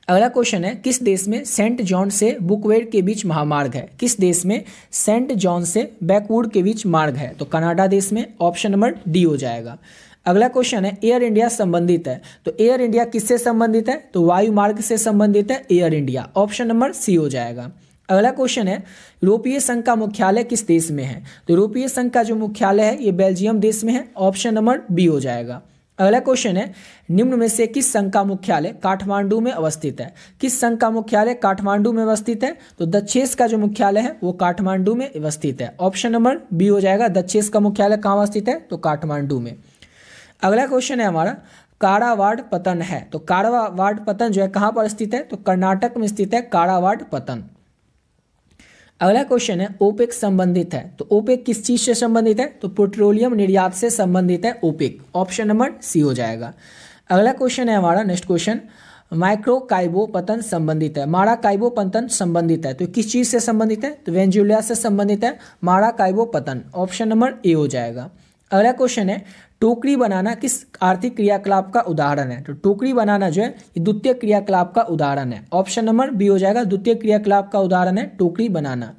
अगला क्वेश्चन है, किस देश में सेंट जॉन से बुकवेड के बीच महामार्ग है? किस देश में सेंट जॉन से बैकवुड के बीच मार्ग है? तो कनाडा देश में, ऑप्शन नंबर डी हो जाएगा। अगला क्वेश्चन है, एयर इंडिया संबंधित है, तो एयर इंडिया किससे संबंधित है? तो वायु मार्ग से संबंधित है Air India, option number C हो जाएगा। अगला क्वेश्चन है, यूरोपीय संघ का मुख्यालय किस देश में है? तो यूरोपीय संघ का जो मुख्यालय है ये बेल्जियम देश में है, ऑप्शन नंबर बी हो जाएगा। अगला क्वेश्चन है, निम्न में से किस संघ का मुख्यालय काठमांडू में अवस्थित है? किस संघ का मुख्यालय काठमांडू में अवस्थित है? तो दक्षेस का जो मुख्यालय है वो काठमांडू में अवस्थित है, ऑप्शन नंबर बी हो जाएगा। दक्षेस का मुख्यालय कहाँ अवस्थित है? तो काठमांडू में। अगला क्वेश्चन है हमारा, कारावाड़ पतन है, तो कारावाड़ पतन जो है कहाँ पर स्थित है? तो कर्नाटक में स्थित है कारावाड़ पतन। अगला क्वेश्चन है, ओपेक संबंधित है, तो ओपेक किस चीज से संबंधित है? तो पेट्रोलियम निर्यात से संबंधित है ओपेक, ऑप्शन नंबर सी हो जाएगा। अगला क्वेश्चन है हमारा, नेक्स्ट क्वेश्चन, माइक्रोकाइबो पतन संबंधित है, माराकाइबो पतन संबंधित है, तो किस चीज से संबंधित है? तो वेनेजुएला से संबंधित है माराकाइबो पतन, ऑप्शन नंबर ए हो जाएगा। अगला क्वेश्चन है, टोकरी बनाना किस आर्थिक क्रियाकलाप का उदाहरण है? तो टोकरी बनाना जो है ये द्वितीय क्रियाकलाप का उदाहरण है, ऑप्शन नंबर बी हो जाएगा। द्वितीय क्रियाकलाप का उदाहरण है टोकरी बनाना।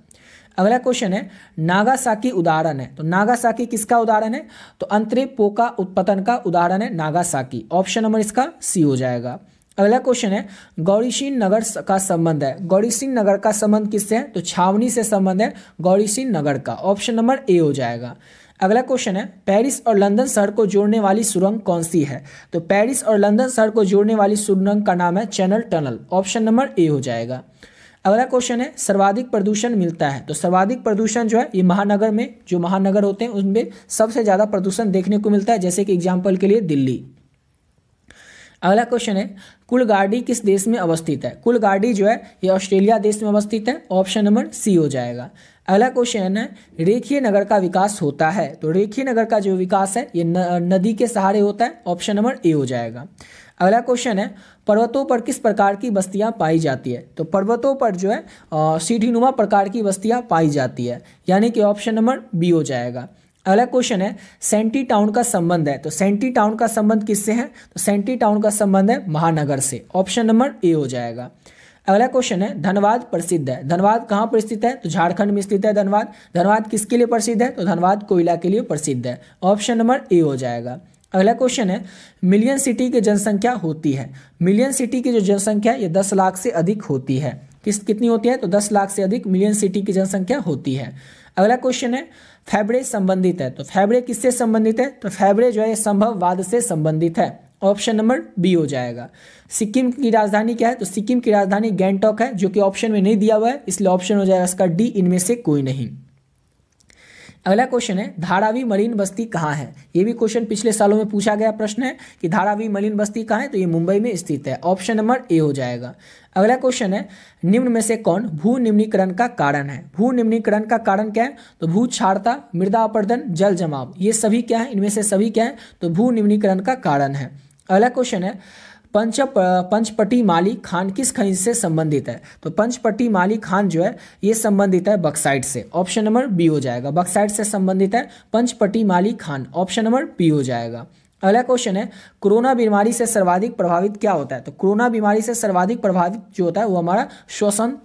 अगला क्वेश्चन है, नागासाकी उदाहरण है, तो नागासाकी किसका उदाहरण है? तो अंतरिक्ष का उत्पतन का उदाहरण है नागासाकी, ऑप्शन नंबर इसका सी हो जाएगा। अगला क्वेश्चन है, गौरीशीन नगर का संबंध है, गौरीशीन नगर का संबंध किससे है? तो छावनी से संबंध है गौरीशीन नगर का, ऑप्शन नंबर ए हो जाएगा। अगला क्वेश्चन है, पेरिस और लंदन शहर को जोड़ने वाली सुरंग कौन सी है? तो पेरिस और लंदन शहर को जोड़ने वाली सुरंग का नाम है Channel Tunnel, option number A हो जाएगा। अगला क्वेश्चन है, सर्वाधिक प्रदूषण मिलता है, तो सर्वाधिक प्रदूषण जो है ये महानगर में, जो महानगर होते हैं उनमें सबसे ज़्यादा प्रदूषण देखने को मिलता है, जैसे कि एग्जाम्पल के लिए दिल्ली। अगला क्वेश्चन है, कुलगाड़ी किस देश में अवस्थित है? कुलगाड़ी जो है ये ऑस्ट्रेलिया देश में अवस्थित है, ऑप्शन नंबर सी हो जाएगा। अगला क्वेश्चन है, रेखीय नगर का विकास होता है, तो रेखीय नगर का जो विकास है ये नदी के सहारे होता है, ऑप्शन नंबर ए हो जाएगा। अगला क्वेश्चन है, पर्वतों पर किस प्रकार की बस्तियां पाई जाती है? तो पर्वतों पर जो है सीढ़ीनुमा प्रकार की बस्तियां पाई जाती है, यानी कि ऑप्शन नंबर बी हो जाएगा। अगला क्वेश्चन है, सेंटी टाउन का संबंध है, तो सेंटी टाउन का संबंध किससे है? तो सेंटी टाउन का संबंध है महानगर से, ऑप्शन नंबर ए हो जाएगा। अगला क्वेश्चन है, धनबाद प्रसिद्ध है, धनबाद कहाँ पर स्थित है? तो झारखंड में स्थित है धनबाद। धनबाद किसके लिए प्रसिद्ध है? तो धनबाद कोयला के लिए प्रसिद्ध है, ऑप्शन नंबर ए हो जाएगा। अगला क्वेश्चन है, मिलियन सिटी की जनसंख्या होती है, मिलियन सिटी की जो जनसंख्या है ये 10 लाख से अधिक होती है, कितनी होती है? तो 10 लाख से अधिक मिलियन सिटी की जनसंख्या होती है। अगला क्वेश्चन है, फैबरे संबंधित है, तो फैबरे किससे संबंधित है? तो फैबरे जो है संभववाद से संबंधित है, ऑप्शन नंबर बी हो जाएगा। सिक्किम की राजधानी क्या है? तो सिक्किम की राजधानी गैंगटॉक है, जो कि ऑप्शन में नहीं दिया हुआ है, इसलिए ऑप्शन हो जाएगा इसका डी, इनमें से कोई नहीं। अगला क्वेश्चन है, धारावी मरीन बस्ती कहाँ है? ये भी क्वेश्चन पिछले सालों में पूछा गया प्रश्न है कि धारावी मरीन बस्ती कहाँ है? तो ये मुंबई में स्थित है, ऑप्शन नंबर ए हो जाएगा। अगला क्वेश्चन है, निम्न में से कौन भू निम्नीकरण का कारण है? भू निम्नीकरण का कारण क्या है? तो भू क्षारता, मृदा अपरदन, जल जमाव, ये सभी क्या है? इनमें से सभी क्या है? तो भू निम्नीकरण का कारण है। अगला क्वेश्चन है, पंचपटी माली खान किस खनिज से संबंधित है? तो पंचपटी माली खान जो है ये संबंधित है बक्साइट से, ऑप्शन नंबर बी हो जाएगा। बक्साइट से संबंधित है पंचपटी माली खान, ऑप्शन नंबर बी हो जाएगा। अगला क्वेश्चन है, कोरोना बीमारी से सर्वाधिक प्रभावित क्या होता है? तो कोरोना बीमारी से सर्वाधिक प्रभावित जो होता है वो हमारा श्वसन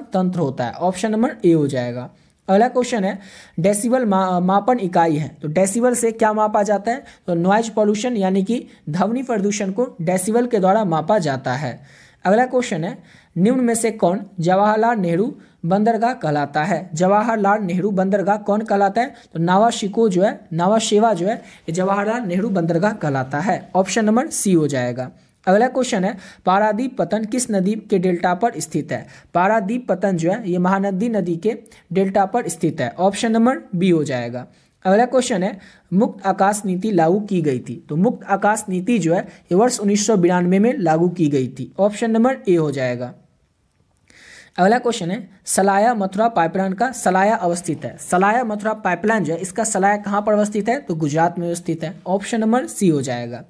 तंत्र होता है, ऑप्शन नंबर ए हो जाएगा। अगला क्वेश्चन है, डेसिबल मापन इकाई है, तो डेसिबल से क्या मापा जाता है? तो नॉइज पॉल्यूशन यानी कि ध्वनि प्रदूषण को डेसिबल के द्वारा मापा जाता है। अगला क्वेश्चन है, निम्न में से कौन जवाहरलाल नेहरू बंदरगाह कहलाता है? जवाहरलाल नेहरू बंदरगाह कौन कहलाता है? तो नावाशिको जो है, नावाशेवा जो है ये जवाहरलाल नेहरू बंदरगाह कहलाता है, ऑप्शन नंबर सी हो जाएगा। अगला क्वेश्चन है, पारादीप पतन किस नदी के डेल्टा पर स्थित है? पारादीप पतन जो है ये महानदी नदी के डेल्टा पर स्थित है, ऑप्शन नंबर बी हो जाएगा। अगला क्वेश्चन है मुक्त आकाश नीति लागू की गई थी। तो मुक्त आकाश नीति जो है ये वर्ष 1992 में लागू की गई थी। ऑप्शन नंबर ए हो जाएगा। अगला क्वेश्चन है सलाया मथुरा पाइपलाइन का सलाया अवस्थित है। सलाया मथुरा पाइपलाइन जो है इसका सलाया कहाँ पर अवस्थित है? तो गुजरात में अवस्थित है। ऑप्शन नंबर सी हो जाएगा।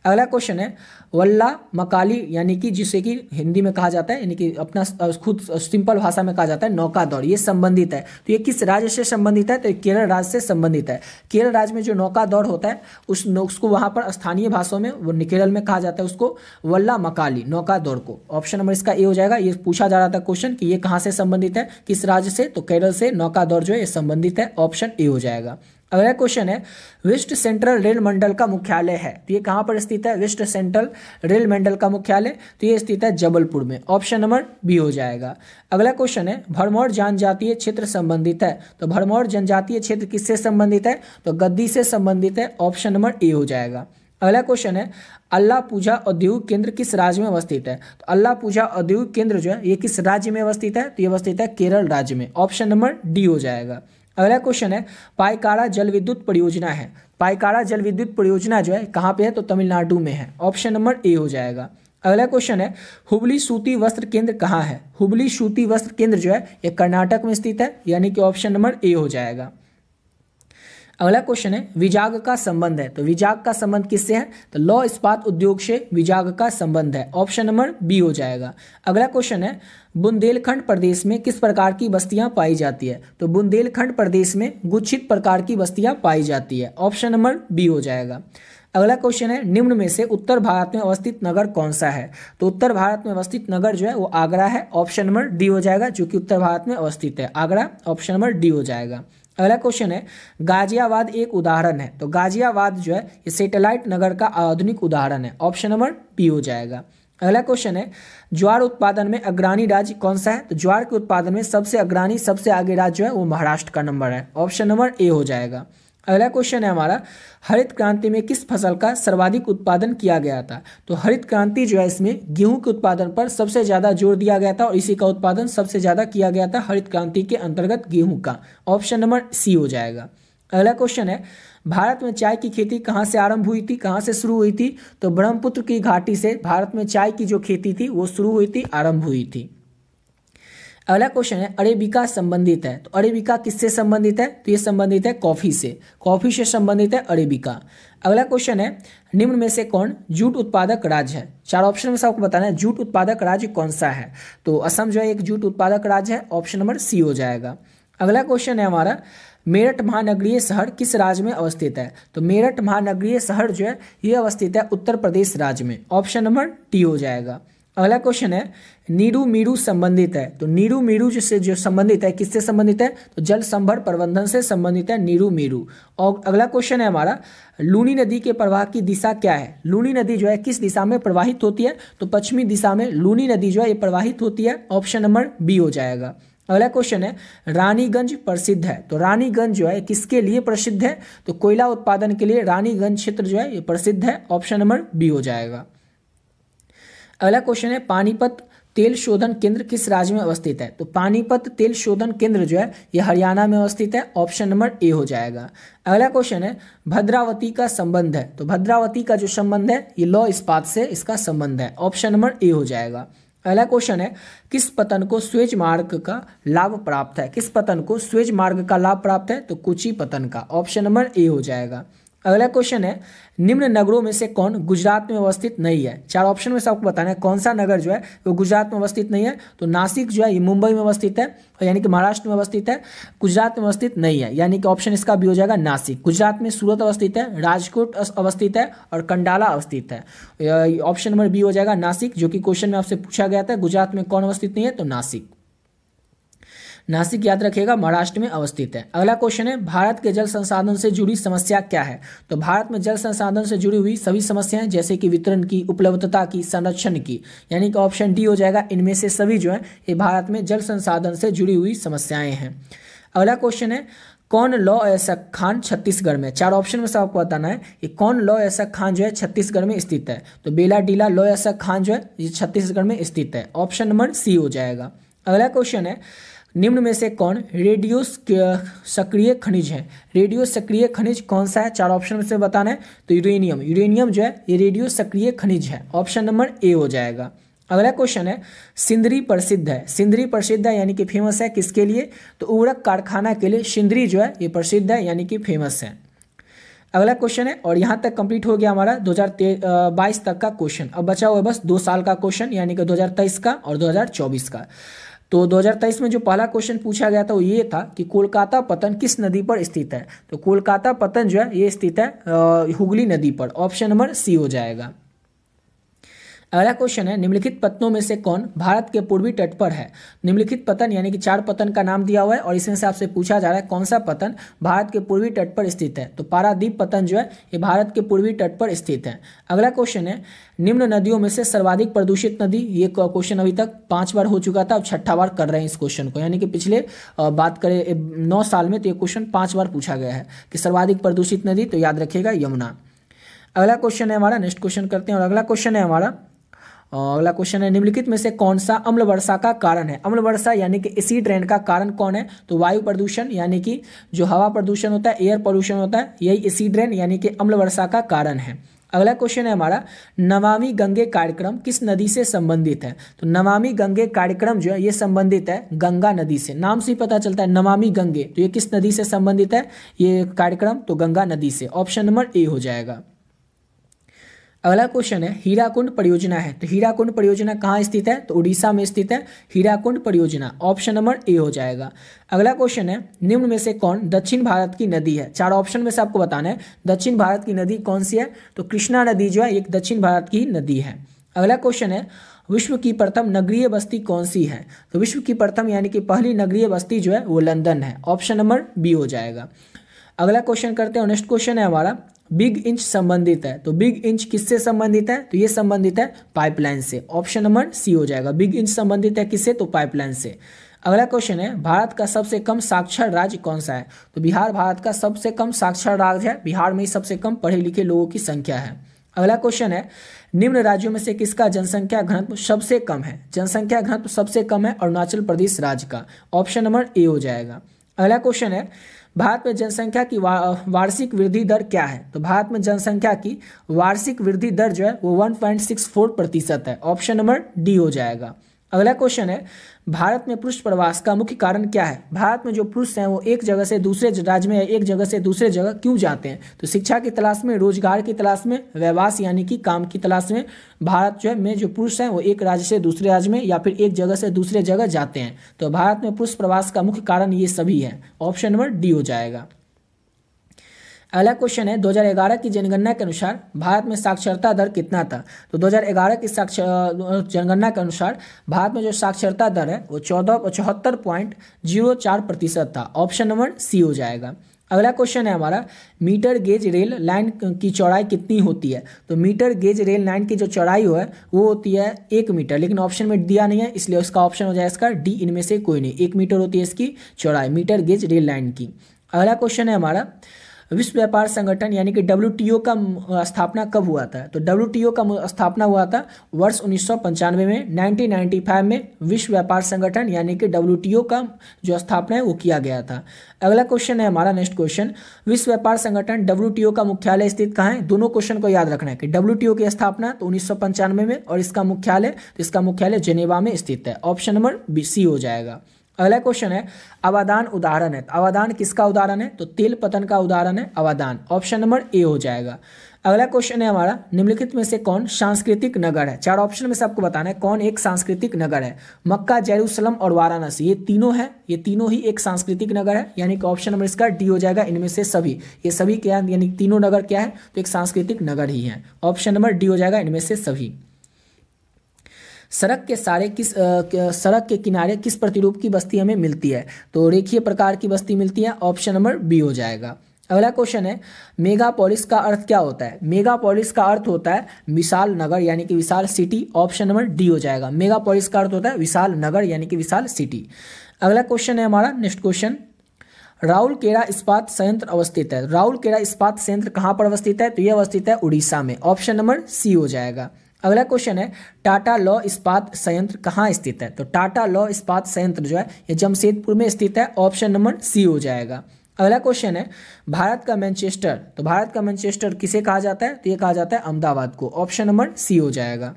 अगला क्वेश्चन है वल्ला मकाली यानी कि जिसे कि हिंदी में कहा जाता है यानी कि अपना खुद सिंपल भाषा में कहा जाता है नौका दौड़, ये संबंधित है। तो ये किस राज्य से संबंधित है? तो केरल राज्य से संबंधित है। केरल राज्य में जो नौका दौड़ होता है उसको वहाँ पर स्थानीय भाषाओं में वो केरल में कहा जाता है उसको वल्ला मकाली नौका दौड़ को। ऑप्शन नंबर इसका ए हो जाएगा। ये पूछा जा रहा था क्वेश्चन कि ये कहाँ से संबंधित है, किस राज्य से? तो केरल से नौका दौड़ जो है ये संबंधित है। ऑप्शन ए हो जाएगा। अगला क्वेश्चन है वेस्ट सेंट्रल रेल मंडल का मुख्यालय है। तो ये कहाँ पर स्थित है? वेस्ट सेंट्रल रेल मंडल का मुख्यालय तो ये स्थित है जबलपुर में। ऑप्शन नंबर बी हो जाएगा। अगला क्वेश्चन है भरमौर जनजातीय क्षेत्र संबंधित है। तो भरमौर जनजातीय क्षेत्र किससे संबंधित है? तो गद्दी से संबंधित है। ऑप्शन नंबर ए हो जाएगा। अगला क्वेश्चन है अल्लाह पूजा औद्योगिक केंद्र किस राज्य में अवस्थित है? तो अल्लाह पूजा औद्योगिक केंद्र जो है ये किस राज्य में अवस्थित है? तो ये अवस्थित है केरल राज्य में। ऑप्शन नंबर डी हो जाएगा। अगला क्वेश्चन है पाइकारा जल विद्युत परियोजना है। पाइकारा जल विद्युत परियोजना जो है कहाँ पे है? तो तमिलनाडु में है। ऑप्शन नंबर ए हो जाएगा। अगला क्वेश्चन है हुबली सूती वस्त्र केंद्र कहाँ है? हुबली सूती वस्त्र केंद्र जो है ये कर्नाटक में स्थित है यानी कि ऑप्शन नंबर ए हो जाएगा। अगला क्वेश्चन है विजाग का संबंध है। तो विजाग का संबंध किससे है? तो लौह इस्पात उद्योग से विजाग का संबंध है। ऑप्शन नंबर बी हो जाएगा। अगला क्वेश्चन है बुंदेलखंड प्रदेश में किस प्रकार की बस्तियां पाई जाती है? तो बुंदेलखंड प्रदेश में गुच्छित प्रकार की बस्तियां पाई जाती है। ऑप्शन नंबर बी हो जाएगा। अगला क्वेश्चन है निम्न में से उत्तर भारत में अवस्थित नगर कौन सा है? तो उत्तर भारत में अवस्थित नगर जो है वो आगरा है। ऑप्शन नंबर डी हो जाएगा जो कि उत्तर भारत में अवस्थित है आगरा। ऑप्शन नंबर डी हो जाएगा। अगला क्वेश्चन है गाजियाबाद एक उदाहरण है। तो गाजियाबाद जो है ये सैटेलाइट नगर का आधुनिक उदाहरण है। ऑप्शन नंबर बी हो जाएगा। अगला क्वेश्चन है ज्वार उत्पादन में अग्रणी राज्य कौन सा है? तो ज्वार के उत्पादन में सबसे अग्रणी सबसे आगे राज्य जो है वो महाराष्ट्र का नंबर है। ऑप्शन नंबर ए हो जाएगा। अगला क्वेश्चन है हमारा हरित क्रांति में किस फसल का सर्वाधिक उत्पादन किया गया था? तो हरित क्रांति जो है इसमें गेहूं के उत्पादन पर सबसे ज़्यादा जोर दिया गया था और इसी का उत्पादन सबसे ज़्यादा किया गया था हरित क्रांति के अंतर्गत गेहूं का। ऑप्शन नंबर सी हो जाएगा। अगला क्वेश्चन है भारत में चाय की खेती कहाँ से आरंभ हुई थी, कहाँ से शुरू हुई थी? तो ब्रह्मपुत्र की घाटी से भारत में चाय की जो खेती थी वो शुरू हुई थी, आरंभ हुई थी। अगला क्वेश्चन है अरेबिका संबंधित है। तो अरेबिका किससे संबंधित है? तो ये संबंधित है कॉफी से। कॉफी से संबंधित है अरेबिका। अगला क्वेश्चन है निम्न में से कौन जूट उत्पादक राज्य है? चार ऑप्शन में से आपको बताना है जूट उत्पादक राज्य कौन सा है। तो असम जो है एक जूट उत्पादक राज्य है। ऑप्शन नंबर सी हो जाएगा। अगला क्वेश्चन है हमारा मेरठ महानगरीय शहर किस राज्य में अवस्थित है? तो मेरठ महानगरीय शहर जो है ये अवस्थित है उत्तर प्रदेश राज्य में। ऑप्शन नंबर टी हो जाएगा। अगला क्वेश्चन है नीरू मीरू संबंधित है। तो नीरू मीरू जिससे जो संबंधित है किससे संबंधित है? तो जल संभर प्रबंधन से संबंधित है नीरू मीरू। और अगला क्वेश्चन है हमारा लूनी नदी के प्रवाह की दिशा क्या है? लूनी नदी जो है किस दिशा में प्रवाहित होती है? तो पश्चिमी दिशा में लूनी नदी जो है ये प्रवाहित होती है। ऑप्शन नंबर बी हो जाएगा। अगला क्वेश्चन है रानीगंज प्रसिद्ध है। तो रानीगंज जो है किसके लिए प्रसिद्ध है? तो कोयला उत्पादन के लिए रानीगंज क्षेत्र जो है ये प्रसिद्ध है। ऑप्शन नंबर बी हो जाएगा। अगला क्वेश्चन है पानीपत तेल शोधन केंद्र किस राज्य में अवस्थित है? तो पानीपत तेल शोधन केंद्र जो है ये हरियाणा में अवस्थित है। ऑप्शन नंबर ए हो जाएगा। अगला क्वेश्चन है भद्रावती का संबंध है। तो भद्रावती का जो संबंध है ये लौह इस्पात से इसका संबंध है। ऑप्शन नंबर ए हो जाएगा। अगला क्वेश्चन है किस पतन को स्वेज मार्ग का लाभ प्राप्त है? किस पतन को स्वेज मार्ग का लाभ प्राप्त है? तो कोची पतन का। ऑप्शन नंबर ए हो जाएगा। अगला क्वेश्चन है निम्न नगरों में से कौन गुजरात में अवस्थित नहीं है? चार ऑप्शन में से आपको बताना है कौन सा नगर जो है वो गुजरात में अवस्थित नहीं है। तो नासिक जो है ये मुंबई में अवस्थित है यानी कि महाराष्ट्र में अवस्थित है, गुजरात में अवस्थित नहीं है यानी कि ऑप्शन इसका भी हो जाएगा नासिक। गुजरात में सूरत अवस्थित है, राजकोट अवस्थित है और कंडाला अवस्थित है। ऑप्शन नंबर बी हो जाएगा नासिक, जो कि क्वेश्चन में आपसे पूछा गया था गुजरात में कौन अवस्थित नहीं है? तो नासिक। नासिक याद रखिएगा महाराष्ट्र में अवस्थित है। अगला क्वेश्चन है भारत के जल संसाधन से जुड़ी समस्या क्या है? तो भारत में जल संसाधन से जुड़ी हुई सभी समस्याएं जैसे कि वितरण की, उपलब्धता की, संरक्षण की, यानी कि ऑप्शन डी हो जाएगा। इनमें से सभी जो है ये भारत में जल संसाधन से जुड़ी हुई समस्याएं हैं। अगला क्वेश्चन है कौन लौ एसक खान छत्तीसगढ़ में? चार ऑप्शन में से आपको बताना है कि कौन लौ एसक खान जो है छत्तीसगढ़ में स्थित है। तो बेला डीला लौ एसक खान जो है ये छत्तीसगढ़ में स्थित है। ऑप्शन नंबर सी हो जाएगा। अगला क्वेश्चन है निम्न में से कौन रेडियो सक्रिय खनिज है? रेडियो सक्रिय खनिज कौन सा है? 4 ऑप्शन में से बताना है। तो यूरेनियम, यूरेनियम जो है ये रेडियो सक्रिय खनिज है। ऑप्शन नंबर ए हो जाएगा। अगला क्वेश्चन है सिंदरी प्रसिद्ध है। सिंदरी प्रसिद्ध है यानी कि फेमस है किसके लिए? तो उर्वरक कारखाना के लिए सिंदरी जो है ये प्रसिद्ध है यानी कि फेमस है। अगला क्वेश्चन है, और यहाँ तक कंप्लीट हो गया हमारा 2022 तक का क्वेश्चन। अब बचा हुआ है बस 2 साल का क्वेश्चन यानी कि 2023 का और 2024 का। तो 2023 में जो पहला क्वेश्चन पूछा गया था वो ये था कि कोलकाता पतन किस नदी पर स्थित है? तो कोलकाता पतन जो है ये स्थित है हुगली नदी पर। ऑप्शन नंबर सी हो जाएगा। अगला क्वेश्चन है निम्नलिखित पत्तनों में से कौन भारत के पूर्वी तट पर है? निम्नलिखित पतन यानी कि 4 पतन का नाम दिया हुआ है और इसमें से आपसे पूछा जा रहा है कौन सा पतन भारत के पूर्वी तट पर स्थित है। तो पारादीप पतन जो है ये भारत के पूर्वी तट पर स्थित है। अगला क्वेश्चन है निम्न नदियों में से सर्वाधिक प्रदूषित नदी। ये क्वेश्चन अभी तक 5 बार हो चुका था, अब 6ठा बार कर रहे हैं इस क्वेश्चन को, यानी कि पिछले बात करें 9 साल में तो ये क्वेश्चन 5 बार पूछा गया है कि सर्वाधिक प्रदूषित नदी। तो याद रखिएगा यमुना। अगला क्वेश्चन है हमारा, नेक्स्ट क्वेश्चन करते हैं। और अगला क्वेश्चन है हमारा, अगला क्वेश्चन है निम्नलिखित में से कौन सा अम्ल वर्षा का कारण है? अम्ल वर्षा यानी कि एसिड रेन का कारण कौन है? तो वायु प्रदूषण यानी कि जो हवा प्रदूषण होता है, एयर पोल्यूशन होता है, यही एसिड रेन यानी कि अम्ल वर्षा का कारण है। अगला क्वेश्चन है हमारा नमामि गंगे कार्यक्रम किस नदी से संबंधित है? तो नमामि गंगे कार्यक्रम जो है ये संबंधित है गंगा नदी से। नाम से ही पता चलता है नमामि गंगे, तो ये किस नदी से संबंधित है ये कार्यक्रम? तो गंगा नदी से। ऑप्शन नंबर ए हो जाएगा। अगला क्वेश्चन है हीराकुंड परियोजना है। तो हीराकुंड परियोजना कहाँ स्थित है? तो उड़ीसा में स्थित है हीराकुंड परियोजना। ऑप्शन नंबर ए हो जाएगा। अगला क्वेश्चन है निम्न में से कौन दक्षिण भारत की नदी है? 4 ऑप्शन में से आपको बताना है दक्षिण भारत की नदी कौन सी है? तो कृष्णा नदी जो है एक दक्षिण भारत की नदी है। अगला क्वेश्चन है विश्व की प्रथम नगरीय बस्ती कौन सी है? तो विश्व की प्रथम यानी कि पहली नगरीय बस्ती जो है वो लंदन है। ऑप्शन नंबर बी हो जाएगा। अगला क्वेश्चन करते हैं। नेक्स्ट क्वेश्चन है हमारा बिग इंच संबंधित है। तो बिग इंच किससे संबंधित है? तो ये संबंधित है पाइपलाइन से। ऑप्शन नंबर सी हो जाएगा। बिग इंच संबंधित है किससे? तो पाइपलाइन से। अगला क्वेश्चन है भारत का सबसे कम साक्षर राज्य कौन सा है? तो बिहार भारत का सबसे कम साक्षर राज्य है। बिहार में ही सबसे कम पढ़े लिखे लोगों की संख्या है। अगला क्वेश्चन है निम्न राज्यों में से किसका जनसंख्या घनत्व सबसे कम है? जनसंख्या घनत्व सबसे कम है अरुणाचल प्रदेश राज्य का। ऑप्शन नंबर ए हो जाएगा। अगला क्वेश्चन है भारत में जनसंख्या की वार्षिक वृद्धि दर क्या है? तो भारत में जनसंख्या की वार्षिक वृद्धि दर जो है वो 1.64% है। ऑप्शन नंबर डी हो जाएगा। अगला क्वेश्चन है भारत में पुरुष प्रवास का मुख्य कारण क्या है? भारत में जो पुरुष हैं वो एक जगह से दूसरे राज्य में या एक जगह से दूसरे जगह क्यों जाते हैं? तो शिक्षा की तलाश में, रोजगार की तलाश में, व्यवसाय यानी कि काम की तलाश में भारत जो है में जो पुरुष हैं वो एक राज्य से दूसरे राज्य में या फिर एक जगह से दूसरे जगह जाते हैं। तो भारत में पुरुष प्रवास का मुख्य कारण ये सभी है। ऑप्शन नंबर डी हो जाएगा। अगला क्वेश्चन है 2011 की जनगणना के अनुसार भारत में साक्षरता दर कितना था? तो 2011 की जनगणना के अनुसार भारत में जो साक्षरता दर है वो 74.04% था। ऑप्शन नंबर सी हो जाएगा। अगला क्वेश्चन है हमारा मीटर गेज रेल लाइन की चौड़ाई कितनी होती है? तो मीटर गेज रेल लाइन की जो चौड़ाई है वो होती है 1 मीटर, लेकिन ऑप्शन में दिया नहीं है इसलिए उसका ऑप्शन हो जाएगा इसका डी, इनमें से कोई नहीं। 1 मीटर होती है इसकी चौड़ाई मीटर गेज रेल लाइन की। अगला क्वेश्चन है हमारा विश्व व्यापार संगठन यानी कि WTO का स्थापना कब हुआ था? तो WTO का स्थापना हुआ था वर्ष 1995 में। 1995 में विश्व व्यापार संगठन यानी कि WTO का जो स्थापना है वो किया गया था। अगला क्वेश्चन है हमारा नेक्स्ट क्वेश्चन विश्व व्यापार संगठन WTO का मुख्यालय स्थित कहाँ है? दोनों क्वेश्चन को याद रखना है कि WTO की स्थापना तो 1995 में और इसका मुख्यालय जेनेवा में स्थित है। ऑप्शन नंबर बी सी हो जाएगा। अगला क्वेश्चन है अवदान उदाहरण है। अवदान किसका उदाहरण है? तो तेल पतन का उदाहरण है अवदान। ऑप्शन नंबर ए हो जाएगा। अगला क्वेश्चन है हमारा निम्नलिखित में से कौन सांस्कृतिक नगर है? 4 ऑप्शन में से आपको बताना है कौन एक सांस्कृतिक नगर है। मक्का, जेरूसलम और वाराणसी ये तीनों है, ये तीनों ही एक सांस्कृतिक नगर है, यानी कि ऑप्शन नंबर इसका डी हो जाएगा। इनमें से सभी, ये सभी क्या है यानी तीनों नगर क्या है? तो एक सांस्कृतिक नगर ही है। ऑप्शन नंबर डी हो जाएगा इनमें से सभी। सड़क के किनारे किस प्रतिरूप की बस्ती हमें मिलती है? तो रेखीय प्रकार की बस्ती मिलती है। ऑप्शन नंबर बी हो जाएगा। अगला क्वेश्चन है मेगापोलिस का अर्थ क्या होता है? मेगापोलिस का अर्थ होता है विशाल नगर यानी कि विशाल सिटी। ऑप्शन नंबर डी हो जाएगा। मेगापोलिस का अर्थ होता है विशाल नगर यानी कि विशाल सिटी। अगला क्वेश्चन है हमारा नेक्स्ट क्वेश्चन राउरकेला इस्पात संयंत्र अवस्थित है। राउरकेला इस्पात संयंत्र कहाँ पर अवस्थित है? तो यह अवस्थित है उड़ीसा में। ऑप्शन नंबर सी हो जाएगा। अगला क्वेश्चन है टाटा लौह इस्पात संयंत्र कहाँ स्थित है? तो टाटा लौह इस्पात संयंत्र जो है ये जमशेदपुर में स्थित है, ऑप्शन नंबर सी हो जाएगा। अगला क्वेश्चन है भारत का मैनचेस्टर, तो भारत का मैनचेस्टर किसे कहा जाता है? तो ये कहा जाता है अहमदाबाद को, ऑप्शन नंबर सी हो जाएगा।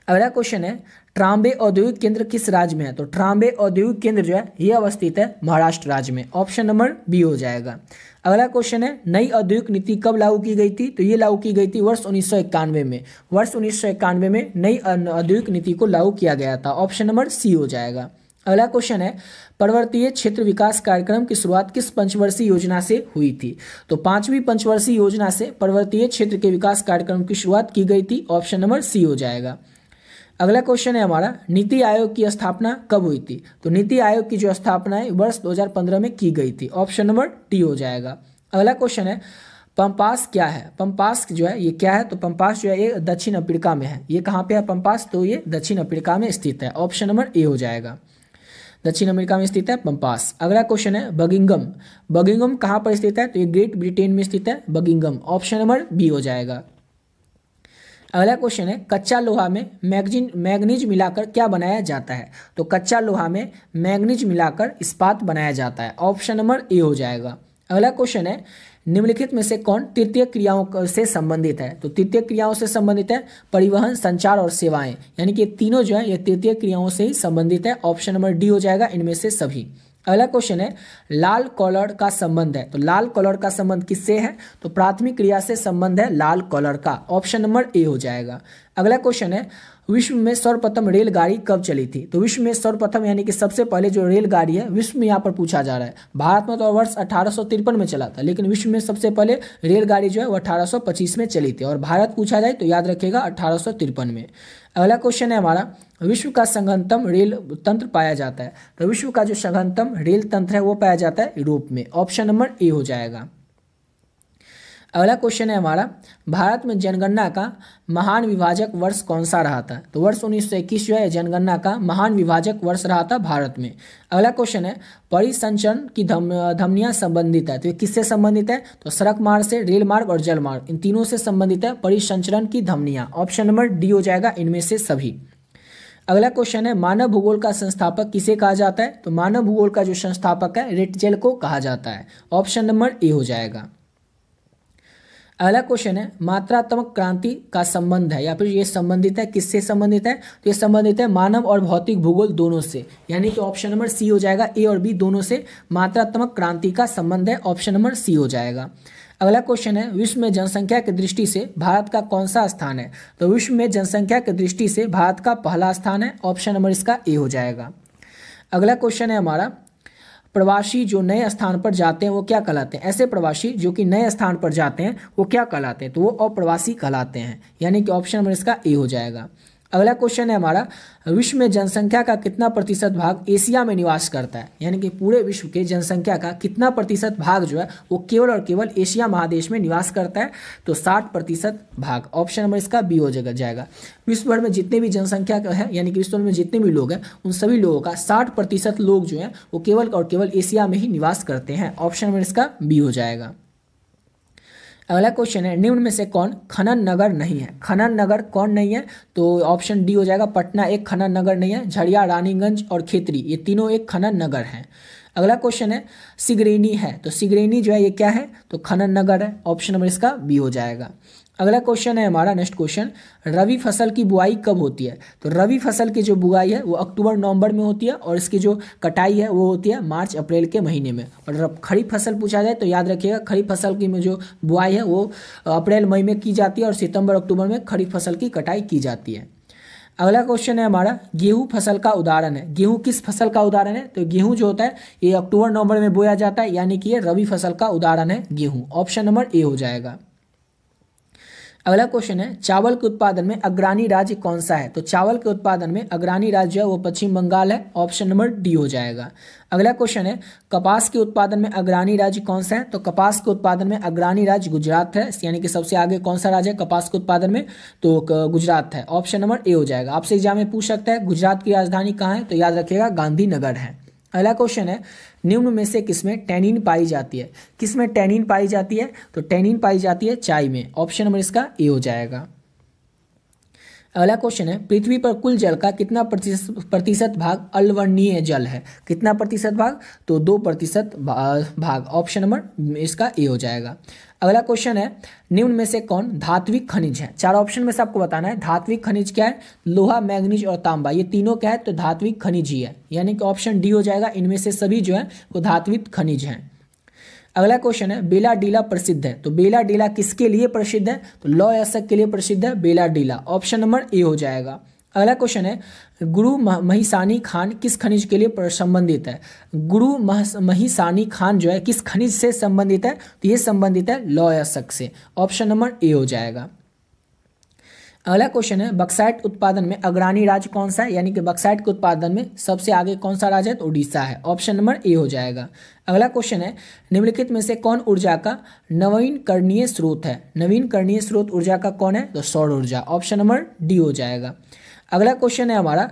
अगला क्वेश्चन है ट्राम्बे औद्योगिक केंद्र किस राज्य में है? तो ट्राम्बे औद्योगिक केंद्र जो है ये अवस्थित है महाराष्ट्र राज्य में, ऑप्शन नंबर बी हो जाएगा। अगला क्वेश्चन है नई औद्योगिक नीति कब लागू की गई थी? तो ये लागू की गई थी वर्ष 1991 में, वर्ष 1991 में नई औद्योगिक नीति को लागू किया गया था, ऑप्शन नंबर सी हो जाएगा। अगला क्वेश्चन है पर्वतीय क्षेत्र विकास कार्यक्रम की शुरुआत किस पंचवर्षीय योजना से हुई थी? तो 5वीं पंचवर्षीय योजना से पर्वतीय क्षेत्र के विकास कार्यक्रम की शुरुआत की गई थी, ऑप्शन नंबर सी हो जाएगा। अगला क्वेश्चन है हमारा नीति आयोग की स्थापना कब हुई थी? तो नीति आयोग की जो स्थापना है वर्ष 2015 में की गई थी, ऑप्शन नंबर डी हो जाएगा। अगला क्वेश्चन है पम्पास क्या है? पम्पास जो है ये क्या है? तो पम्पास जो है ये दक्षिण अफ्रीका में है। ये कहाँ पे है पम्पास? तो ये दक्षिण अफ्रीका में स्थित है, ऑप्शन नंबर ए हो जाएगा। दक्षिण अमेरिका में स्थित है पम्पास। अगला क्वेश्चन है बगिंगम, बगिंगम कहाँ पर स्थित है? तो ये ग्रेट ब्रिटेन में स्थित है बगिंगम, ऑप्शन नंबर बी हो जाएगा। अगला क्वेश्चन है कच्चा लोहा में मैग्नीज मिलाकर क्या बनाया जाता है? तो कच्चा लोहा में मैग्नीज मिलाकर इस्पात बनाया जाता है, ऑप्शन नंबर ए हो जाएगा। अगला क्वेश्चन है निम्नलिखित में से कौन तृतीय क्रियाओं से संबंधित है? तो तृतीय क्रियाओं से संबंधित है परिवहन, संचार और सेवाएं, यानी कि तीनों जो है ये तृतीय क्रियाओं से ही संबंधित है, ऑप्शन नंबर डी हो जाएगा इनमें से सभी। अगला क्वेश्चन है लाल कॉलर का संबंध है, तो लाल कॉलर का संबंध किससे है? तो प्राथमिक क्रिया से संबंध है लाल कॉलर का, ऑप्शन नंबर ए हो जाएगा। अगला क्वेश्चन है विश्व में सर्वप्रथम रेलगाड़ी कब चली थी? तो विश्व में सर्वप्रथम यानी कि सबसे पहले जो रेलगाड़ी है विश्व में यहाँ पर पूछा जा रहा है। भारत में तो वर्ष 1853 में चला था, लेकिन विश्व में सबसे पहले रेलगाड़ी जो है वो 1825 में चली थी, और भारत पूछा जाए तो याद रखिएगा 1853 में। अगला क्वेश्चन है हमारा विश्व का संघनतम रेल तंत्र पाया जाता है? तो विश्व का जो संघनतम रेल तंत्र है वो पाया जाता है यूरोप में, ऑप्शन नंबर ए हो जाएगा। अगला क्वेश्चन है हमारा भारत में जनगणना का महान विभाजक वर्ष कौन सा रहा था? तो वर्ष 1921 जो है जनगणना का महान विभाजक वर्ष रहा था भारत में। अगला क्वेश्चन है परिसंचरण की धमनियां संबंधित है, तो ये किससे संबंधित है? तो सड़क मार्ग से, रेल मार्ग और जल मार्ग, इन तीनों से संबंधित है परिसंचरण की धमनियां, ऑप्शन नंबर डी हो जाएगा इनमें से सभी। अगला क्वेश्चन है मानव भूगोल का संस्थापक किसे कहा जाता है? तो मानव भूगोल का जो संस्थापक है रेटजेल को कहा जाता है, ऑप्शन नंबर ए हो जाएगा। अगला क्वेश्चन है मात्रात्मक क्रांति का संबंध है या फिर ये संबंधित है, किससे संबंधित है? तो ये संबंधित है मानव और भौतिक भूगोल दोनों से, यानी कि ऑप्शन नंबर सी हो जाएगा। ए और बी दोनों से मात्रात्मक क्रांति का संबंध है, ऑप्शन नंबर सी हो जाएगा। अगला क्वेश्चन है विश्व में जनसंख्या की दृष्टि से भारत का कौन सा स्थान है? तो विश्व में जनसंख्या की दृष्टि से भारत का पहला स्थान है, ऑप्शन नंबर इसका ए हो जाएगा। अगला क्वेश्चन है हमारा प्रवासी जो नए स्थान पर जाते हैं वो क्या कहलाते हैं? ऐसे प्रवासी जो कि नए स्थान पर जाते हैं वो क्या कहलाते हैं? तो वो अप्रवासी कहलाते हैं, यानी कि ऑप्शन नंबर इसका ए हो जाएगा। अगला क्वेश्चन है हमारा विश्व में जनसंख्या का कितना प्रतिशत भाग एशिया में निवास करता है? यानी कि पूरे विश्व के जनसंख्या का कितना प्रतिशत भाग जो है वो केवल और केवल एशिया महादेश में निवास करता है? तो 60% भाग, ऑप्शन नंबर इसका बी हो जाएगा। विश्व भर में जितने भी जनसंख्या है यानी कि विश्व भर में जितने भी लोग हैं उन सभी लोगों का 60% लोग जो हैं वो केवल और केवल एशिया में ही निवास करते हैं, ऑप्शन नंबर इसका बी हो जाएगा। अगला क्वेश्चन है निम्न में से कौन खनन नगर नहीं है? खनन नगर कौन नहीं है? तो ऑप्शन डी हो जाएगा पटना एक खनन नगर नहीं है, झरिया, रानीगंज और खेतरी ये तीनों एक खनन नगर हैं। अगला क्वेश्चन है सिगरेनी है, तो सिगरेनी जो है ये क्या है? तो खनन नगर है, ऑप्शन नंबर इसका बी हो जाएगा। अगला क्वेश्चन है हमारा नेक्स्ट क्वेश्चन रबी फसल की बुआई कब होती है? तो रबी फसल की जो बुआई है वो अक्टूबर नवंबर में होती है और इसकी जो कटाई है वो होती है मार्च अप्रैल के महीने में। और खरीफ फसल पूछा जाए तो याद रखिएगा खरीफ फसल की जो बुआई है वो अप्रैल मई में की जाती है और सितंबर अक्टूबर में खरीफ फसल की कटाई की जाती है। अगला क्वेश्चन है हमारा गेहूं फसल का उदाहरण है। गेहूं किस फसल का उदाहरण है? तो गेहूं जो होता है ये अक्टूबर नवंबर में बोया जाता है, यानी कि ये रबी फसल का उदाहरण है गेहूं, ऑप्शन नंबर ए हो जाएगा। अगला क्वेश्चन है चावल के उत्पादन में अग्रणी राज्य कौन सा है? तो चावल के उत्पादन में अग्रणी राज्य जो है वो पश्चिम बंगाल है, ऑप्शन नंबर डी हो जाएगा। अगला क्वेश्चन है कपास के उत्पादन में अग्रणी राज्य कौन सा है? तो कपास के उत्पादन में अग्रणी राज्य गुजरात है, यानी कि सबसे आगे कौन सा राज्य है कपास के उत्पादन में? तो गुजरात है, ऑप्शन नंबर ए हो जाएगा। आपसे एग्जाम में पूछ सकता है गुजरात की राजधानी कहाँ है? तो याद रखिएगा गांधीनगर है। अगला क्वेश्चन है निम्न में से किसमें टैनिन पाई जाती है? किसमें टैनिन पाई जाती है? तो टैनिन पाई जाती है चाय में, ऑप्शन नंबर इसका ए हो जाएगा। अगला क्वेश्चन है, पृथ्वी पर कुल जल का कितना प्रतिशत भाग अल्वणीय जल है? कितना प्रतिशत भाग? तो 2% भाग। ऑप्शन नंबर इसका ए हो जाएगा। अगला क्वेश्चन है, निम्न में से कौन धात्विक खनिज है? 4 ऑप्शन में से आपको बताना है। धात्विक खनिज क्या है? लोहा, मैग्नीज और तांबा, ये तीनों क्या है? तो धात्विक खनिज ही है, यानी कि ऑप्शन डी हो जाएगा। इनमें से सभी जो है वो धात्विक खनिज हैं। अगला क्वेश्चन है, बेला डीला प्रसिद्ध है, तो बेला डीला किसके लिए प्रसिद्ध है? तो लौह अयस्क के लिए प्रसिद्ध है बेला डीला। ऑप्शन नंबर ए हो जाएगा। अगला क्वेश्चन है, गुरु महिसानी खान किस खनिज के लिए संबंधित है? गुरु महिसानी खान जो है किस खनिज से संबंधित है? तो ये संबंधित है लौह अयस्क से। ऑप्शन नंबर ए हो जाएगा। अगला क्वेश्चन है, बक्साइट उत्पादन में अग्रणी राज्य कौन सा है? यानी कि बक्साइट के उत्पादन में सबसे आगे कौन सा राज्य है? तो उड़ीसा है। ऑप्शन नंबर ए हो जाएगा। अगला क्वेश्चन है, निम्नलिखित में से कौन ऊर्जा का नवीकरणीय स्रोत है? नवीकरणीय स्रोत ऊर्जा का कौन है? तो सौर ऊर्जा। ऑप्शन नंबर डी हो जाएगा। अगला क्वेश्चन है हमारा,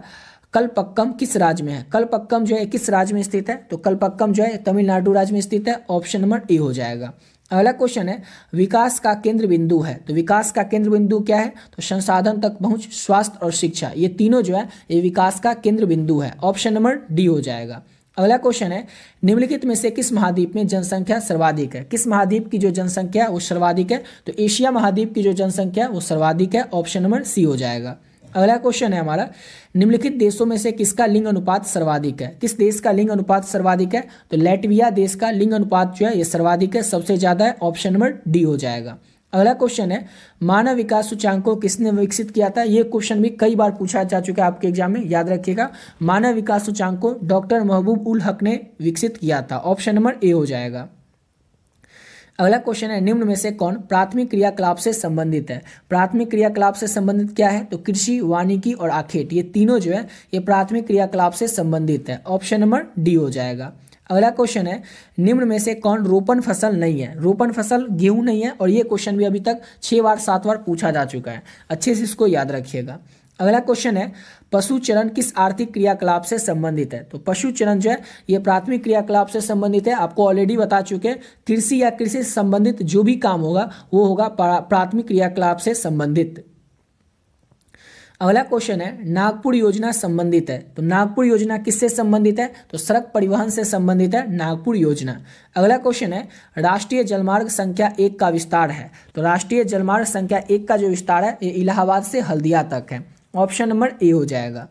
कलपक्कम किस राज्य में है? कलपक्कम जो है किस राज्य में स्थित है? तो कलपक्कम जो है तमिलनाडु राज्य में स्थित है। ऑप्शन नंबर ए हो जाएगा। अगला क्वेश्चन है, विकास का केंद्र बिंदु है, तो विकास का केंद्र बिंदु क्या है? तो संसाधन तक पहुंच, स्वास्थ्य और शिक्षा, ये तीनों जो है ये विकास का केंद्र बिंदु है। ऑप्शन नंबर डी हो जाएगा। अगला क्वेश्चन है, निम्नलिखित में से किस महाद्वीप में जनसंख्या सर्वाधिक है? किस महाद्वीप की जो जनसंख्या है वो सर्वाधिक है? तो एशिया महाद्वीप की जो जनसंख्या है वो सर्वाधिक है। ऑप्शन नंबर सी हो जाएगा। अगला क्वेश्चन है हमारा, निम्नलिखित देशों में से किसका लिंग अनुपात सर्वाधिक है? किस देश का लिंग अनुपात सर्वाधिक है? तो लैटविया देश का लिंग अनुपात जो है ये सर्वाधिक है, सबसे ज्यादा है। ऑप्शन नंबर डी हो जाएगा। अगला क्वेश्चन है, मानव विकास सूचांक को किसने विकसित किया था? ये क्वेश्चन भी कई बार पूछा जा चुका है आपके एग्जाम में, याद रखिएगा। मानव विकास सूचांक को डॉक्टर महबूब उल हक ने विकसित किया था। ऑप्शन नंबर ए हो जाएगा। अगला क्वेश्चन है, निम्न में से कौन प्राथमिक क्रियाकलाप से संबंधित है? प्राथमिक क्रियाकलाप से संबंधित क्या है? तो कृषि, वानिकी और आखेट, ये तीनों जो है ये प्राथमिक क्रियाकलाप से संबंधित है। ऑप्शन नंबर डी हो जाएगा। अगला क्वेश्चन है, निम्न में से कौन रोपण फसल नहीं है? रोपण फसल गेहूं नहीं है, और ये क्वेश्चन भी अभी तक 6 बार 7 बार पूछा जा चुका है, अच्छे से इसको याद रखिएगा। अगला क्वेश्चन है, पशु चरण किस आर्थिक क्रियाकलाप से संबंधित है? तो पशु चरण जो है ये प्राथमिक क्रियाकलाप से संबंधित है, आपको ऑलरेडी बता चुके हैं। कृषि या कृषि से संबंधित जो भी काम होगा वो होगा प्राथमिक क्रियाकलाप से संबंधित। अगला क्वेश्चन है, नागपुर योजना संबंधित है, तो नागपुर योजना किससे संबंधित है? तो सड़क परिवहन से संबंधित है नागपुर योजना। अगला क्वेश्चन है, राष्ट्रीय जलमार्ग संख्या 1 का विस्तार है, तो राष्ट्रीय जलमार्ग संख्या 1 का जो विस्तार है ये इलाहाबाद से हल्दिया तक है। ऑप्शन नंबर ए हो जाएगा।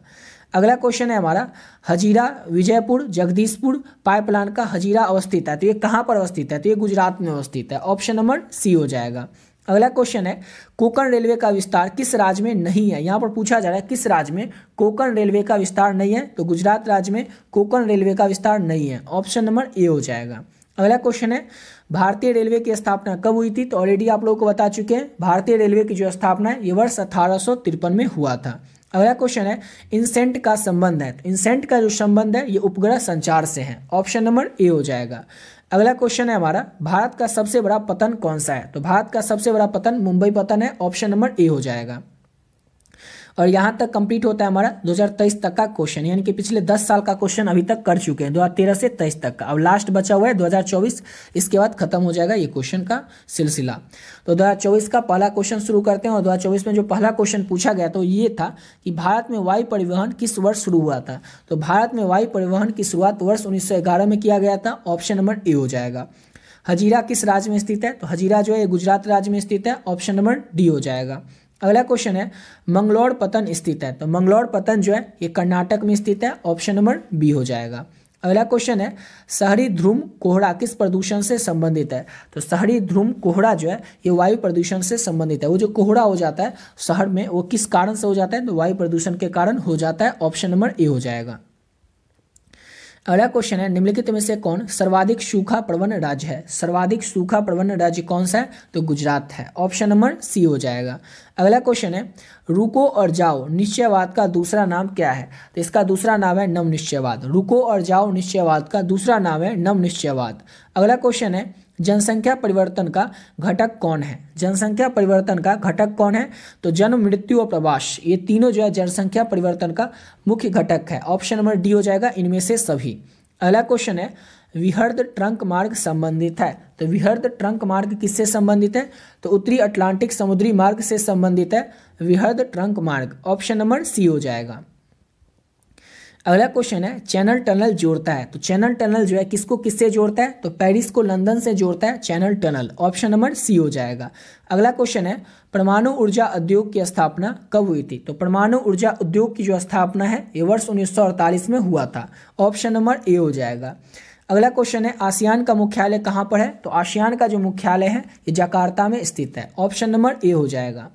अगला क्वेश्चन है हमारा, हजीरा विजयपुर जगदीशपुर पाइपलाइन का हजीरा अवस्थित है, तो ये कहाँ पर अवस्थित है? तो ये गुजरात में अवस्थित है। ऑप्शन नंबर सी हो जाएगा। अगला क्वेश्चन है, कोंकण रेलवे का विस्तार किस राज्य में नहीं है? यहाँ पर पूछा जा रहा है किस राज्य में कोंकण रेलवे का विस्तार नहीं है? तो गुजरात राज्य में कोंकण रेलवे का विस्तार नहीं है। ऑप्शन नंबर ए हो जाएगा। अगला क्वेश्चन है, भारतीय रेलवे की स्थापना कब हुई थी? तो ऑलरेडी आप लोगों को बता चुके हैं, भारतीय रेलवे की जो स्थापना है ये वर्ष 1853 में हुआ था। अगला क्वेश्चन है, इंसेंट का संबंध है, तो इंसेंट का जो संबंध है ये उपग्रह संचार से है। ऑप्शन नंबर ए हो जाएगा। अगला क्वेश्चन है हमारा, भारत का सबसे बड़ा पतन कौन सा है? तो भारत का सबसे बड़ा पतन मुंबई पतन है। ऑप्शन नंबर ए हो जाएगा। और यहाँ तक कंप्लीट होता है हमारा 2023 तक का क्वेश्चन, यानी कि पिछले 10 साल का क्वेश्चन अभी तक कर चुके हैं, 2013 से 23 तक का। अब लास्ट बचा हुआ है 2024, इसके बाद खत्म हो जाएगा ये क्वेश्चन का सिलसिला। तो 2024 का पहला क्वेश्चन शुरू करते हैं। और 2024 में जो पहला क्वेश्चन पूछा गया तो ये था कि भारत में वायु परिवहन किस वर्ष शुरू हुआ था? तो भारत में वायु परिवहन की शुरुआत वर्ष 1911 में किया गया था। ऑप्शन नंबर ए हो जाएगा। हजीरा किस राज्य में स्थित है? तो हजीरा जो है गुजरात राज्य में स्थित है। ऑप्शन नंबर डी हो जाएगा। अगला क्वेश्चन है, मंगलौर पतन स्थित है, तो मंगलौर पतन जो है ये कर्नाटक में स्थित है। ऑप्शन नंबर बी हो जाएगा। अगला क्वेश्चन है, शहरी ध्रुव कोहरा किस प्रदूषण से संबंधित है? तो शहरी ध्रुव कोहरा जो है ये वायु प्रदूषण से संबंधित है। वो जो कोहरा हो जाता है शहर में वो किस कारण से हो जाता है? तो वायु प्रदूषण के कारण हो जाता है। ऑप्शन नंबर ए हो जाएगा। अगला क्वेश्चन है, निम्नलिखित में से कौन सर्वाधिक सूखा प्रवण राज्य है? सर्वाधिक सूखा प्रवण राज्य कौन सा है? तो गुजरात है। ऑप्शन नंबर सी हो जाएगा। अगला क्वेश्चन है, रुको और जाओ निश्चयवाद का दूसरा नाम क्या है? तो इसका दूसरा नाम है नव निश्चयवाद। रुको और जाओ निश्चयवाद का दूसरा नाम है नव निश्चयवाद। अगला क्वेश्चन है, जनसंख्या परिवर्तन का घटक कौन है? जनसंख्या परिवर्तन का घटक कौन है? तो जन्म, मृत्यु और प्रवास, ये तीनों जो है जनसंख्या परिवर्तन का मुख्य घटक है। ऑप्शन नंबर डी हो जाएगा, इनमें से सभी। अगला क्वेश्चन है, विहर्द ट्रंक मार्ग संबंधित है, तो विहर्द ट्रंक मार्ग किससे संबंधित है? तो उत्तरी अटलांटिक समुद्री मार्ग से संबंधित है। विहद ट्रंक मार्ग, ऑप्शन नंबर सी हो जाएगा। अगला क्वेश्चन है चैनल टनल जोड़ता है, तो चैनल टनल जो है किसको किससे जोड़ता है, तो पेरिस को लंदन से जोड़ता है Channel Tunnel, option number C हो जाएगा। अगला क्वेश्चन है परमाणु ऊर्जा उद्योग की स्थापना कब हुई थी, तो परमाणु ऊर्जा उद्योग की जो स्थापना है ये वर्ष 1948 में हुआ था, ऑप्शन नंबर ए हो जाएगा। अगला क्वेश्चन है आसियान का मुख्यालय कहाँ पर है, तो आसियान का जो मुख्यालय है ये जकार्ता में स्थित है, ऑप्शन नंबर ए हो जाएगा।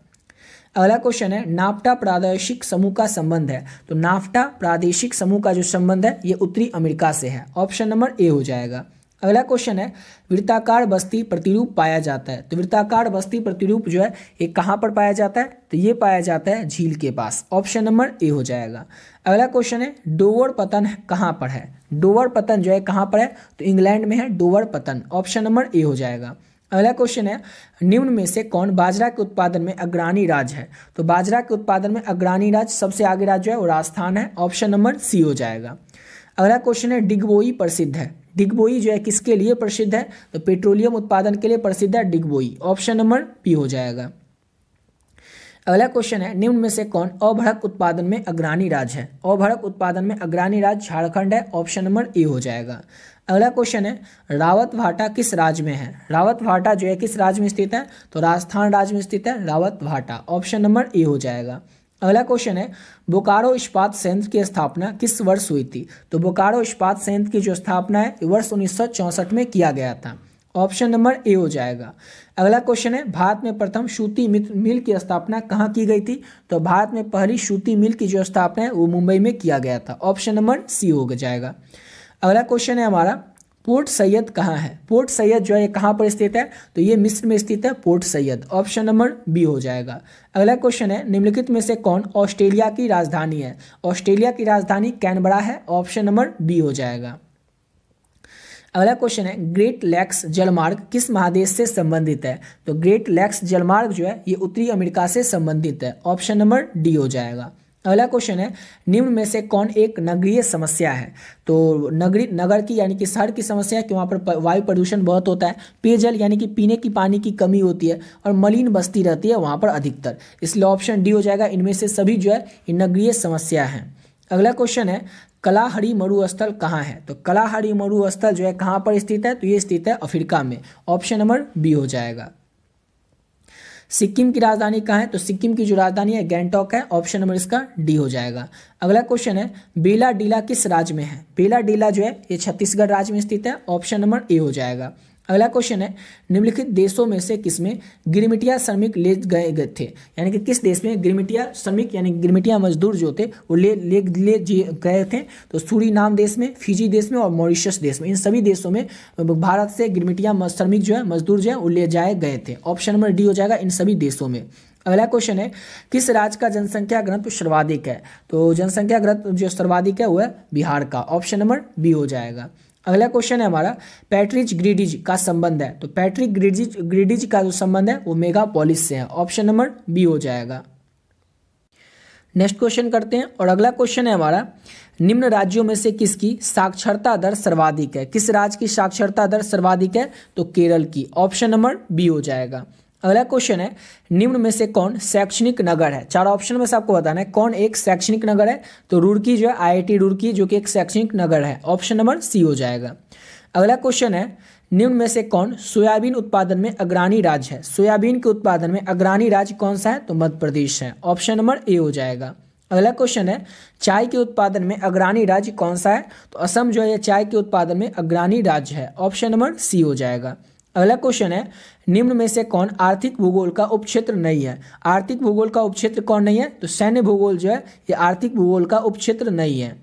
अगला क्वेश्चन है नाफ्टा प्रादेशिक समूह का संबंध है, तो नाफ्टा प्रादेशिक समूह का जो संबंध है ये उत्तरी अमेरिका से है, ऑप्शन नंबर ए हो जाएगा। अगला क्वेश्चन है वृत्ताकार बस्ती प्रतिरूप पाया जाता है, तो वृत्ताकार बस्ती प्रतिरूप जो है ये कहाँ पर पाया जाता है, तो ये पाया जाता है झील के पास, ऑप्शन नंबर ए हो जाएगा। अगला क्वेश्चन है डोवर पतन कहाँ पर है, डोवर पतन जो है कहाँ पर है, तो इंग्लैंड में है डोवर पतन, ऑप्शन नंबर ए हो जाएगा। अगला क्वेश्चन है निम्न में से कौन बाजरा के उत्पादन में अग्रणी राज्य है, तो बाजरा के उत्पादन में अग्रणी राज्य सबसे आगे राज्य जो है वो राजस्थान है, ऑप्शन नंबर सी हो जाएगा। अगला क्वेश्चन है डिगबोई प्रसिद्ध है, डिगबोई जो है किसके लिए प्रसिद्ध है, तो पेट्रोलियम उत्पादन के लिए प्रसिद्ध है डिगबोई, ऑप्शन नंबर पी हो जाएगा। अगला क्वेश्चन है निम्न में से कौन अभड़क उत्पादन में अग्रणी राज्य है, अभड़क उत्पादन में अग्रणी राज्य झारखंड है, ऑप्शन नंबर ए हो जाएगा। अगला क्वेश्चन है रावत भाटा किस राज्य में है, रावत भाटा जो है किस राज्य में स्थित है, तो राजस्थान राज्य में स्थित है रावत भाटा, ऑप्शन नंबर ए हो जाएगा। अगला क्वेश्चन है बोकारो इस्पात संयंत्र की स्थापना किस वर्ष हुई थी, तो बोकारो इस्पात संयंत्र की जो स्थापना है वर्ष 1964 में किया गया था, ऑप्शन नंबर ए हो जाएगा। अगला क्वेश्चन है भारत में प्रथम सूती मिल की स्थापना कहाँ की गई थी, तो भारत में पहली सूती मिल की जो स्थापना है वो मुंबई में किया गया था, ऑप्शन नंबर सी हो जाएगा। अगला क्वेश्चन है हमारा पोर्ट सैयद कहाँ है, पोर्ट सैयद जो है कहाँ पर स्थित है, तो ये मिस्र में स्थित है Port Said, option number B हो जाएगा। अगला क्वेश्चन है निम्नलिखित में से कौन ऑस्ट्रेलिया की राजधानी है, ऑस्ट्रेलिया की राजधानी कैनबरा है, ऑप्शन नंबर बी हो जाएगा। अगला क्वेश्चन है ग्रेट लैक्स जलमार्ग किस महादेश से संबंधित है, तो ग्रेट लैक्स जलमार्ग जो है ये उत्तरी अमेरिका से संबंधित है, ऑप्शन नंबर डी हो जाएगा। अगला क्वेश्चन है निम्न में से कौन एक नगरीय समस्या है, तो नगर की यानी कि शहर की समस्या है कि वहाँ पर वायु प्रदूषण बहुत होता है, पेयजल यानी कि पीने की पानी की कमी होती है और मलिन बस्ती रहती है वहाँ पर अधिकतर, इसलिए ऑप्शन डी हो जाएगा। इनमें से सभी जो है ये नगरीय समस्या है। अगला क्वेश्चन है कलाहरी मरुस्थल कहाँ है, तो कलाहरी मरुस्थल जो है कहाँ पर स्थित है, तो ये स्थित है अफ्रीका में, ऑप्शन नंबर बी हो जाएगा। सिक्किम की राजधानी कहाँ है, तो सिक्किम की जो राजधानी है गैंगटॉक है, ऑप्शन नंबर इसका डी हो जाएगा। अगला क्वेश्चन है बेला डीला किस राज्य में है, बेला डीला जो है ये छत्तीसगढ़ राज्य में स्थित है, ऑप्शन नंबर ए हो जाएगा। अगला क्वेश्चन है निम्नलिखित देशों में से किसमें गिरमिटिया श्रमिक ले गए थे, यानी कि किस देश में गिरमिटिया श्रमिक यानी गिरमिटिया मजदूर जो थे वो ले गए थे, तो सूरीनाम देश में, फिजी देश में और मॉरिशस देश में, इन सभी देशों में भारत से गिरमिटिया श्रमिक जो है मजदूर जो है वो ले जाए गए थे, ऑप्शन नंबर डी हो जाएगा इन सभी देशों में। अगला क्वेश्चन है किस राज्य का जनसंख्या घनत्व सर्वाधिक है, तो जनसंख्या घनत्व जो सर्वाधिक है वो है बिहार का, ऑप्शन नंबर बी हो जाएगा। अगला क्वेश्चन है हमारा पैट्रिक ग्रीडिज का संबंध है, तो पैट्रिक ग्रीडिज का जो संबंध है वो मेगापोलिस से है, ऑप्शन नंबर बी हो जाएगा। नेक्स्ट क्वेश्चन करते हैं और अगला क्वेश्चन है हमारा निम्न राज्यों में से किसकी साक्षरता दर सर्वाधिक है, किस राज्य की साक्षरता दर सर्वाधिक है, तो केरल की, ऑप्शन नंबर बी हो जाएगा। अगला क्वेश्चन है निम्न में से कौन शैक्षणिक नगर है, चार ऑप्शन में से आपको बताना है कौन एक शैक्षणिक नगर है, तो रुड़की जो है आईआईटी रुड़की जो कि एक शैक्षणिक नगर है, ऑप्शन नंबर सी हो जाएगा। अगला क्वेश्चन है निम्न में से कौन सोयाबीन उत्पादन में अग्रणी राज्य है, सोयाबीन के उत्पादन में अग्रणी राज्य कौन सा है, तो मध्य प्रदेश है, ऑप्शन नंबर ए हो जाएगा। अगला क्वेश्चन है चाय के उत्पादन में अग्रणी राज्य कौन सा है, तो असम जो है चाय के उत्पादन में अग्रणी राज्य है, ऑप्शन नंबर सी हो जाएगा। अगला क्वेश्चन है निम्न में से कौन आर्थिक भूगोल का उपक्षेत्र नहीं है, आर्थिक भूगोल का उपक्षेत्र कौन नहीं है, तो सैन्य भूगोल जो है ये आर्थिक भूगोल का उपक्षेत्र नहीं है।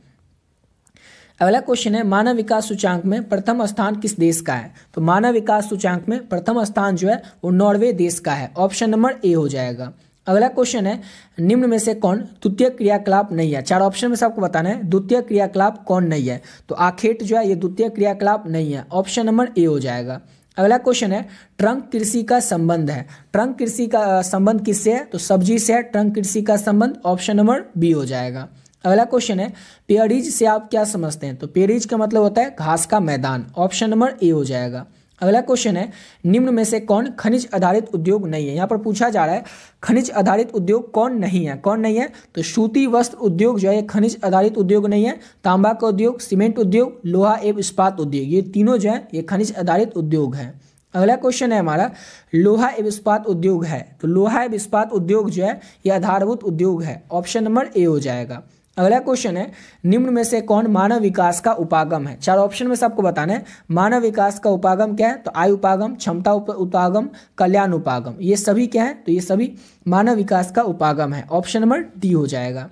अगला क्वेश्चन है मानव विकास सूचांक में प्रथम स्थान किस देश का है, तो मानव विकास सूचांक में प्रथम स्थान जो है वो नॉर्वे देश का है, ऑप्शन नंबर ए हो जाएगा। अगला क्वेश्चन है निम्न में से कौन द्वितीय क्रियाकलाप नहीं है, चार ऑप्शन में से आपको बताना है द्वितीय क्रियाकलाप कौन नहीं है, तो आखेट जो है ये द्वितीय क्रियाकलाप नहीं है, ऑप्शन नंबर ए हो जाएगा। अगला क्वेश्चन है ट्रंक कृषि का संबंध है, ट्रंक कृषि का संबंध किससे है, तो सब्जी से है ट्रंक कृषि का संबंध, ऑप्शन नंबर बी हो जाएगा। अगला क्वेश्चन है पेयरीज से आप क्या समझते हैं, तो पेयरीज का मतलब होता है घास का मैदान, ऑप्शन नंबर ए हो जाएगा। अगला क्वेश्चन है, निम्न में से कौन खनिज आधारित उद्योग नहीं है। यहाँ पर पूछा जा रहा है खनिज आधारित उद्योग कौन नहीं है, कौन नहीं है। तो सूती वस्त्र उद्योग जो है खनिज आधारित उद्योग नहीं है। तांबा का उद्योग, सीमेंट उद्योग, लोहा एवं इस्पात उद्योग, ये तीनों जो है ये खनिज आधारित उद्योग है। अगला क्वेश्चन है हमारा, लोहा एवं इस्पात उद्योग है, तो लोहा एवं इस्पात उद्योग जो है ये आधारभूत उद्योग है। ऑप्शन नंबर ए हो जाएगा। अगला क्वेश्चन है, निम्न में से कौन मानव विकास का उपागम है। चार ऑप्शन में से आपको बताना है मानव विकास का उपागम क्या है। तो आय उपागम, क्षमता उपागम, कल्याण उपागम, ये सभी क्या है। तो ये सभी मानव विकास का उपागम है। ऑप्शन नंबर डी हो जाएगा।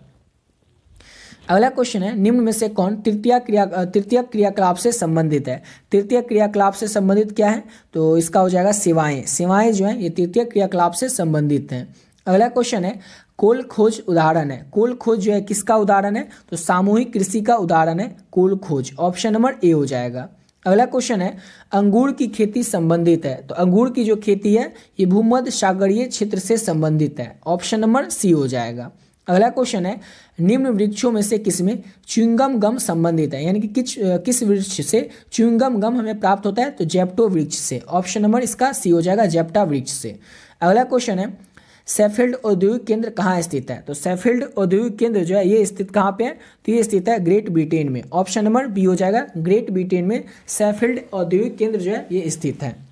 अगला क्वेश्चन है, निम्न में से कौन तृतीय क्रियाकलाप से संबंधित है। तृतीय क्रियाकलाप से संबंधित क्या है। तो इसका हो जाएगा सेवाएं। सेवाएं जो है ये तृतीय क्रियाकलाप से संबंधित हैं। अगला क्वेश्चन है, कोल खोज उदाहरण है। कोल खोज जो है किसका उदाहरण है। तो सामूहिक कृषि का उदाहरण है कोल खोज। ऑप्शन नंबर ए हो जाएगा। अगला क्वेश्चन है, अंगूर की खेती संबंधित है। तो अंगूर की जो खेती है ये भूमध्य सागरीय क्षेत्र से संबंधित है। ऑप्शन नंबर सी हो जाएगा। अगला क्वेश्चन है, निम्न वृक्षों में से किसमें च्युइंगम गम संबंधित है, यानी कि किस वृक्ष से च्युइंगम गम हमें प्राप्त होता है। तो जेप्टो वृक्ष से। ऑप्शन नंबर इसका सी हो जाएगा, जेप्टा वृक्ष से। अगला क्वेश्चन है, सैफील्ड औद्योगिक केंद्र कहाँ स्थित है। तो सैफील्ड औद्योगिक केंद्र जो है ये स्थित कहाँ पे है। तो ये स्थित है ग्रेट ब्रिटेन में। ऑप्शन नंबर बी हो जाएगा, ग्रेट ब्रिटेन में सैफील्ड औद्योगिक केंद्र जो है ये स्थित है।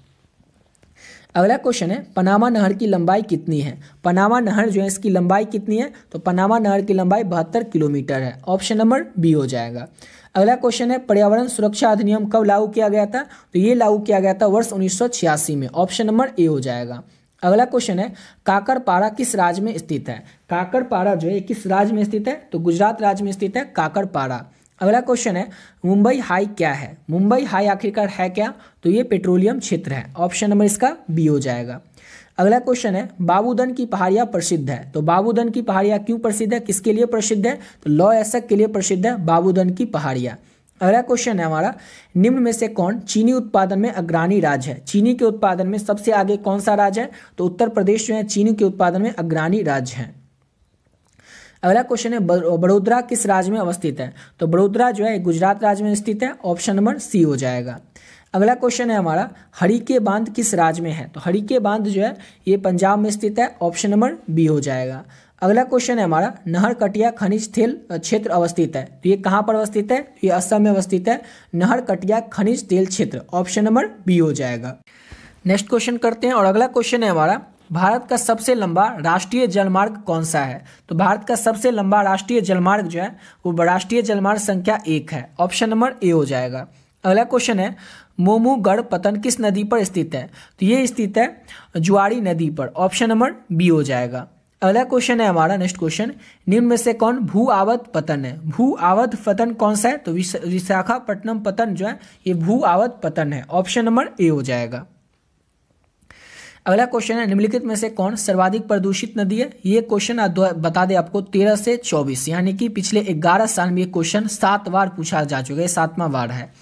अगला क्वेश्चन है, पनामा नहर की लंबाई कितनी है। पनामा नहर जो है इसकी लंबाई कितनी है। तो पनामा नहर की लंबाई 72 किलोमीटर है। ऑप्शन नंबर बी हो जाएगा। अगला क्वेश्चन है, पर्यावरण सुरक्षा अधिनियम कब लागू किया गया था। तो ये लागू किया गया था वर्ष 1986 में। ऑप्शन नंबर ए हो जाएगा। अगला क्वेश्चन है, काकरपारा किस राज्य में स्थित है। काकरपारा जो है किस राज्य में स्थित है। तो गुजरात राज्य में स्थित है काकरपारा। अगला क्वेश्चन है, मुंबई हाई क्या है। मुंबई हाई आखिरकार है क्या। तो ये पेट्रोलियम क्षेत्र है। ऑप्शन नंबर इसका बी हो जाएगा। अगला क्वेश्चन है, बाबूदन की पहाड़ियाँ प्रसिद्ध है। तो बाबूदन की पहाड़ियाँ क्यों प्रसिद्ध है, किसके लिए प्रसिद्ध है। तो लौह अयस्क के लिए प्रसिद्ध है बाबूदन की पहाड़ियाँ। अगला क्वेश्चन है हमारा, निम्न में से कौन चीनी उत्पादन में अग्रणी राज्य है। चीनी के उत्पादन में सबसे आगे कौन सा राज्य है। तो उत्तर प्रदेश जो है चीनी के उत्पादन में अग्रणी राज्य है। अगला क्वेश्चन है, बड़ोदरा किस राज्य में अवस्थित है। तो बड़ोदरा जो है गुजरात राज्य में स्थित है। ऑप्शन नंबर सी हो जाएगा। अगला क्वेश्चन है हमारा, हरिके बांध किस राज्य में है। तो हरिके बांध जो है ये पंजाब में स्थित है। ऑप्शन नंबर बी हो जाएगा। अगला क्वेश्चन है हमारा, नहरकटिया खनिज तेल क्षेत्र अवस्थित है। तो ये कहाँ पर अवस्थित है। ये असम में अवस्थित है नहरकटिया खनिज तेल क्षेत्र। ऑप्शन नंबर बी हो जाएगा। नेक्स्ट क्वेश्चन करते हैं और अगला क्वेश्चन है हमारा, भारत का सबसे लंबा राष्ट्रीय जलमार्ग कौन सा है। तो भारत का सबसे लंबा राष्ट्रीय जलमार्ग जो है वो राष्ट्रीय जलमार्ग संख्या 1 है। ऑप्शन नंबर ए हो जाएगा। अगला क्वेश्चन है, मोमूगढ़ पतन किस नदी पर स्थित है। तो ये स्थित है जुआरी नदी पर। ऑप्शन नंबर बी हो जाएगा। अगला क्वेश्चन है हमारा, नेक्स्ट क्वेश्चन, निम्न में से कौन भू आवध पतन है। भू आवध पतन कौन सा है। तो विशाखापट्टनम पतन जो है ये भू आवध पतन है। ऑप्शन नंबर ए हो जाएगा। अगला क्वेश्चन है, निम्नलिखित में से कौन सर्वाधिक प्रदूषित नदी है। ये क्वेश्चन बता दें आपको 13 से 24, यानी कि पिछले 11 साल में ये क्वेश्चन 7 बार पूछा जा चुका है, 7वां बार है।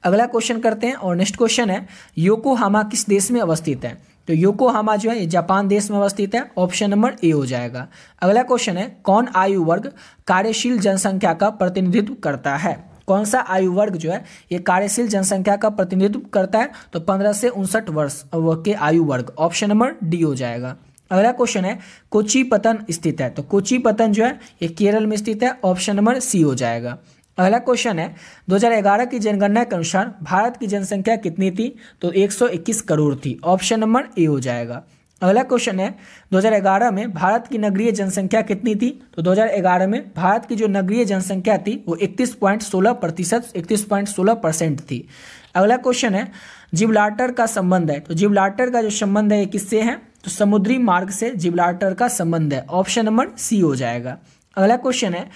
अगला क्वेश्चन करते हैं और नेक्स्ट क्वेश्चन है, योकोहामा किस देश में अवस्थित है। तो योकोहामा जो है ये जापान देश में अवस्थित है। ऑप्शन नंबर ए हो जाएगा। अगला क्वेश्चन है, कौन आयु वर्ग कार्यशील जनसंख्या का प्रतिनिधित्व करता है। कौन सा आयु वर्ग जो है ये कार्यशील जनसंख्या का प्रतिनिधित्व करता है। तो 15 से 59 वर्ष के आयु वर्ग। ऑप्शन नंबर डी हो जाएगा। अगला क्वेश्चन है, कोची पतन स्थित है। तो कोची पतन जो है ये केरल में स्थित है। ऑप्शन नंबर सी हो जाएगा। अगला क्वेश्चन है, 2011 की जनगणना के अनुसार भारत की जनसंख्या कितनी थी। तो 121 करोड़ थी। ऑप्शन नंबर ए हो जाएगा। अगला क्वेश्चन है, 2011 में भारत की नगरीय जनसंख्या कितनी थी। तो 2011 में भारत की जो नगरीय जनसंख्या थी वो 31.16% थी। अगला क्वेश्चन है, जिब्राल्टर का संबंध है। तो जिब्राल्टर का जो संबंध है ये किससे है। तो समुद्री मार्ग से जिब्राल्टर का संबंध है। ऑप्शन नंबर सी हो जाएगा। अगला क्वेश्चन है,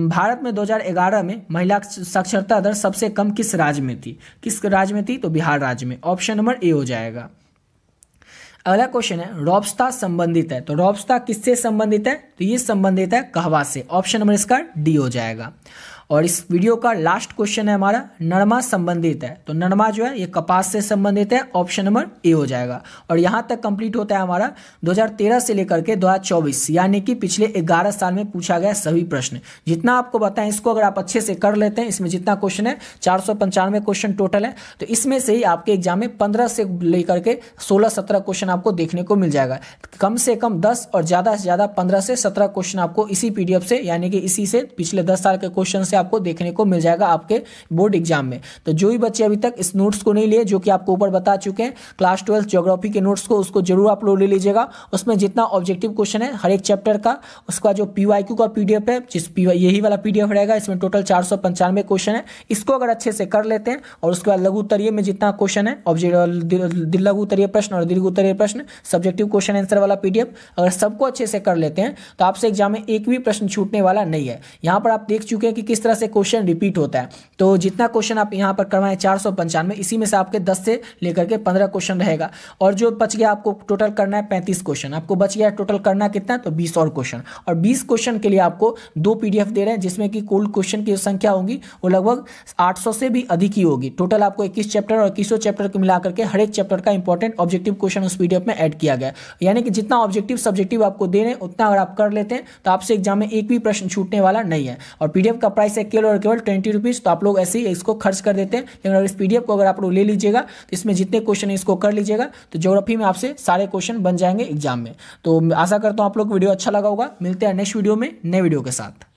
भारत में 2011 में महिला साक्षरता दर सबसे कम किस राज्य में थी। किस राज्य में थी। तो बिहार राज्य में। ऑप्शन नंबर ए हो जाएगा। अगला क्वेश्चन है, रॉबस्टा संबंधित है। तो रॉबस्टा किससे संबंधित है। तो ये संबंधित है कहवा से। ऑप्शन नंबर इसका डी हो जाएगा। और इस वीडियो का लास्ट क्वेश्चन है हमारा, नरमा संबंधित है, तो नरमा जो है ये कपास से संबंधित है, ऑप्शन नंबर ए हो जाएगा। और यहाँ तक कंप्लीट होता है हमारा 2013 से लेकर के 2024, यानी कि पिछले 11 साल में पूछा गया सभी प्रश्न। जितना आपको बताएं इसको अगर आप अच्छे से कर लेते हैं, इसमें जितना क्वेश्चन है 495 क्वेश्चन टोटल है, तो इसमें से ही आपके एग्जाम में 15 से लेकर के 16-17 क्वेश्चन आपको देखने को मिल जाएगा। कम से कम 10 और ज़्यादा से ज़्यादा 15 से 17 क्वेश्चन आपको इसी पीडीएफ से, यानी कि इसी से पिछले 10 साल के क्वेश्चन से आपको देखने को मिल जाएगा आपके बोर्ड एग्जाम में। तो जो भी बच्चे अभी तक इस नोट्स को नहीं लिए, जो कि आपको ऊपर बता चुके हैं, क्लास 12 ज्योग्राफी के नोट्स को, उसको जरूर आप लोग ले लीजिएगा। उसमें जितना ऑब्जेक्टिव क्वेश्चन है हर एक चैप्टर का, उसका जो पीवाईक्यू का पीडीएफ है, यही वाला पीडीएफ रहेगा, इसमें टोटल 495 क्वेश्चन है। इसको अगर अच्छे से कर लेते हैं और उसके बाद लघु उत्तरीय में जितना क्वेश्चन है, लघु उत्तरीय प्रश्न और दीर्घ उत्तरीय प्रश्न, सब्जेक्टिव क्वेश्चन आंसर वाला पीडीएफ, अगर सबको अच्छे से कर लेते हैं तो आपसे एग्जाम में एक भी प्रश्न छूटने वाला नहीं है। यहाँ पर आप देख चुके हैं कि किस तरह से क्वेश्चन रिपीट होता है। तो जितना क्वेश्चन आप यहाँ पर करवाएं 495, इसी में से आपके 10 से लेकर के 15 क्वेश्चन रहेगा, और जो बच गया आपको टोटल करना है 35 क्वेश्चन, आपको बच गया टोटल करना कितना, तो 20 और क्वेश्चन। और 20 क्वेश्चन के लिए आपको 2 पीडीएफ दे रहे हैं, जिसमें कि कुल क्वेश्चन की संख्या होगी वो लगभग 800 से भी अधिक ही होगी। टोटल आपको 21 चैप्टर और 21 चैप्टर को मिलाकर के हर एक चैप्टर का इंपॉर्टेंट ऑब्जेक्टिव क्वेश्चन उस पीडीएफ में ऐड किया गया। यानी कि जितना ऑब्जेक्टिव सब्जेक्टिव आपको दे रहे हैं उतना अगर आप कर लेते हैं तो आपसे एग्जाम में एक भी प्रश्न छूटने वाला नहीं है। और पीडीएफ का प्राइस है केवल और केवल 20 रुपीज़, तो आप लोग ऐसे ही इसको खर्च कर देते हैं। लेकिन अगर इस पीडीएफ को अगर आप लोग ले लीजिएगा तो इसमें जितने क्वेश्चन है इसको कर लीजिएगा, तो ज्योग्राफी में आपसे सारे क्वेश्चन बन जाएंगे एग्जाम में। तो आशा करता हूँ आप लोग को वीडियो अच्छा लगा होगा। मिलते हैं नेक्स्ट वीडियो में नए वीडियो के साथ।